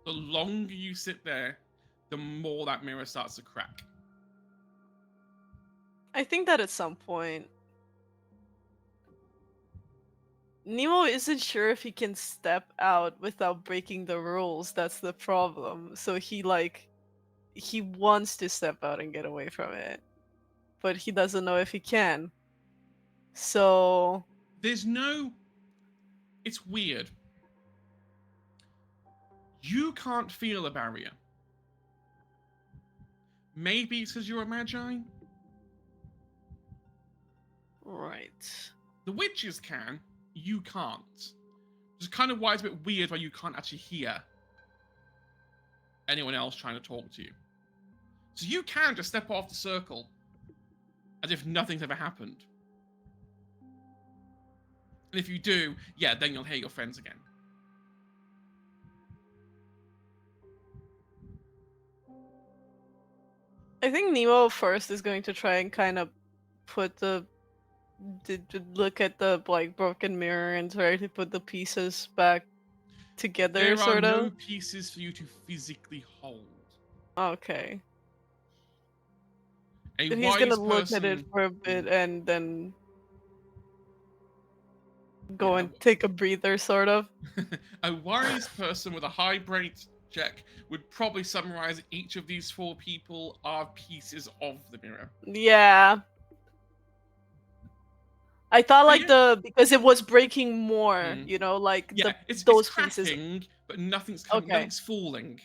[SPEAKER 3] The longer you sit there, the more that mirror starts to crack.
[SPEAKER 1] I think that at some point, Nemo isn't sure if he can step out without breaking the rules. That's the problem. So he wants to step out and get away from it, but he doesn't know if he can. So
[SPEAKER 3] There's no. It's weird. You can't feel a barrier. Maybe it's because you're a magi.
[SPEAKER 1] right.
[SPEAKER 3] The witches can. You can't. Which is kind of why it's a bit weird why you can't actually hear anyone else trying to talk to you. So you can just step off the circle as if nothing's ever happened. And if you do, yeah, then you'll hear your friends again.
[SPEAKER 1] I think Nemo first is going to try and kind of put to look at the like broken mirror and try to put the pieces back together,
[SPEAKER 3] There are
[SPEAKER 1] sort
[SPEAKER 3] no
[SPEAKER 1] of.
[SPEAKER 3] pieces for you to physically hold.
[SPEAKER 1] Okay.
[SPEAKER 3] A
[SPEAKER 1] Then he's gonna
[SPEAKER 3] wise
[SPEAKER 1] look at it
[SPEAKER 3] person.
[SPEAKER 1] for a bit and then go
[SPEAKER 3] Yeah,
[SPEAKER 1] and take a breather, sort of.
[SPEAKER 3] a wise person with a high brain check would probably summarize each of these four people are pieces of the mirror.
[SPEAKER 1] Yeah. I thought
[SPEAKER 3] But
[SPEAKER 1] like
[SPEAKER 3] yeah.
[SPEAKER 1] because it was breaking more, you know, like
[SPEAKER 3] Yeah, it's
[SPEAKER 1] those pieces.
[SPEAKER 3] cracking, but nothing's coming,
[SPEAKER 1] Okay.
[SPEAKER 3] nothing's falling.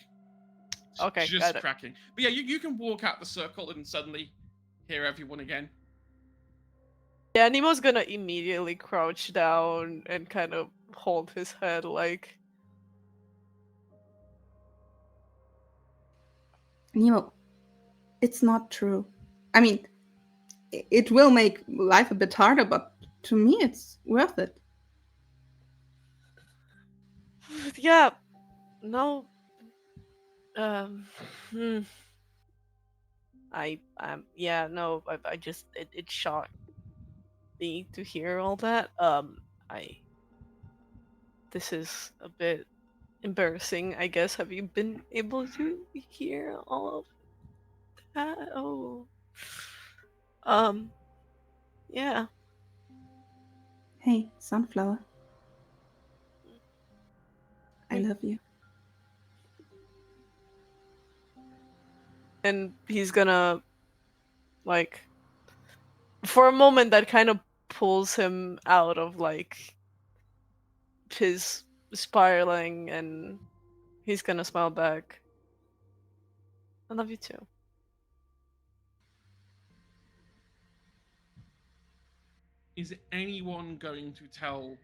[SPEAKER 3] It's
[SPEAKER 1] Okay,
[SPEAKER 3] just
[SPEAKER 1] got it.
[SPEAKER 3] cracking. But yeah, you can walk out the circle and suddenly hear everyone again.
[SPEAKER 1] Yeah, Nemo's gonna immediately crouch down and kind of hold his head like.
[SPEAKER 2] Nemo, it's not true. I mean, it will make life a bit harder, but to me, it's worth it.
[SPEAKER 1] Yeah, no. Um. Hmm. Yeah, no. I just it shocked me to hear all that. I. This is a bit embarrassing, I guess. Have you been able to hear all of that? Oh. Um. Yeah.
[SPEAKER 2] Hey, Sunflower. I love you.
[SPEAKER 1] And he's gonna like for a moment that kind of pulls him out of like his spiraling, and he's gonna smile back. I love you too.
[SPEAKER 3] Is anyone going to tell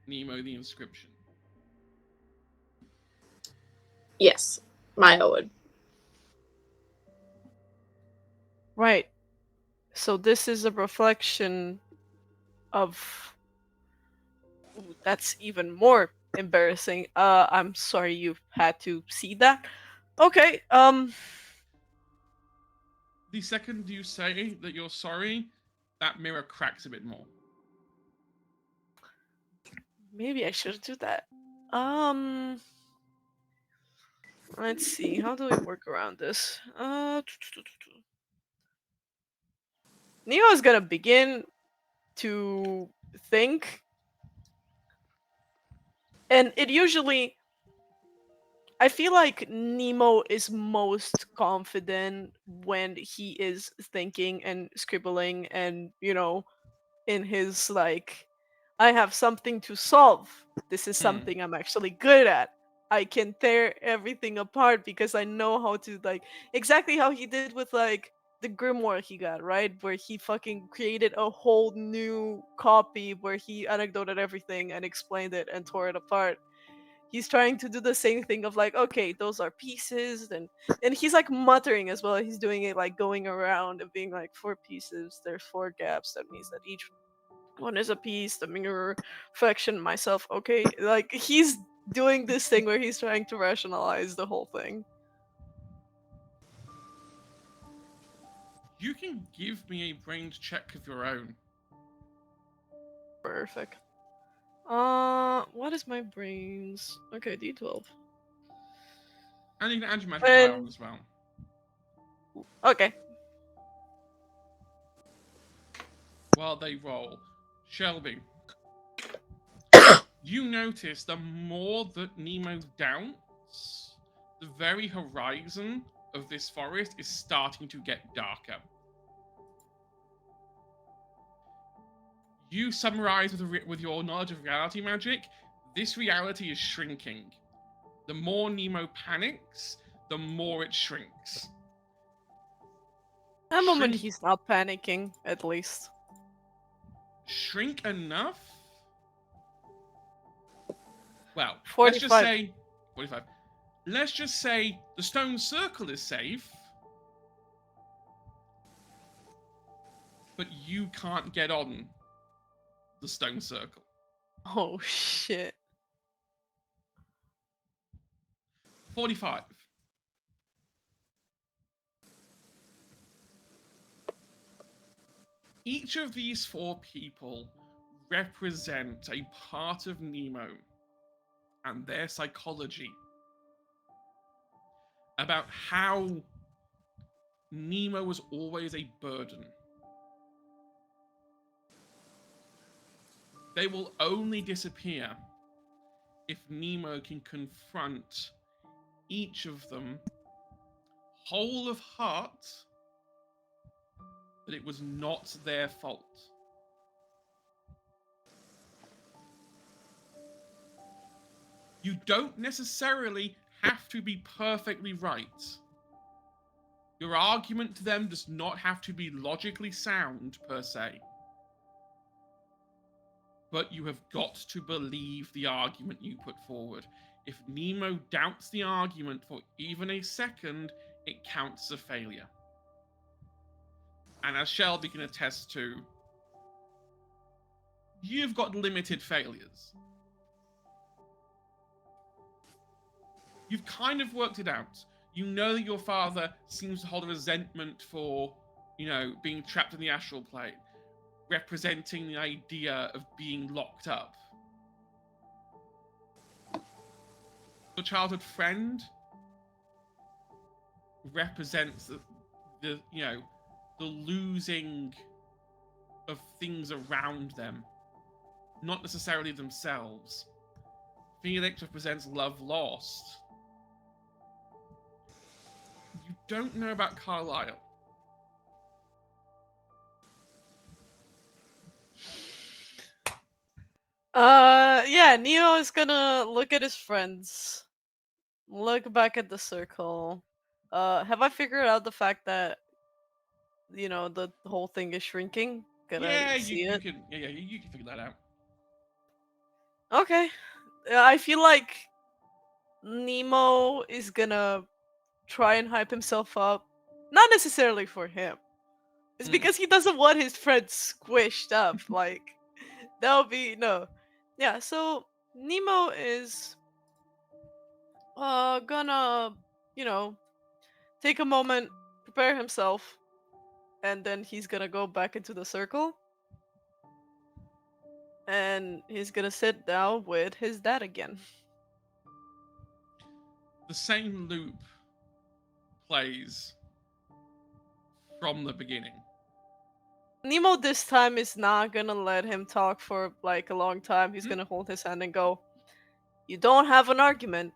[SPEAKER 3] Nemo the inscription?
[SPEAKER 5] Yes, Maya would.
[SPEAKER 1] Right. So this is a reflection of. Ooh, that's even more embarrassing. I'm sorry you had to see that. Okay.
[SPEAKER 3] The second you say that you're sorry, that mirror cracks a bit more.
[SPEAKER 1] Maybe I should do that. Um. Let's see. How do we work around this? Neo is gonna begin to think, and it usually. I feel like Nemo is most confident when he is thinking and scribbling and, in his like, I have something to solve. This is
[SPEAKER 3] Hmm.
[SPEAKER 1] something I'm actually good at. I can tear everything apart because I know how to, like, exactly how he did with like the grimoire he got, right? Where he fucking created a whole new copy where he anecdoted everything and explained it and tore it apart. He's trying to do the same thing of like, okay, those are pieces, and he's like muttering as well. He's doing it like going around and being like, four pieces, there's four gaps, that means that each one is a piece, the mirror reflection, myself, okay, like he's doing this thing where he's trying to rationalize the whole thing.
[SPEAKER 3] You can give me a brained check of your own.
[SPEAKER 1] Perfect. What is my brains? Okay, D12.
[SPEAKER 3] And you can add your magic die on
[SPEAKER 1] And
[SPEAKER 3] as well.
[SPEAKER 1] okay.
[SPEAKER 3] While they roll. Shelby, you notice the more that Nemo doubts, the very horizon of this forest is starting to get darker. You summarize with your knowledge of reality magic, this reality is shrinking. The more Nemo panics, the more it shrinks.
[SPEAKER 1] At the moment
[SPEAKER 3] Shrink,
[SPEAKER 1] he's not panicking, at least.
[SPEAKER 3] shrink enough. Well, let's just
[SPEAKER 1] 45.
[SPEAKER 3] say 45. Let's just say the stone circle is safe, but you can't get on the stone circle.
[SPEAKER 1] Oh shit.
[SPEAKER 3] 45. Each of these four people represent a part of Nemo and their psychology about how Nemo was always a burden. They will only disappear if Nemo can confront each of them whole of heart that it was not their fault. You don't necessarily have to be perfectly right. Your argument to them does not have to be logically sound, per se. But you have got to believe the argument you put forward. If Nemo doubts the argument for even a second, it counts as a failure. And as Shelby can attest to, you've got limited failures. You've kind of worked it out. You know that your father seems to hold a resentment for, being trapped in the astral plane, representing the idea of being locked up. Your childhood friend represents the losing of things around them, not necessarily themselves. Felix represents love lost. You don't know about Carlisle.
[SPEAKER 1] Yeah, Neo is gonna look at his friends, look back at the circle. Have I figured out the fact that, the whole thing is shrinking? Can I
[SPEAKER 3] Yeah,
[SPEAKER 1] see
[SPEAKER 3] you
[SPEAKER 1] it?
[SPEAKER 3] can. Yeah, you can figure that out.
[SPEAKER 1] Okay. I feel like Nemo is gonna try and hype himself up. Not necessarily for him. It's
[SPEAKER 3] Hmm.
[SPEAKER 1] because he doesn't want his friends squished up. Like, that would be, no. Yeah, so Nemo is gonna, you know, take a moment, prepare himself, and then he's gonna go back into the circle. And he's gonna sit down with his dad again.
[SPEAKER 3] The same loop plays from the beginning.
[SPEAKER 1] Nemo this time is not gonna let him talk for like a long time. He's gonna hold his hand and go, "You don't have an argument.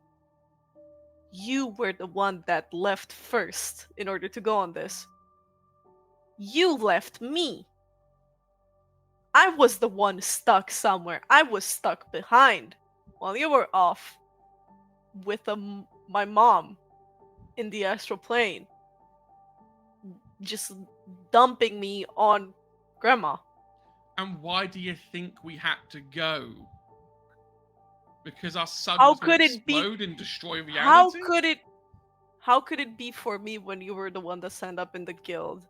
[SPEAKER 1] You were the one that left first in order to go on this. You left me. I was the one stuck somewhere. I was stuck behind while you were off with my mom in the astral plane, just dumping me on grandma."
[SPEAKER 3] And why do you think we had to go? Because our sun
[SPEAKER 1] How
[SPEAKER 3] was going
[SPEAKER 1] could
[SPEAKER 3] to
[SPEAKER 1] it be?
[SPEAKER 3] explode and destroy
[SPEAKER 1] How
[SPEAKER 3] reality?
[SPEAKER 1] could it? How could it be for me when you were the one that signed up in the guild?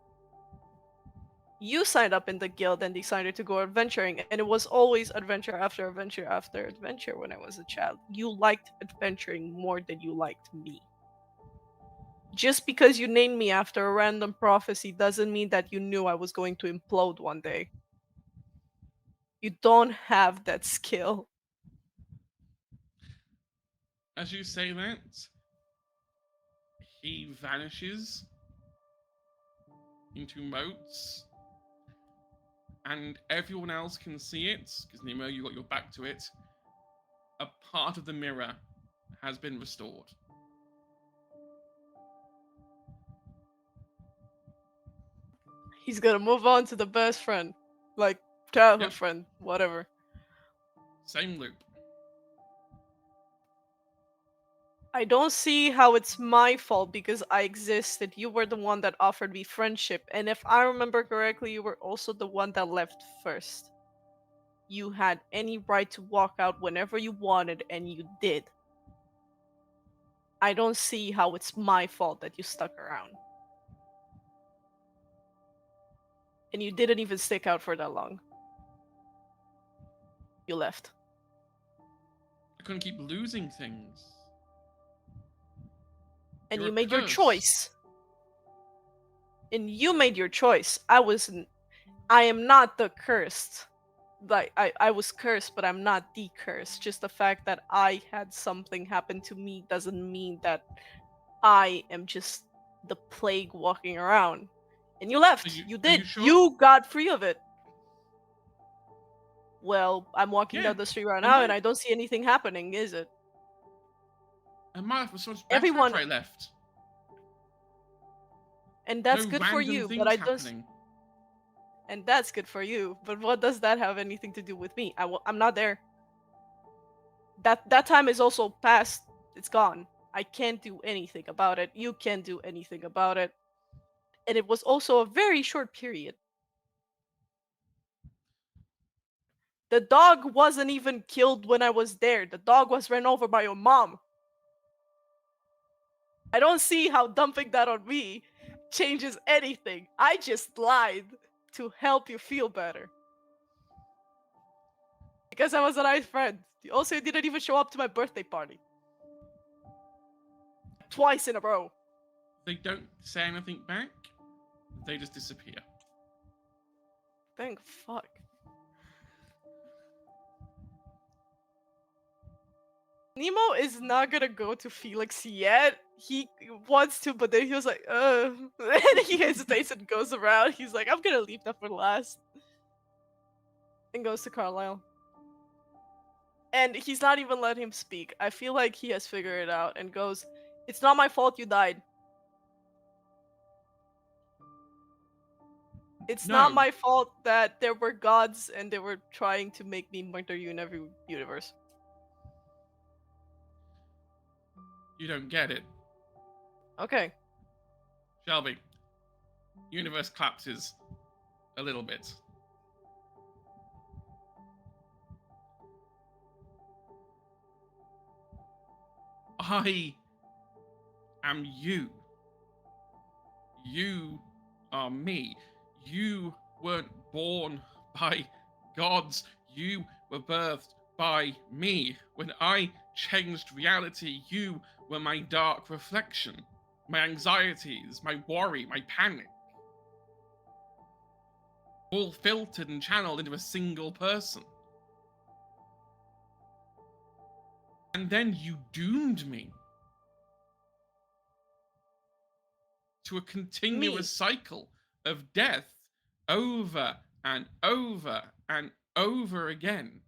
[SPEAKER 1] You signed up in the guild and decided to go adventuring, and it was always adventure after adventure after adventure when I was a child. You liked adventuring more than you liked me. Just because you named me after a random prophecy doesn't mean that you knew I was going to implode one day. You don't have that skill.
[SPEAKER 3] As you say that, he vanishes into moats, and everyone else can see it, because Nemo, you got your back to it. A part of the mirror has been restored.
[SPEAKER 1] He's gonna move on to the best friend. Like, childhood
[SPEAKER 3] Yep.
[SPEAKER 1] friend, whatever.
[SPEAKER 3] Same loop.
[SPEAKER 1] I don't see how it's my fault because I existed. You were the one that offered me friendship. And if I remember correctly, you were also the one that left first. You had any right to walk out whenever you wanted, and you did. I don't see how it's my fault that you stuck around. And you didn't even stick out for that long. You left.
[SPEAKER 3] I couldn't keep losing things.
[SPEAKER 1] And
[SPEAKER 3] You're
[SPEAKER 1] you
[SPEAKER 3] a
[SPEAKER 1] made your
[SPEAKER 3] curse.
[SPEAKER 1] choice. And you made your choice. I am not the cursed. Like, I was cursed, but I'm not the cursed. Just the fact that I had something happen to me doesn't mean that I am just the plague walking around. And you left. You
[SPEAKER 3] Are
[SPEAKER 1] did.
[SPEAKER 3] you sure?
[SPEAKER 1] You got free of it. Well, I'm walking
[SPEAKER 3] Yeah,
[SPEAKER 1] down the street right
[SPEAKER 3] I
[SPEAKER 1] now
[SPEAKER 3] know.
[SPEAKER 1] and I don't see anything happening, is it?
[SPEAKER 3] And my life was so much better
[SPEAKER 1] Everyone,
[SPEAKER 3] after I left.
[SPEAKER 1] and that's
[SPEAKER 3] No
[SPEAKER 1] good for
[SPEAKER 3] random
[SPEAKER 1] you, but
[SPEAKER 3] things
[SPEAKER 1] I don't.
[SPEAKER 3] happening.
[SPEAKER 1] And that's good for you, but what does that have anything to do with me? I'm not there. That time is also past. It's gone. I can't do anything about it. You can't do anything about it. And it was also a very short period. The dog wasn't even killed when I was there. The dog was ran over by your mom. I don't see how dumping that on me changes anything. I just lied to help you feel better. Because I was a nice friend. Also, you didn't even show up to my birthday party. Twice in a row.
[SPEAKER 3] They don't say anything back. They just disappear.
[SPEAKER 1] Thank fuck. Nemo is not gonna go to Felix yet. He wants to, but then he was like, and he hesitates and goes around. He's like, I'm gonna leave that for last. And goes to Carlisle. And he's not even letting him speak. I feel like he has figured it out and goes, "It's not my fault you died. It's not
[SPEAKER 3] No,
[SPEAKER 1] my fault that there were gods and they were trying to make me murder you in every universe."
[SPEAKER 3] you don't get it.
[SPEAKER 1] Okay.
[SPEAKER 3] Shelby, universe collapses a little bit. I am you. You are me. You weren't born by gods. You were birthed by me. When I changed reality, you were my dark reflection, my anxieties, my worry, my panic. All filtered and channeled into a single person. And then you doomed me. to a continuous cycle of death over and over and over again.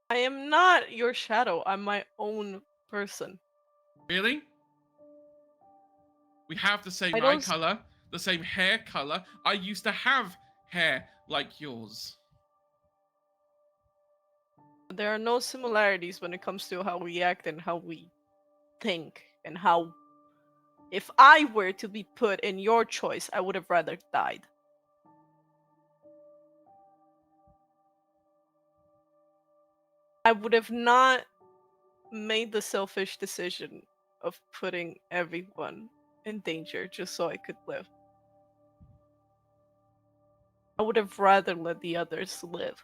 [SPEAKER 1] I am not your shadow. I'm my own person.
[SPEAKER 3] Really? We have the same
[SPEAKER 1] I
[SPEAKER 3] eye
[SPEAKER 1] don't.
[SPEAKER 3] color, the same hair color. I used to have hair like yours.
[SPEAKER 1] There are no similarities when it comes to how we act and how we think and how. If I were to be put in your choice, I would have rather died. I would have not made the selfish decision of putting everyone in danger just so I could live. I would have rather let the others live.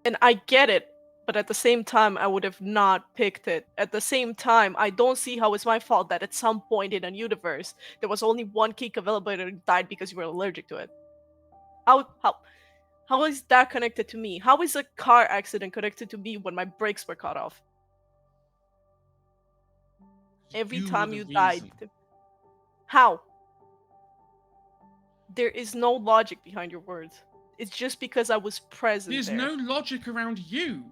[SPEAKER 1] And I get it, but at the same time, I would have not picked it. At the same time, I don't see how it's my fault that at some point in a universe, there was only one cake available and it died because you were allergic to it. How is that connected to me? How is a car accident connected to me when my brakes were cut off? Every
[SPEAKER 3] You were
[SPEAKER 1] time
[SPEAKER 3] the
[SPEAKER 1] you died.
[SPEAKER 3] reason.
[SPEAKER 1] How? There is no logic behind your words. It's just because I was present
[SPEAKER 3] There's
[SPEAKER 1] there.
[SPEAKER 3] no logic around you.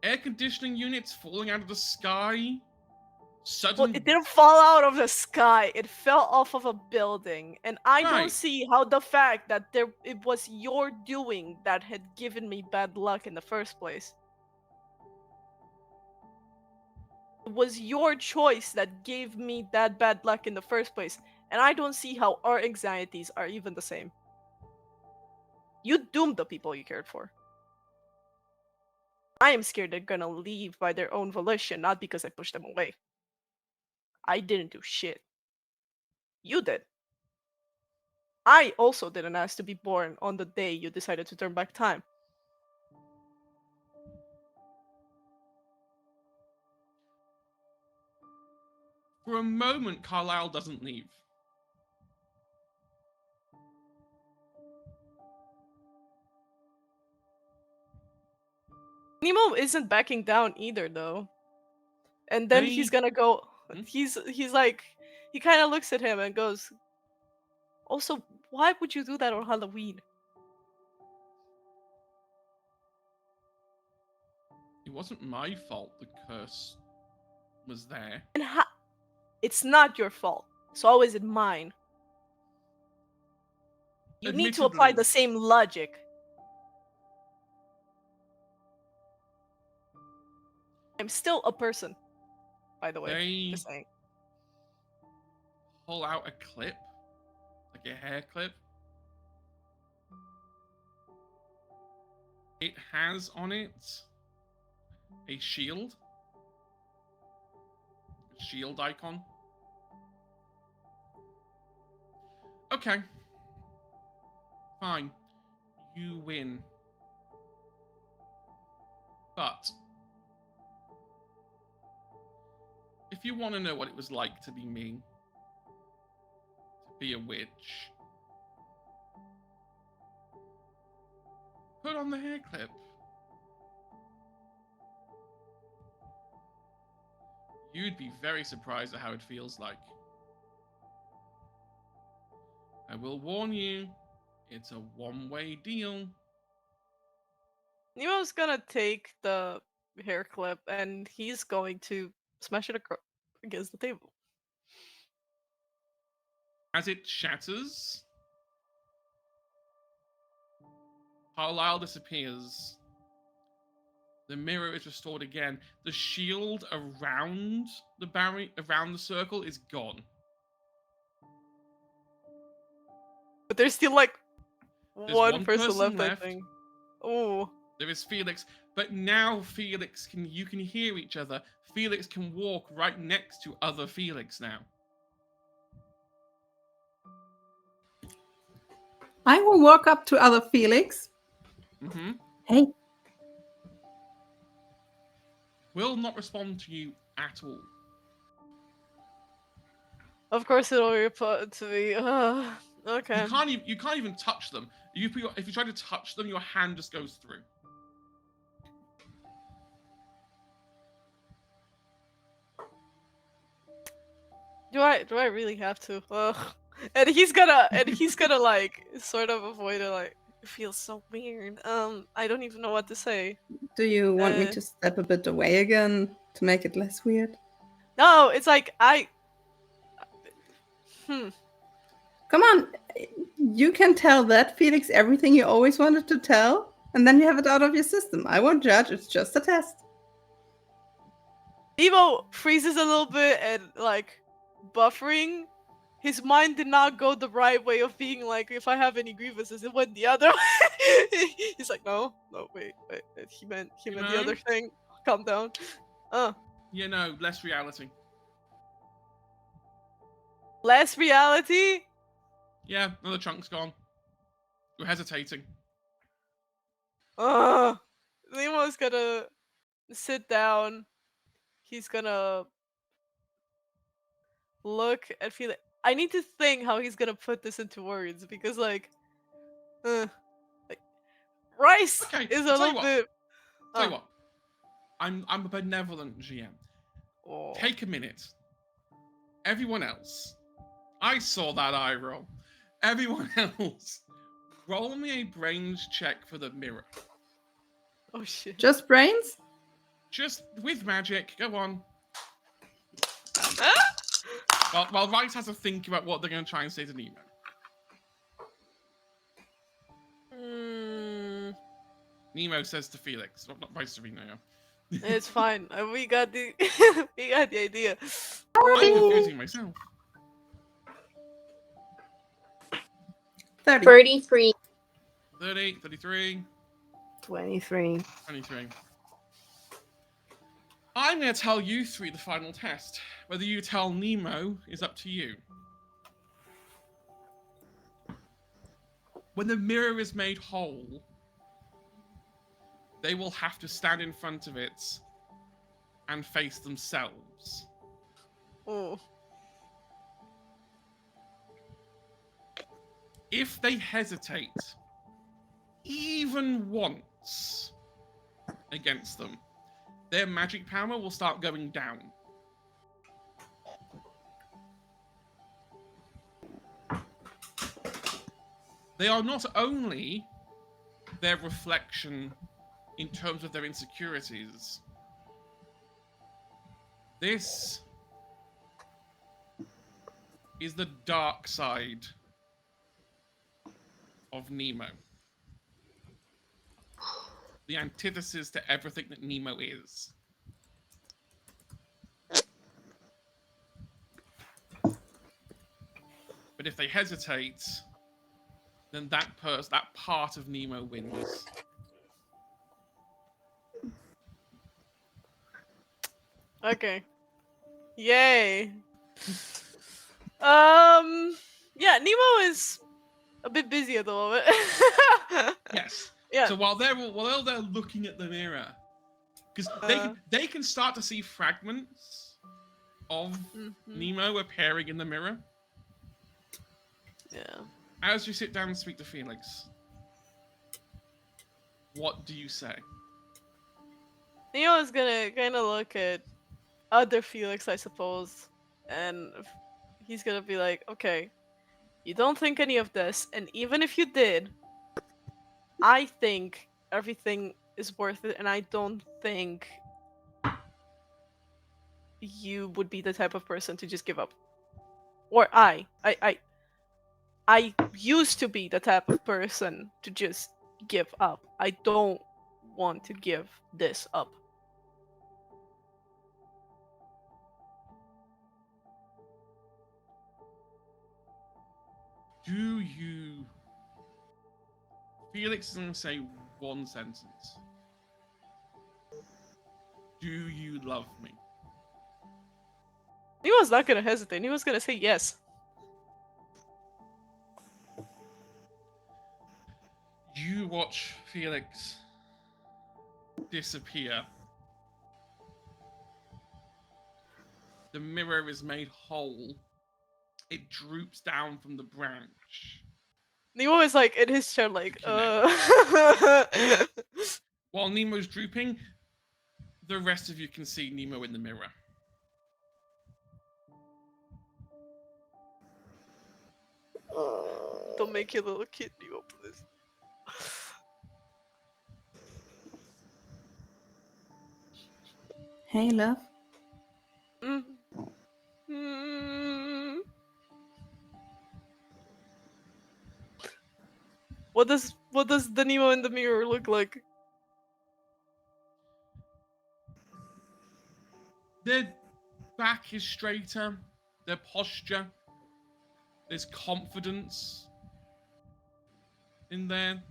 [SPEAKER 3] Air conditioning units falling out of the sky.
[SPEAKER 1] Well,
[SPEAKER 3] Sudden.
[SPEAKER 1] it didn't fall out of the sky. It fell off of a building. And I don't
[SPEAKER 3] Right.
[SPEAKER 1] see how the fact that it was your doing that had given me bad luck in the first place. It was your choice that gave me that bad luck in the first place. And I don't see how our anxieties are even the same. You doomed the people you cared for. I am scared they're gonna leave by their own volition, not because I pushed them away. I didn't do shit. You did. I also didn't ask to be born on the day you decided to turn back time.
[SPEAKER 3] For a moment, Carlisle doesn't leave.
[SPEAKER 1] Nemo isn't backing down either, though. And then he's gonna go.
[SPEAKER 3] Hmm?
[SPEAKER 1] He's like, he kind of looks at him and goes, "Also, why would you do that on Halloween?"
[SPEAKER 3] It wasn't my fault the curse was there.
[SPEAKER 1] And it's not your fault. So is it mine? You need to apply the
[SPEAKER 3] Admittedly,
[SPEAKER 1] same logic. I'm still a person, by the way.
[SPEAKER 3] they
[SPEAKER 1] Just saying.
[SPEAKER 3] pull out a clip, like a hair clip. It has on it a shield icon. Okay. Fine. You win. But if you want to know what it was like to be me, to be a witch, put on the hair clip. You'd be very surprised at how it feels like. I will warn you, it's a one-way deal.
[SPEAKER 1] Nemo's gonna take the hair clip and he's going to smash it against the table.
[SPEAKER 3] As it shatters, Carlisle disappears. The mirror is restored again. The shield around around the circle is gone.
[SPEAKER 1] But there's still like
[SPEAKER 3] There's
[SPEAKER 1] one person left, I
[SPEAKER 3] left.
[SPEAKER 1] think. Oh.
[SPEAKER 3] There is Felix, but now you can hear each other. Felix can walk right next to other Felix now.
[SPEAKER 2] I will walk up to other Felix.
[SPEAKER 3] Mm-hmm.
[SPEAKER 2] Hey.
[SPEAKER 3] Will not respond to you at all.
[SPEAKER 1] Of course it'll reply to me. Okay.
[SPEAKER 3] You can't even touch them. If you try to touch them, your hand just goes through.
[SPEAKER 1] Do I really have to? Ugh. And he's gonna like sort of avoid it. Like, it feels so weird. I don't even know what to say.
[SPEAKER 2] Do you want me
[SPEAKER 1] Uh,
[SPEAKER 2] to step a bit away again to make it less weird?
[SPEAKER 1] No, it's like Hmm.
[SPEAKER 2] Come on, you can tell that, Felix, everything you always wanted to tell, and then you have it out of your system. I won't judge, it's just a test.
[SPEAKER 1] Nemo freezes a little bit and like buffering. His mind did not go the right way of being like, if I have any grievances, it went the other way. He's like, no, wait, he meant the other thing. Calm down.
[SPEAKER 3] You know, less reality.
[SPEAKER 1] Less reality.
[SPEAKER 3] Yeah, another chunk's gone. You're hesitating.
[SPEAKER 1] Nemo's gonna sit down. He's gonna look and feel it. I need to think how he's gonna put this into words because like rice
[SPEAKER 3] Okay,
[SPEAKER 1] is a
[SPEAKER 3] I'll tell you
[SPEAKER 1] little
[SPEAKER 3] what.
[SPEAKER 1] bit.
[SPEAKER 3] Tell you what. I'm a benevolent GM.
[SPEAKER 1] Oh.
[SPEAKER 3] Take a minute. Everyone else. I saw that eye roll. Everyone else. Roll me a brains check for the mirror.
[SPEAKER 1] Oh shit.
[SPEAKER 2] Just brains?
[SPEAKER 3] Just with magic. Go on. While Rice has to think about what they're going to try and say to Nemo. Nemo says to Felix. Well, not Rice to Nemo.
[SPEAKER 1] It's fine. We got the we got the idea.
[SPEAKER 3] I'm confusing myself.
[SPEAKER 2] 30.
[SPEAKER 5] 33.
[SPEAKER 3] 30, 33,
[SPEAKER 4] 23.
[SPEAKER 3] 23. I'm going to tell you three the final test. Whether you tell Nemo is up to you. When the mirror is made whole, they will have to stand in front of it and face themselves.
[SPEAKER 1] Oh.
[SPEAKER 3] If they hesitate even once against them, their magic power will start going down. They are not only their reflection in terms of their insecurities. This is the dark side of Nemo. The antithesis to everything that Nemo is. But if they hesitate, then that part of Nemo wins.
[SPEAKER 1] Okay. Yay. Yeah, Nemo is a bit busy at the moment.
[SPEAKER 3] Yes.
[SPEAKER 1] Yeah.
[SPEAKER 3] So while they're looking at the mirror, because they can start to see fragments of Nemo appearing in the mirror.
[SPEAKER 1] Yeah.
[SPEAKER 3] As you sit down and speak to Felix, what do you say?
[SPEAKER 1] Nemo is gonna kind of look at other Felix, I suppose, and he's gonna be like, okay, you don't think any of this, and even if you did, I think everything is worth it, and I don't think you would be the type of person to just give up. Or I used to be the type of person to just give up. I don't want to give this up.
[SPEAKER 3] Do you... Felix is going to say one sentence. Do you love me?
[SPEAKER 1] He was not gonna hesitate. He was gonna say yes.
[SPEAKER 3] You watch Felix disappear. The mirror is made whole. It droops down from the branch.
[SPEAKER 1] Nemo is like in his chair, like,
[SPEAKER 3] While Nemo's drooping, the rest of you can see Nemo in the mirror.
[SPEAKER 1] Don't make your little kidney open this.
[SPEAKER 2] Hey, love.
[SPEAKER 1] Mm. Mm. What does the Nemo in the mirror look like?
[SPEAKER 3] Their back is straighter. Their posture. There's confidence in there.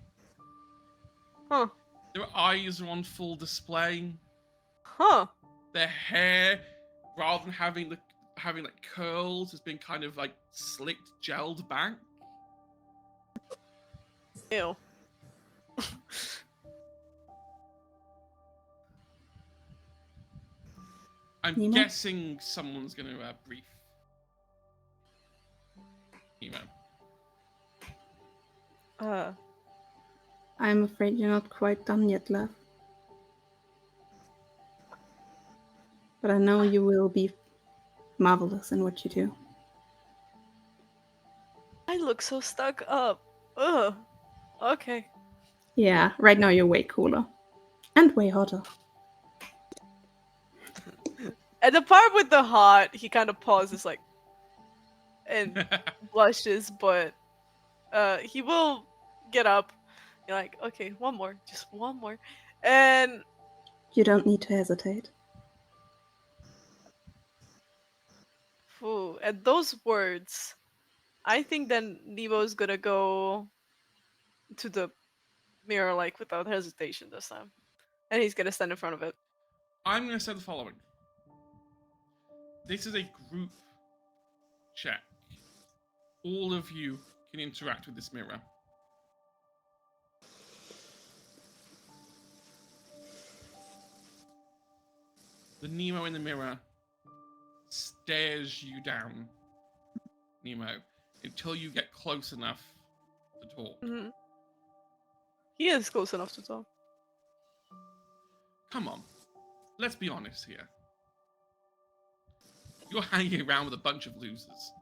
[SPEAKER 1] Huh.
[SPEAKER 3] Their eyes are on full display.
[SPEAKER 1] Huh.
[SPEAKER 3] Their hair, rather than having like curls, has been kind of like slicked, gelled back.
[SPEAKER 1] Ew.
[SPEAKER 3] I'm
[SPEAKER 2] Nemo?
[SPEAKER 3] guessing someone's going to brief Nemo.
[SPEAKER 2] I'm afraid you're not quite done yet, love. But I know you will be marvelous in what you do.
[SPEAKER 1] I look so stuck up. Ugh. Okay.
[SPEAKER 2] Yeah, right now you're way cooler. And way hotter.
[SPEAKER 1] At the part with the hot, he kind of pauses, like, and blushes, but he will get up. You're like, okay, one more, just one more, and
[SPEAKER 2] You don't need to hesitate.
[SPEAKER 1] at those words, I think then Nemo's gonna go to the mirror like without hesitation this time, and he's gonna stand in front of it.
[SPEAKER 3] I'm going to say the following. This is a group check. All of you can interact with this mirror. The Nemo in the mirror stares you down, Nemo, until you get close enough to talk.
[SPEAKER 1] Mm-hmm. He is close enough to talk.
[SPEAKER 3] Come on, let's be honest here. You're hanging around with a bunch of losers.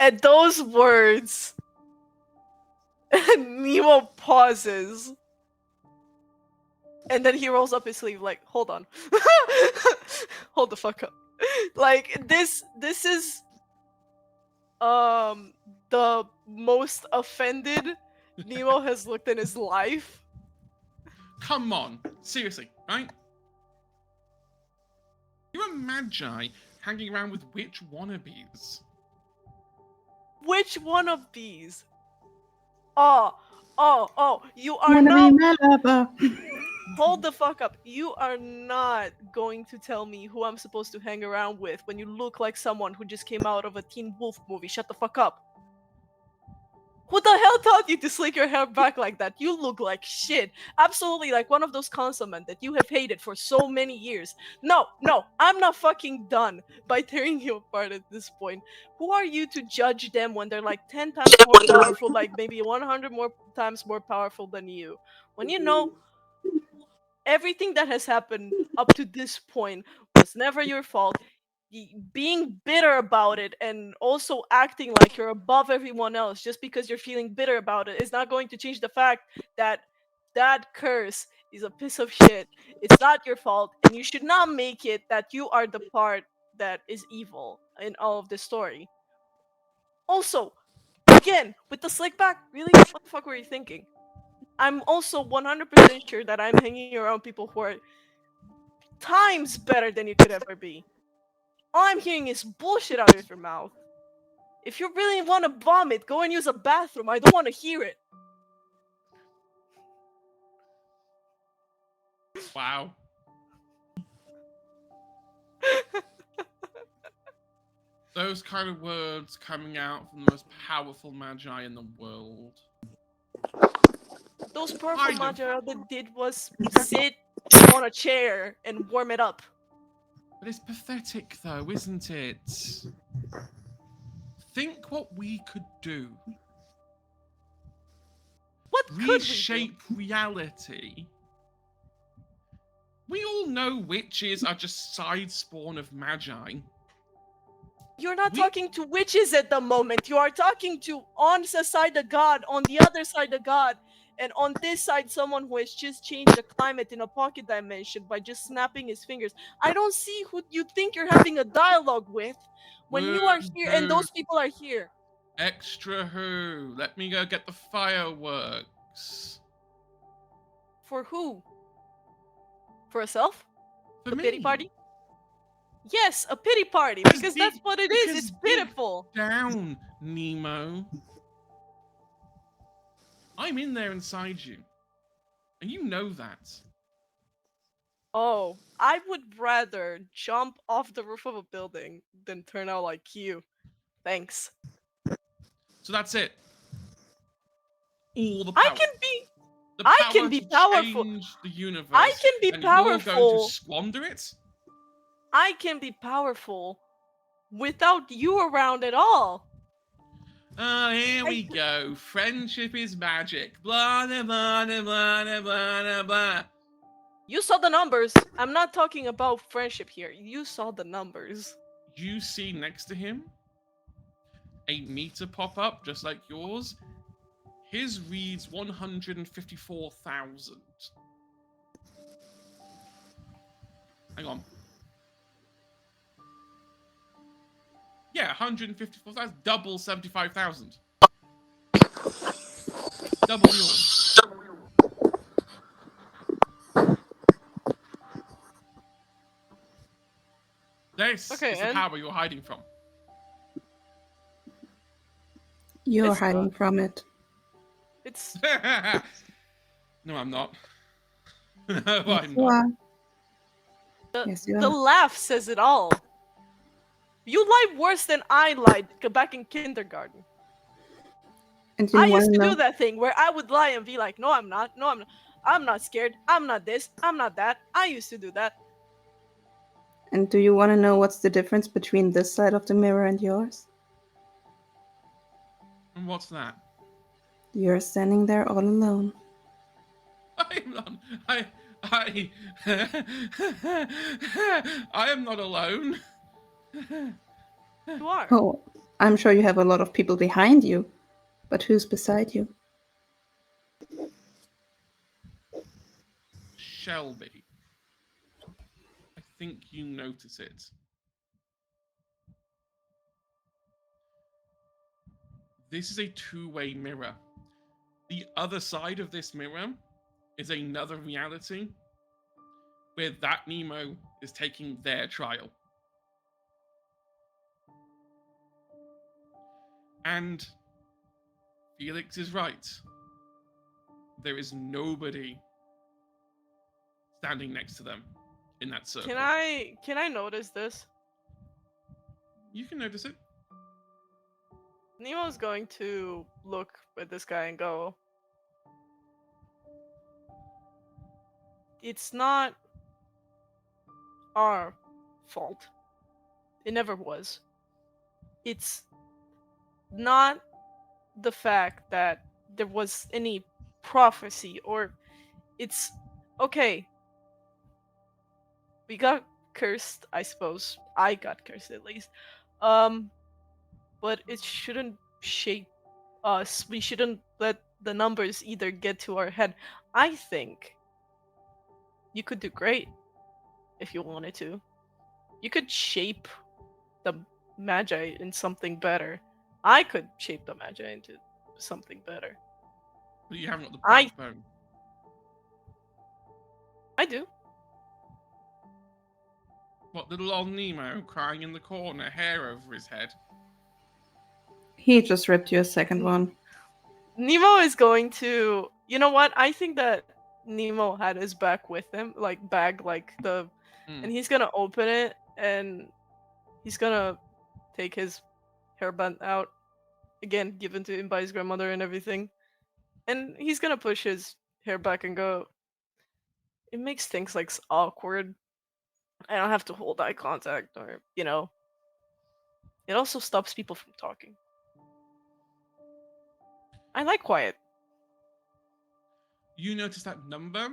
[SPEAKER 1] At those words, Nemo pauses. And then he rolls up his sleeve like, hold on. Hold the fuck up. Like this is the most offended Nemo has looked in his life.
[SPEAKER 3] Come on, seriously, right? You're a magi hanging around with which wannabes?
[SPEAKER 1] Which one of these? Oh, you are
[SPEAKER 2] Wanna
[SPEAKER 1] not.
[SPEAKER 2] be my lover?
[SPEAKER 1] Hold the fuck up. You are not going to tell me who I'm supposed to hang around with when you look like someone who just came out of a Teen Wolf movie. Shut the fuck up. Who the hell taught you to slick your hair back like that? You look like shit. Absolutely like one of those consommen that you have hated for so many years. No, I'm not fucking done by tearing you apart at this point. Who are you to judge them when they're like 10 times more powerful, like maybe 100 more times more powerful than you? When you know everything that has happened up to this point was never your fault. Being bitter about it and also acting like you're above everyone else just because you're feeling bitter about it is not going to change the fact that that curse is a piece of shit. It's not your fault, and you should not make it that you are the part that is evil in all of this story. Also, again, with the slick back, really? What the fuck were you thinking? I'm also 100% sure that I'm hanging around people who are times better than you could ever be. All I'm hearing is bullshit out of your mouth. If you really want to vomit, go and use a bathroom. I don't want to hear it.
[SPEAKER 3] Wow. Those kind of words coming out from the most powerful magi in the world.
[SPEAKER 1] Those powerful
[SPEAKER 3] Kind of.
[SPEAKER 1] magi all they did was sit on a chair and warm it up.
[SPEAKER 3] But it's pathetic, though, isn't it? Think what we could do.
[SPEAKER 1] What could we do?
[SPEAKER 3] Reshape reality. We all know witches are just side spawn of magi.
[SPEAKER 1] You're not
[SPEAKER 3] We-
[SPEAKER 1] talking to witches at the moment. You are talking to on the side a god, on the other side a god, and on this side someone who has just changed the climate in a pocket dimension by just snapping his fingers. I don't see who you think you're having a dialogue with when you are here and
[SPEAKER 3] Woo-hoo.
[SPEAKER 1] those people are here.
[SPEAKER 3] Extra who? Let me go get the fireworks.
[SPEAKER 1] For who? For herself?
[SPEAKER 3] For
[SPEAKER 1] A
[SPEAKER 3] me.
[SPEAKER 1] pity party? Yes, a pity party,
[SPEAKER 3] Because
[SPEAKER 1] because
[SPEAKER 3] deep-
[SPEAKER 1] that's what it is.
[SPEAKER 3] because
[SPEAKER 1] It's
[SPEAKER 3] deep
[SPEAKER 1] pitiful.
[SPEAKER 3] Down, Nemo. I'm in there inside you. And you know that.
[SPEAKER 1] Oh, I would rather jump off the roof of a building than turn out like you. Thanks.
[SPEAKER 3] So that's it. All the
[SPEAKER 1] I
[SPEAKER 3] power.
[SPEAKER 1] can be
[SPEAKER 3] The
[SPEAKER 1] I
[SPEAKER 3] power
[SPEAKER 1] can be
[SPEAKER 3] to
[SPEAKER 1] powerful.
[SPEAKER 3] change the universe.
[SPEAKER 1] I can be
[SPEAKER 3] and you're going to
[SPEAKER 1] powerful.
[SPEAKER 3] squander it?
[SPEAKER 1] I can be powerful without you around at all.
[SPEAKER 3] Oh, here we go. Friendship is magic. Blah, blah, blah, blah, blah, blah, blah.
[SPEAKER 1] You saw the numbers. I'm not talking about friendship here. You saw the numbers.
[SPEAKER 3] You see next to him a meter pop up just like yours. His reads 154,000. Hang on. Yeah, 154,000. Double 75,000. Double yours. This
[SPEAKER 1] Okay,
[SPEAKER 3] is the
[SPEAKER 1] and
[SPEAKER 3] power you're hiding from.
[SPEAKER 2] You're
[SPEAKER 1] It's
[SPEAKER 2] hiding
[SPEAKER 1] not.
[SPEAKER 2] from it.
[SPEAKER 1] It's
[SPEAKER 3] No, I'm not. No,
[SPEAKER 2] Yes,
[SPEAKER 3] I'm
[SPEAKER 2] you
[SPEAKER 3] not.
[SPEAKER 2] are.
[SPEAKER 1] the,
[SPEAKER 2] Yes, you
[SPEAKER 1] the
[SPEAKER 2] are.
[SPEAKER 1] laugh says it all. You lie worse than I lied back in kindergarten.
[SPEAKER 2] And you
[SPEAKER 1] I
[SPEAKER 2] want
[SPEAKER 1] used
[SPEAKER 2] to
[SPEAKER 1] to
[SPEAKER 2] know?
[SPEAKER 1] do that thing where I would lie and be like, "No, I'm not. No, I'm not. I'm not scared. I'm not this. I'm not that." I used to do that.
[SPEAKER 2] And do you want to know what's the difference between this side of the mirror and yours?
[SPEAKER 3] And what's that?
[SPEAKER 2] You're standing there all alone.
[SPEAKER 3] I'm not. I. I am not alone.
[SPEAKER 1] You are.
[SPEAKER 2] Oh, I'm sure you have a lot of people behind you, but who's beside you?
[SPEAKER 3] Shelby. I think you notice it. This is a two-way mirror. The other side of this mirror is another reality where that Nemo is taking their trial. And Felix is right. There is nobody standing next to them in that circle.
[SPEAKER 1] Can I notice this?
[SPEAKER 3] You can notice it.
[SPEAKER 1] Nemo's going to look at this guy and go, "It's not our fault. It never was. It's not the fact that there was any prophecy or it's okay. We got cursed, I suppose. I got cursed at least. But it shouldn't shape us. We shouldn't let the numbers either get to our head. I think you could do great if you wanted to. You could shape the magi in something better. I could shape the magi into something better.
[SPEAKER 3] But you haven't got the
[SPEAKER 1] I-
[SPEAKER 3] backbone.
[SPEAKER 1] I do.
[SPEAKER 3] What, little old Nemo crying in the corner, hair over his head?
[SPEAKER 2] He just ripped you a second one.
[SPEAKER 1] Nemo is going to. You know what? I think that Nemo had his bag with him,
[SPEAKER 3] Hmm.
[SPEAKER 1] and he's gonna open it and he's gonna take his hairband out again, given to him by his grandmother and everything, and he's gonna push his hair back and go. It makes things like awkward. I don't have to hold eye contact, or it also stops people from talking. I like quiet.
[SPEAKER 3] You notice that number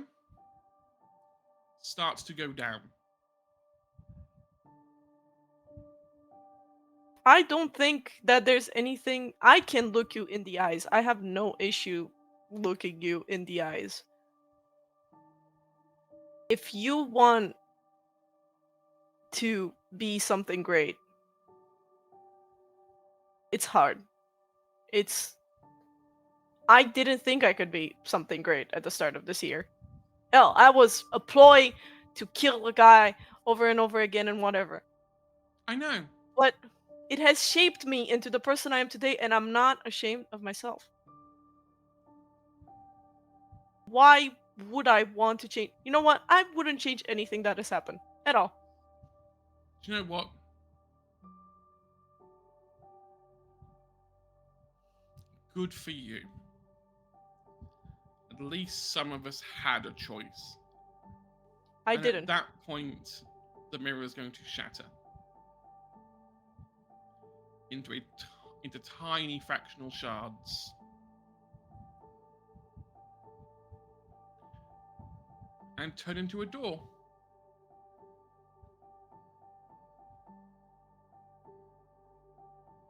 [SPEAKER 3] starts to go down.
[SPEAKER 1] I don't think that there's anything. I can look you in the eyes. I have no issue looking you in the eyes. If you want to be something great, it's hard. It's. I didn't think I could be something great at the start of this year. Hell, I was a ploy to kill a guy over and over again and whatever.
[SPEAKER 3] I know.
[SPEAKER 1] But it has shaped me into the person I am today, and I'm not ashamed of myself. Why would I want to change? You know what? I wouldn't change anything that has happened at all.
[SPEAKER 3] Do you know what? Good for you. At least some of us had a choice.
[SPEAKER 1] I
[SPEAKER 3] And
[SPEAKER 1] didn't.
[SPEAKER 3] At that point, the mirror is going to shatter into tiny fractional shards. And turn into a door.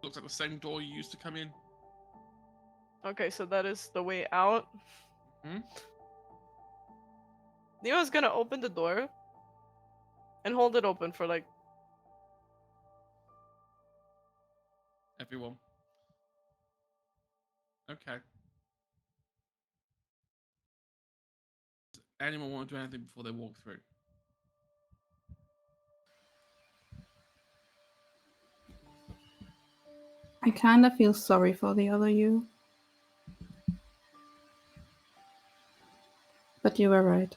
[SPEAKER 3] Looks like the same door you used to come in.
[SPEAKER 1] Okay, so that is the way out.
[SPEAKER 3] Hmm?
[SPEAKER 1] Neo's gonna open the door and hold it open for like.
[SPEAKER 3] Everyone. Okay. Does anyone want to do anything before they walk through?
[SPEAKER 2] I kind of feel sorry for the other you. But you were right.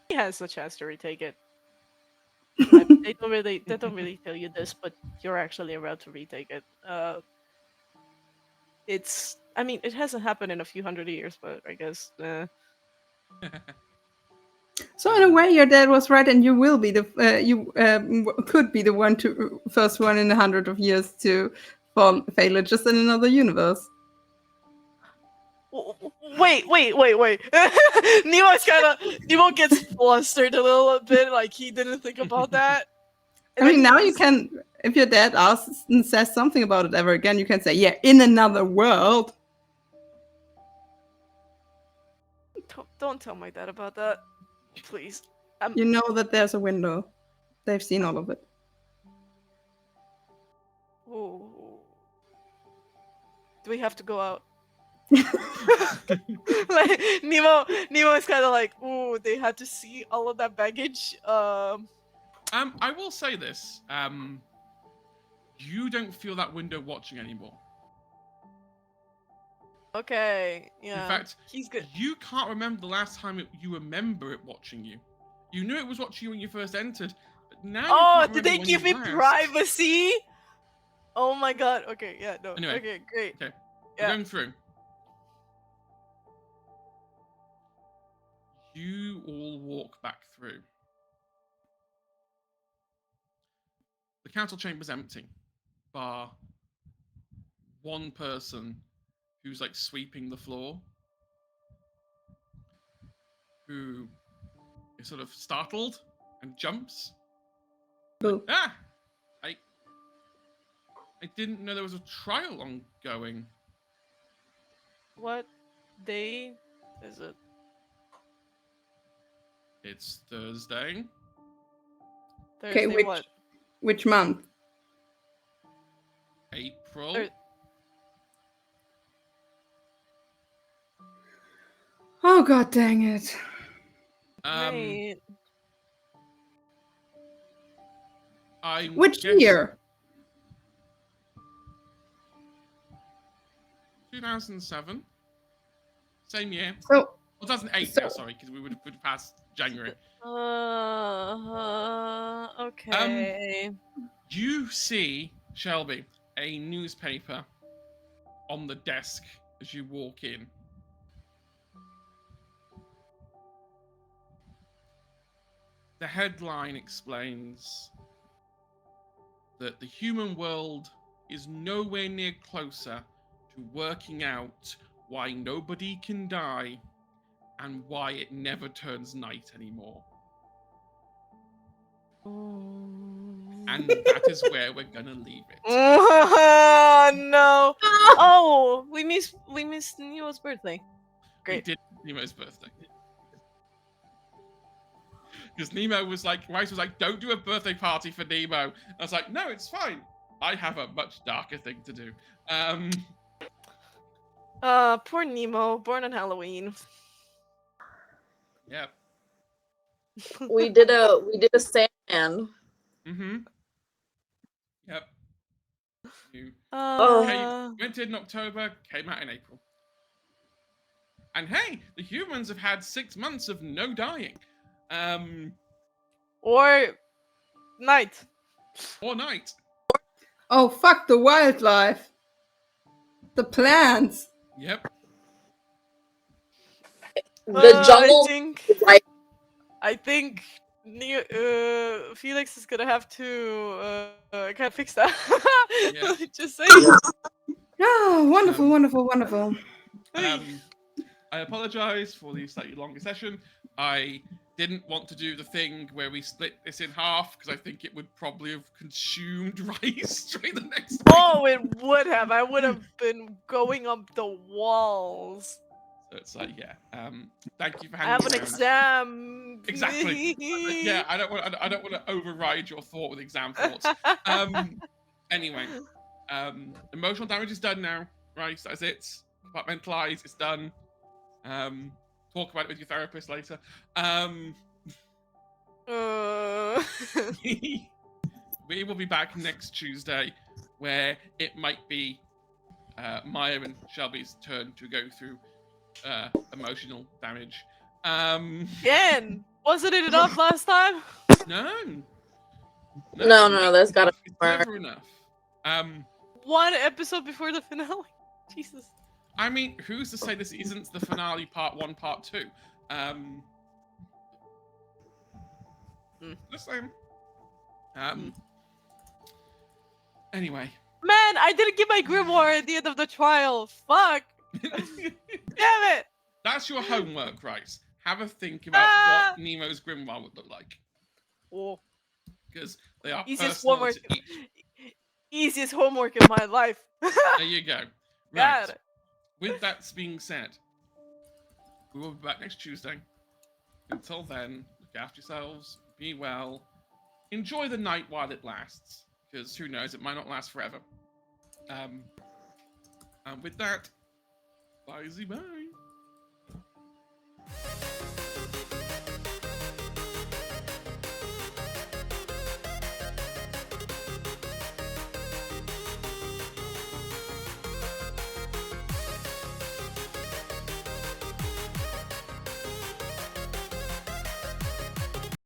[SPEAKER 1] He has the chance to retake it. I mean, they don't really tell you this, but you're actually allowed to retake it. It's. I mean, it hasn't happened in a few hundred years, but I guess.
[SPEAKER 2] So in a way, your dad was right, and you will be could be the one to first one in 100 of years to fail it, just in another universe.
[SPEAKER 1] Wait. Nemo gets flustered a little bit, like he didn't think about that.
[SPEAKER 2] I mean, now you can, if your dad asks and says something about it ever again, you can say, yeah, in another world.
[SPEAKER 1] Don't tell my dad about that, please.
[SPEAKER 2] You know that there's a window. They've seen all of it.
[SPEAKER 1] Ooh. Do we have to go out? Like Nemo is kind of like, ooh, they had to see all of that baggage.
[SPEAKER 3] I will say this. You don't feel that window watching anymore.
[SPEAKER 1] Okay, yeah.
[SPEAKER 3] In fact,
[SPEAKER 1] he's good.
[SPEAKER 3] You can't remember the last time you remember it watching you. You knew it was watching you when you first entered, but now.
[SPEAKER 1] Oh,
[SPEAKER 3] you can't
[SPEAKER 1] did they
[SPEAKER 3] remember
[SPEAKER 1] give
[SPEAKER 3] when
[SPEAKER 1] me
[SPEAKER 3] you last.
[SPEAKER 1] privacy? Oh my god. Okay, yeah, no.
[SPEAKER 3] Anyway,
[SPEAKER 1] okay, great.
[SPEAKER 3] Okay,
[SPEAKER 1] Yeah.
[SPEAKER 3] we're going through. You all walk back through. The council chamber's empty, bar one person who's like sweeping the floor, who is sort of startled and jumps.
[SPEAKER 2] Boo.
[SPEAKER 3] Ah! I didn't know there was a trial ongoing.
[SPEAKER 1] What day is it?
[SPEAKER 3] It's Thursday.
[SPEAKER 1] Thursday
[SPEAKER 2] Okay,
[SPEAKER 1] what?
[SPEAKER 2] which month?
[SPEAKER 3] April.
[SPEAKER 2] Oh god dang it.
[SPEAKER 1] Right.
[SPEAKER 2] Which year?
[SPEAKER 3] 2007. Same year.
[SPEAKER 2] So
[SPEAKER 3] 2008 now, sorry, because we would have passed January.
[SPEAKER 1] Okay.
[SPEAKER 3] You see, Shelby, a newspaper on the desk as you walk in. The headline explains that the human world is nowhere near closer to working out why nobody can die and why it never turns night anymore. And that is where we're gonna leave it.
[SPEAKER 1] No. Oh, we missed Neo's birthday.
[SPEAKER 3] We
[SPEAKER 1] Great.
[SPEAKER 3] did Nemo's birthday. Because Nemo was like, Rice was like, don't do a birthday party for Nemo. I was like, no, it's fine. I have a much darker thing to do.
[SPEAKER 1] Poor Nemo, born on Halloween.
[SPEAKER 3] Yep.
[SPEAKER 5] We did a Sandman.
[SPEAKER 3] Mm-hmm. Yep. Went in October, came out in April. And hey, the humans have had 6 months of no dying.
[SPEAKER 1] Or night.
[SPEAKER 3] Or night.
[SPEAKER 2] Oh, fuck the wildlife. The plants.
[SPEAKER 3] Yep.
[SPEAKER 5] The jungle.
[SPEAKER 1] I think Felix is gonna have to kind of fix that.
[SPEAKER 3] Yeah.
[SPEAKER 1] Just say.
[SPEAKER 2] Oh, wonderful, wonderful, wonderful.
[SPEAKER 3] I apologize for the slightly longer session. I didn't want to do the thing where we split this in half because I think it would probably have consumed Rice during the next week.
[SPEAKER 1] Oh, it would have. I would have been going up the walls.
[SPEAKER 3] So it's like, yeah. Thank you for
[SPEAKER 1] I
[SPEAKER 3] hanging
[SPEAKER 1] have an
[SPEAKER 3] around.
[SPEAKER 1] exam.
[SPEAKER 3] Exactly. Yeah, I don't want to override your thought with exam thoughts. Anyway, emotional damage is done now, right? That's it. Compartmentalize. It's done. Talk about it with your therapist later. We will be back next Tuesday, where it might be Maya and Shelby's turn to go through emotional damage.
[SPEAKER 1] Again, wasn't it enough last time?
[SPEAKER 3] No,
[SPEAKER 5] That's gotta be
[SPEAKER 3] it's
[SPEAKER 5] more.
[SPEAKER 3] never enough.
[SPEAKER 1] One episode before the finale. Jesus.
[SPEAKER 3] I mean, who's to say this isn't the finale part 1, part 2? Just saying. Anyway.
[SPEAKER 1] Man, I didn't get my grimoire at the end of the trial. Fuck. Damn it.
[SPEAKER 3] That's your homework, right? Have a think about what Nemo's grimoire would look like.
[SPEAKER 1] Oh.
[SPEAKER 3] Because they are
[SPEAKER 1] Easiest
[SPEAKER 3] personal
[SPEAKER 1] homework.
[SPEAKER 3] to each.
[SPEAKER 1] Easiest homework in my life.
[SPEAKER 3] There you go.
[SPEAKER 1] Got
[SPEAKER 3] Right.
[SPEAKER 1] it.
[SPEAKER 3] With that being said, we will be back next Tuesday. Until then, look after yourselves, be well, enjoy the night while it lasts, because who knows, it might not last forever. And with that, bye.